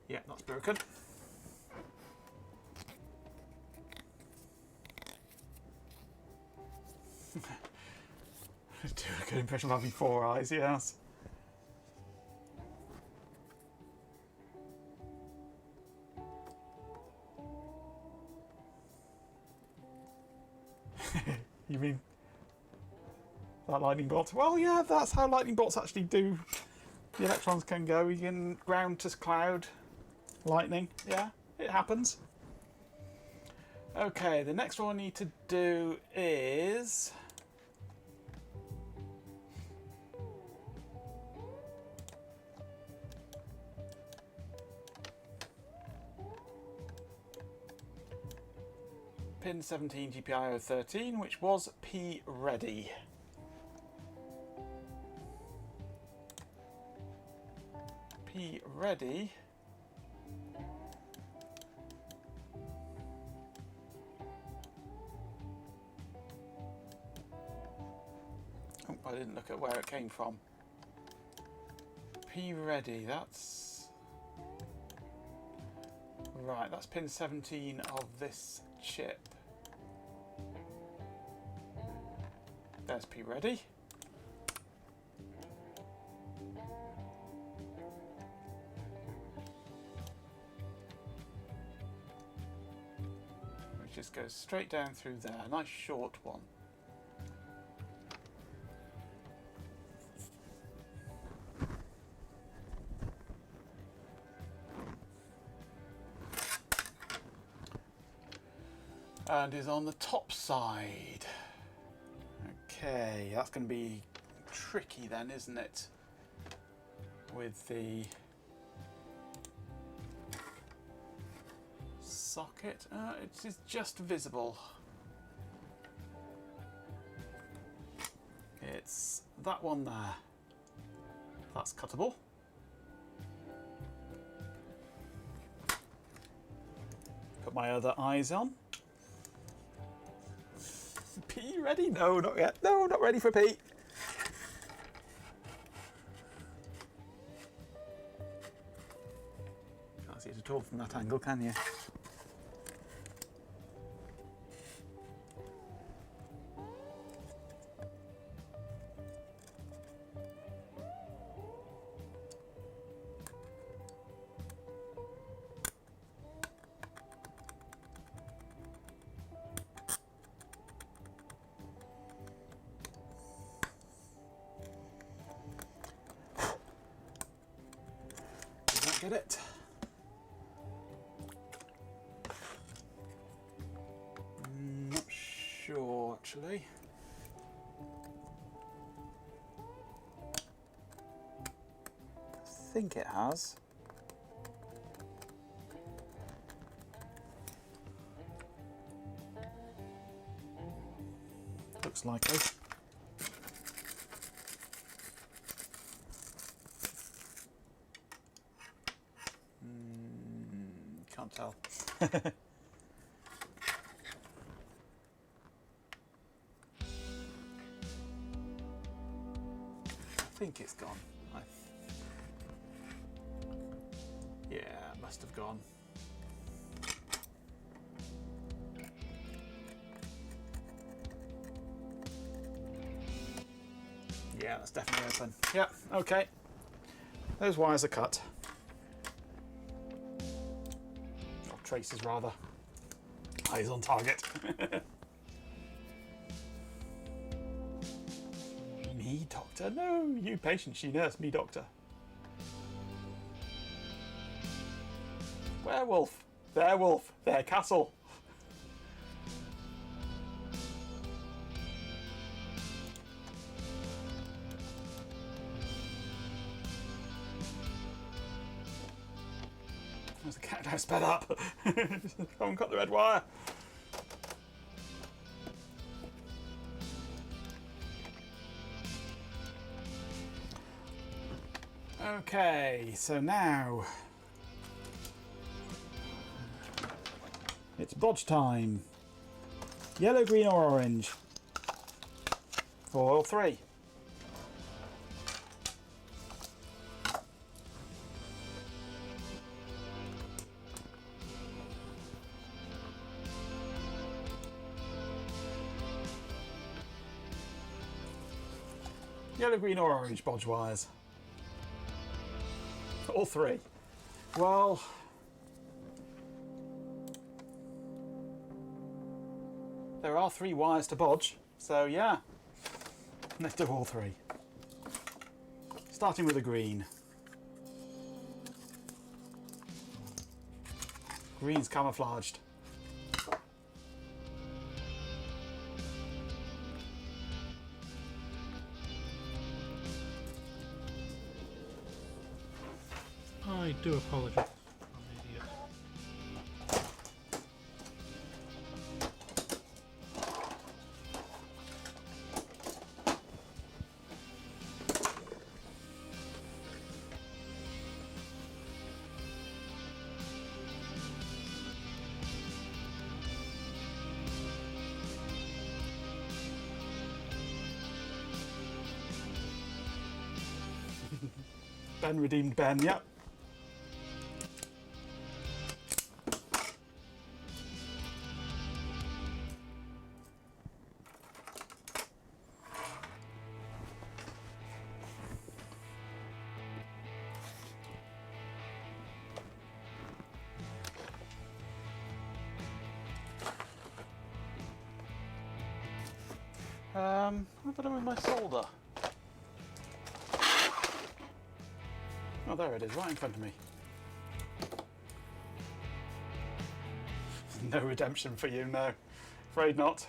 Yeah, that's broken. Do a good impression of having 4 eyes, yes. You mean that lightning bolt? Well, yeah, that's how lightning bolts actually do. The electrons can go. You can ground to cloud lightning. Yeah, it happens. Okay, the next one I need to do is pin 17 GPIO 13, which was P ready. P ready. Oh, I didn't look at where it came from. P ready, that's right, that's pin 17 of this chip. There's P ready. Which just goes straight down through there. A nice short one. And is on the top side. Okay, that's going to be tricky then, isn't it? With the socket. It is just visible. It's that one there. That's cuttable. Put my other eyes on. P ready? No, not yet. No, not ready for P. Can't see it at all from that angle, can you? Get it? Not sure actually. think it has. Looks likely. Can't tell. I think it's gone. Yeah, it must have gone. Yeah, that's definitely open. Yeah, okay. Those wires are cut. Or traces, rather. Eyes on target. Me, doctor? No, you patient, she nurse, me, doctor. Werewolf. Their wolf. Their castle. There's a cat now sped up. Haven't got the red wire. Okay, so now it's bodge time. Yellow, green or orange for oil 3. Yellow, green or orange bodge wires. All 3. Well, there are 3 wires to bodge, so yeah, let's do all 3. Starting with the green. Green's camouflaged. I do apologise. I'm an idiot. Ben redeemed Ben, yep. What have I done with my solder? Oh, there it is, right in front of me. No redemption for you, no. Afraid not.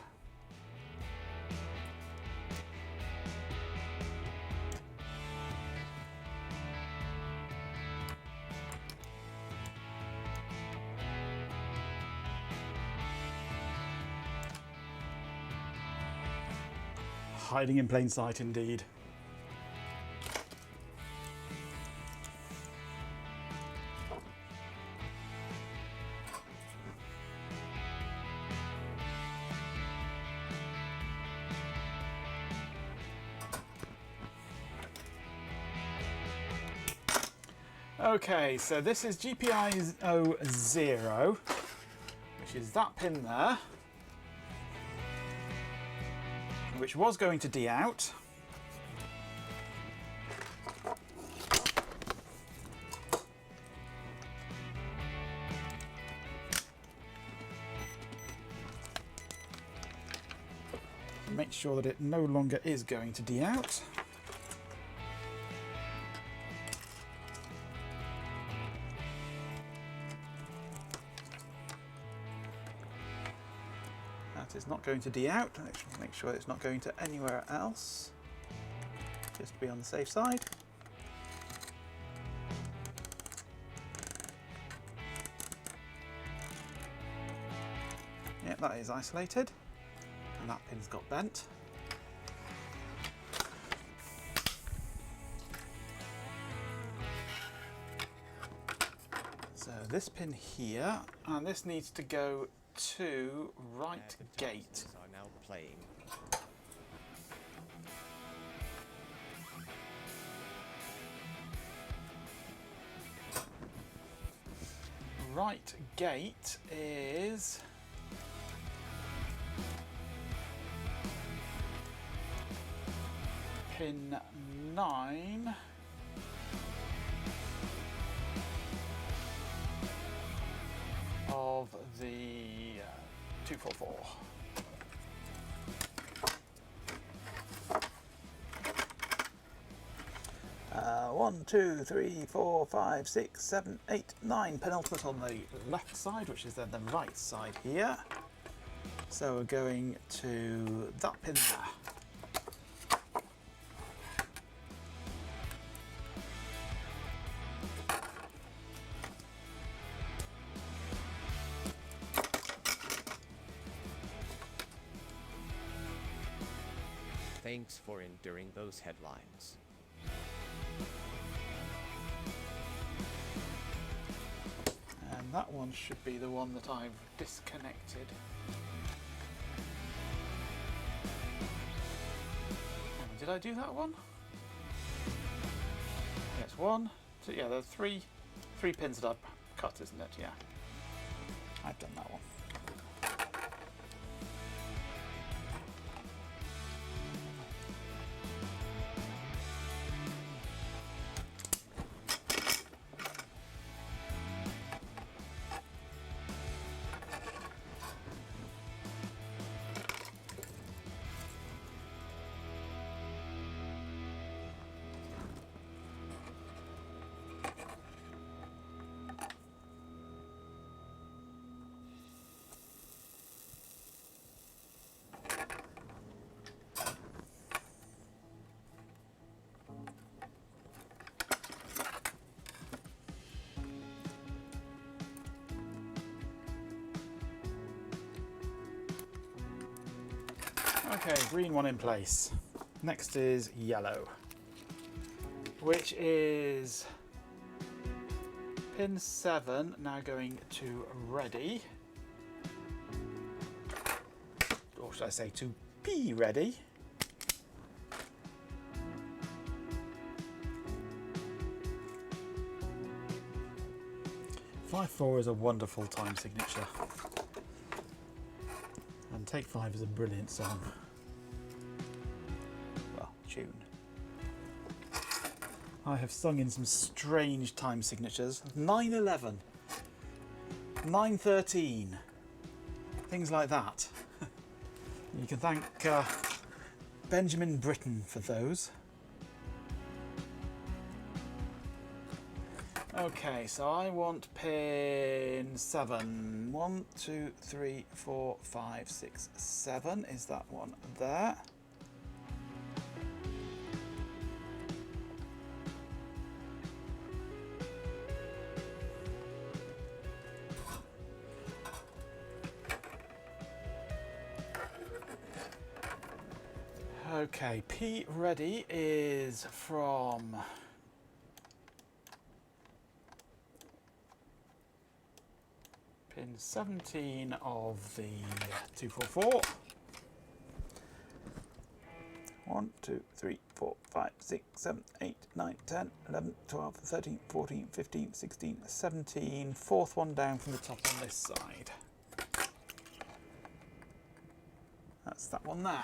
Hiding in plain sight, indeed. Okay, so this is GPIO 0, which is that pin there, which was going to D out. Make sure that it no longer is going to D out. It's not going to D out. Let's make sure it's not going to anywhere else, just to be on the safe side. is isolated, and that pin's got bent. So this pin here, and this needs to go to right gate. Are now playing. Right gate is pin 9 of the 244. One, two, three, 4, 5, 6, 7, 8, 9. Penultimate on the left side, which is then the right side here. So we're going to that pin there. Thanks for enduring those headlines. And that one should be the one that I've disconnected. Did I do that one? Yes, 1, 2, yeah, there are three pins that I've cut, isn't it? Yeah. I've done that one. Okay, green one in place. Next is yellow, which is pin 7 now going to ready, or should I say to be ready. Five 4 is a wonderful time signature, and Take 5 is a brilliant song. Well, tune. I have sung in some strange time signatures. 9/11, 9/13, things like that. You can thank Benjamin Britten for those. Okay, so I want pin 7. 1, 2, 3, 4, 5, 6, 7. Is that one there? Okay, P ready is from pin 17 of the 244. 1, 2, 3, 4, 5, 6, 7, 8, 9, 10, 11, 12, 13, 14, 15, 16, 17. Fourth one down from the top on this side. That's that one there.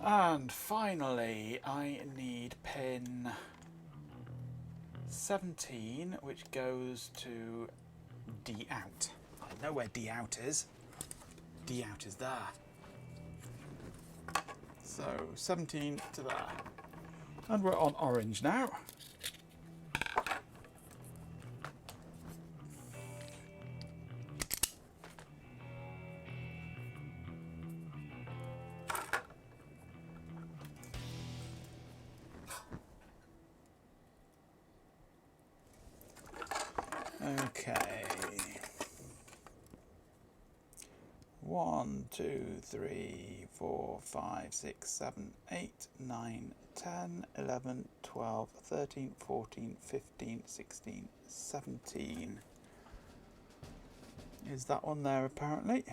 And finally, I need pin 17, which goes to D out. I know where D out is. D out is there. So 17 to there. And we're on orange now. Okay. 1, 2, 3, 4, 5, 6, 7, 8, 9, 10, 11, 12, 13, 14, 15, 16, 17. Is that one there apparently?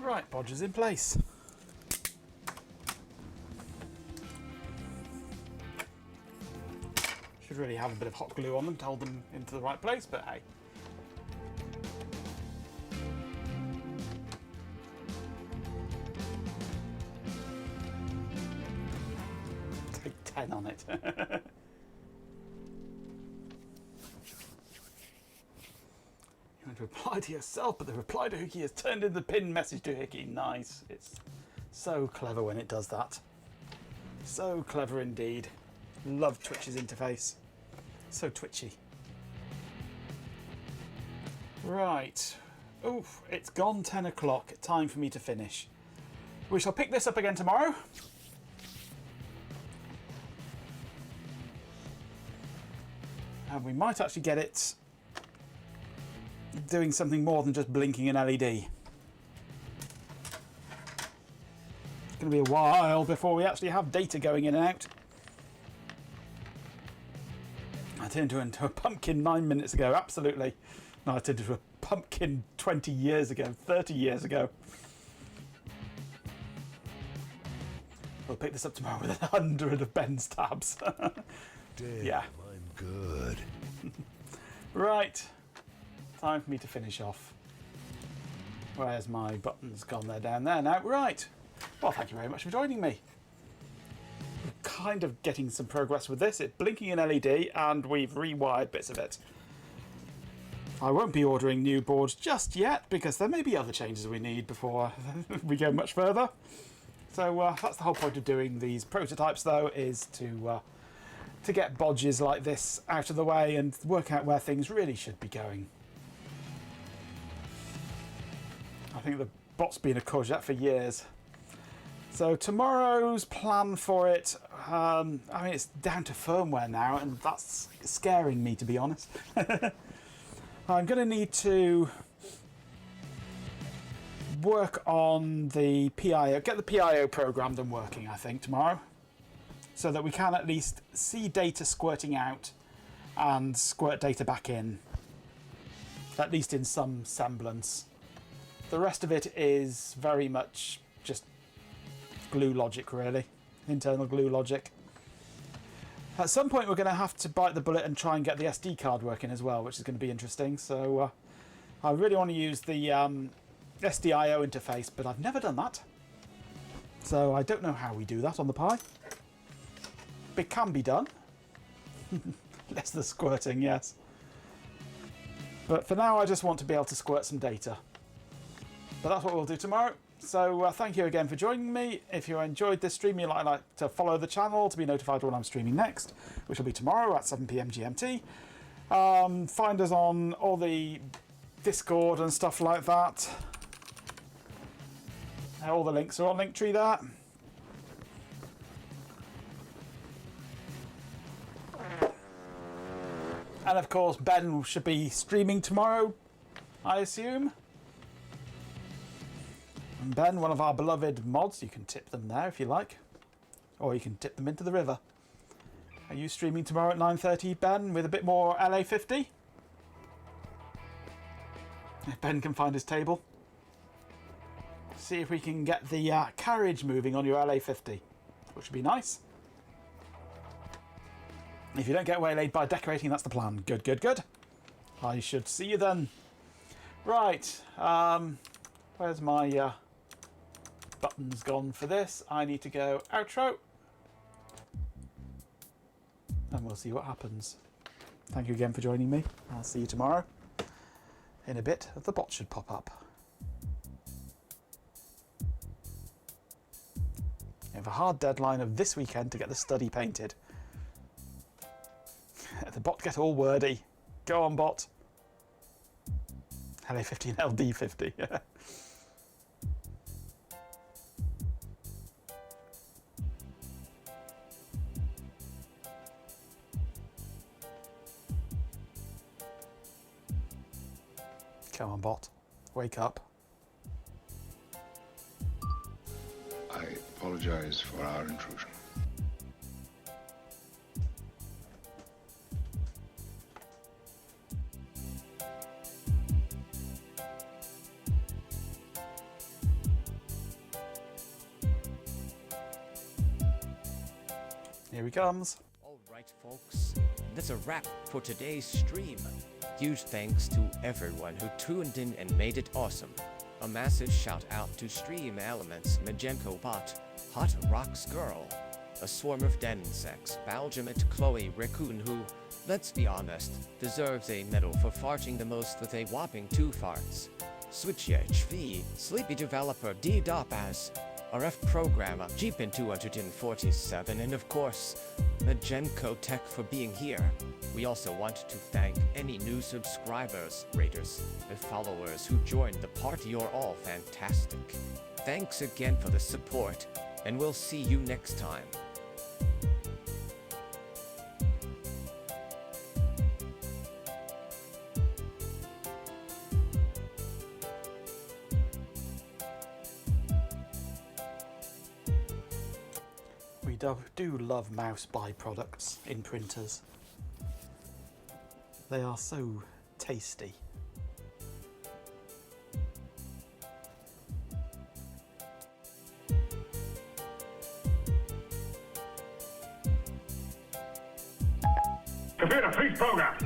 Right, bodges in place. Should really have a bit of hot glue on them to hold them into the right place, but hey. Take 10 on it. To reply to yourself, but the reply to Hickey has turned into the pin message to Hickey. Nice. It's so clever when it does that. So clever indeed. Love Twitch's interface. So twitchy. Right. Oof, it's gone 10 o'clock. Time for me to finish. We shall pick this up again tomorrow. And we might actually get it doing something more than just blinking an LED. It's going to be a while before we actually have data going in and out. I turned into a pumpkin 9 minutes ago, absolutely. No, I turned into a pumpkin 20 years ago, 30 years ago. We'll pick this up tomorrow with 100 of Ben's tabs. Damn, yeah. I'm good. Right. Time for me to finish off. Where's my buttons gone? They're down there now. Right. Well, thank you very much for joining me. We're kind of getting some progress with this. It's blinking an LED and we've rewired bits of it. I won't be ordering new boards just yet because there may be other changes we need before we go much further. So that's the whole point of doing these prototypes though, is to get bodges like this out of the way and work out where things really should be going. I think the bot's been a courgette for years. So tomorrow's plan for it, I mean, it's down to firmware now, and that's scaring me, to be honest. I'm going to need to work on the PIO, get the PIO programmed and working, I think, tomorrow, so that we can at least see data squirting out and squirt data back in, at least in some semblance. The rest of it is very much just glue logic, really. Internal glue logic. At some point we're going to have to bite the bullet and try and get the SD card working as well, which is going to be interesting. So I really want to use the SDIO interface, but I've never done that. So I don't know how we do that on the Pi. It can be done. Less the squirting, yes. But for now I just want to be able to squirt some data. But that's what we'll do tomorrow. So thank you again for joining me. If you enjoyed this stream, you'd like to follow the channel to be notified when I'm streaming next, which will be tomorrow at 7 PM GMT. Find us on all the Discord and stuff like that. All the links are on Linktree there. And of course, Ben should be streaming tomorrow, I assume. And Ben, one of our beloved mods, you can tip them there if you like. Or you can tip them into the river. Are you streaming tomorrow at 9:30, Ben, with a bit more LA50? If Ben can find his table. See if we can get the carriage moving on your LA50, which would be nice. If you don't get waylaid by decorating, that's the plan. Good, good, good. I should see you then. Right. Where's my buttons gone for this? I need to go outro. And we'll see what happens. Thank you again for joining me. I'll see you tomorrow. In a bit, the bot should pop up. I have a hard deadline of this weekend to get the study painted. The bot get all wordy. Go on, bot. LA50 and LD50. Come on, bot. Wake up. I apologize for our intrusion. Here he comes. Alright folks, that's a wrap for today's stream. Huge thanks to everyone who tuned in and made it awesome. A massive shout out to Stream Elements, Majenko Bot, Hot Rocks Girl, a swarm of den insects, Balgamit Chloe Raccoon who, let's be honest, deserves a medal for farting the most with a whopping 2 farts. Switch HV, Sleepy Developer D Dopaz, RF Programmer Jeepin247, and of course, Majenko Tech for being here. We also want to thank any new subscribers, raters, and followers who joined the party. You're all fantastic. Thanks again for the support, and we'll see you next time. We do love mouse byproducts in printers. They are so tasty. Computer, freeze program.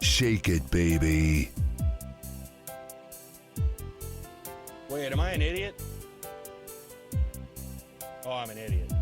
Shake it, baby. Wait, am I an idiot? Oh, I'm an idiot.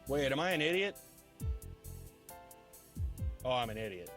Wait, am I an idiot? Oh, I'm an idiot.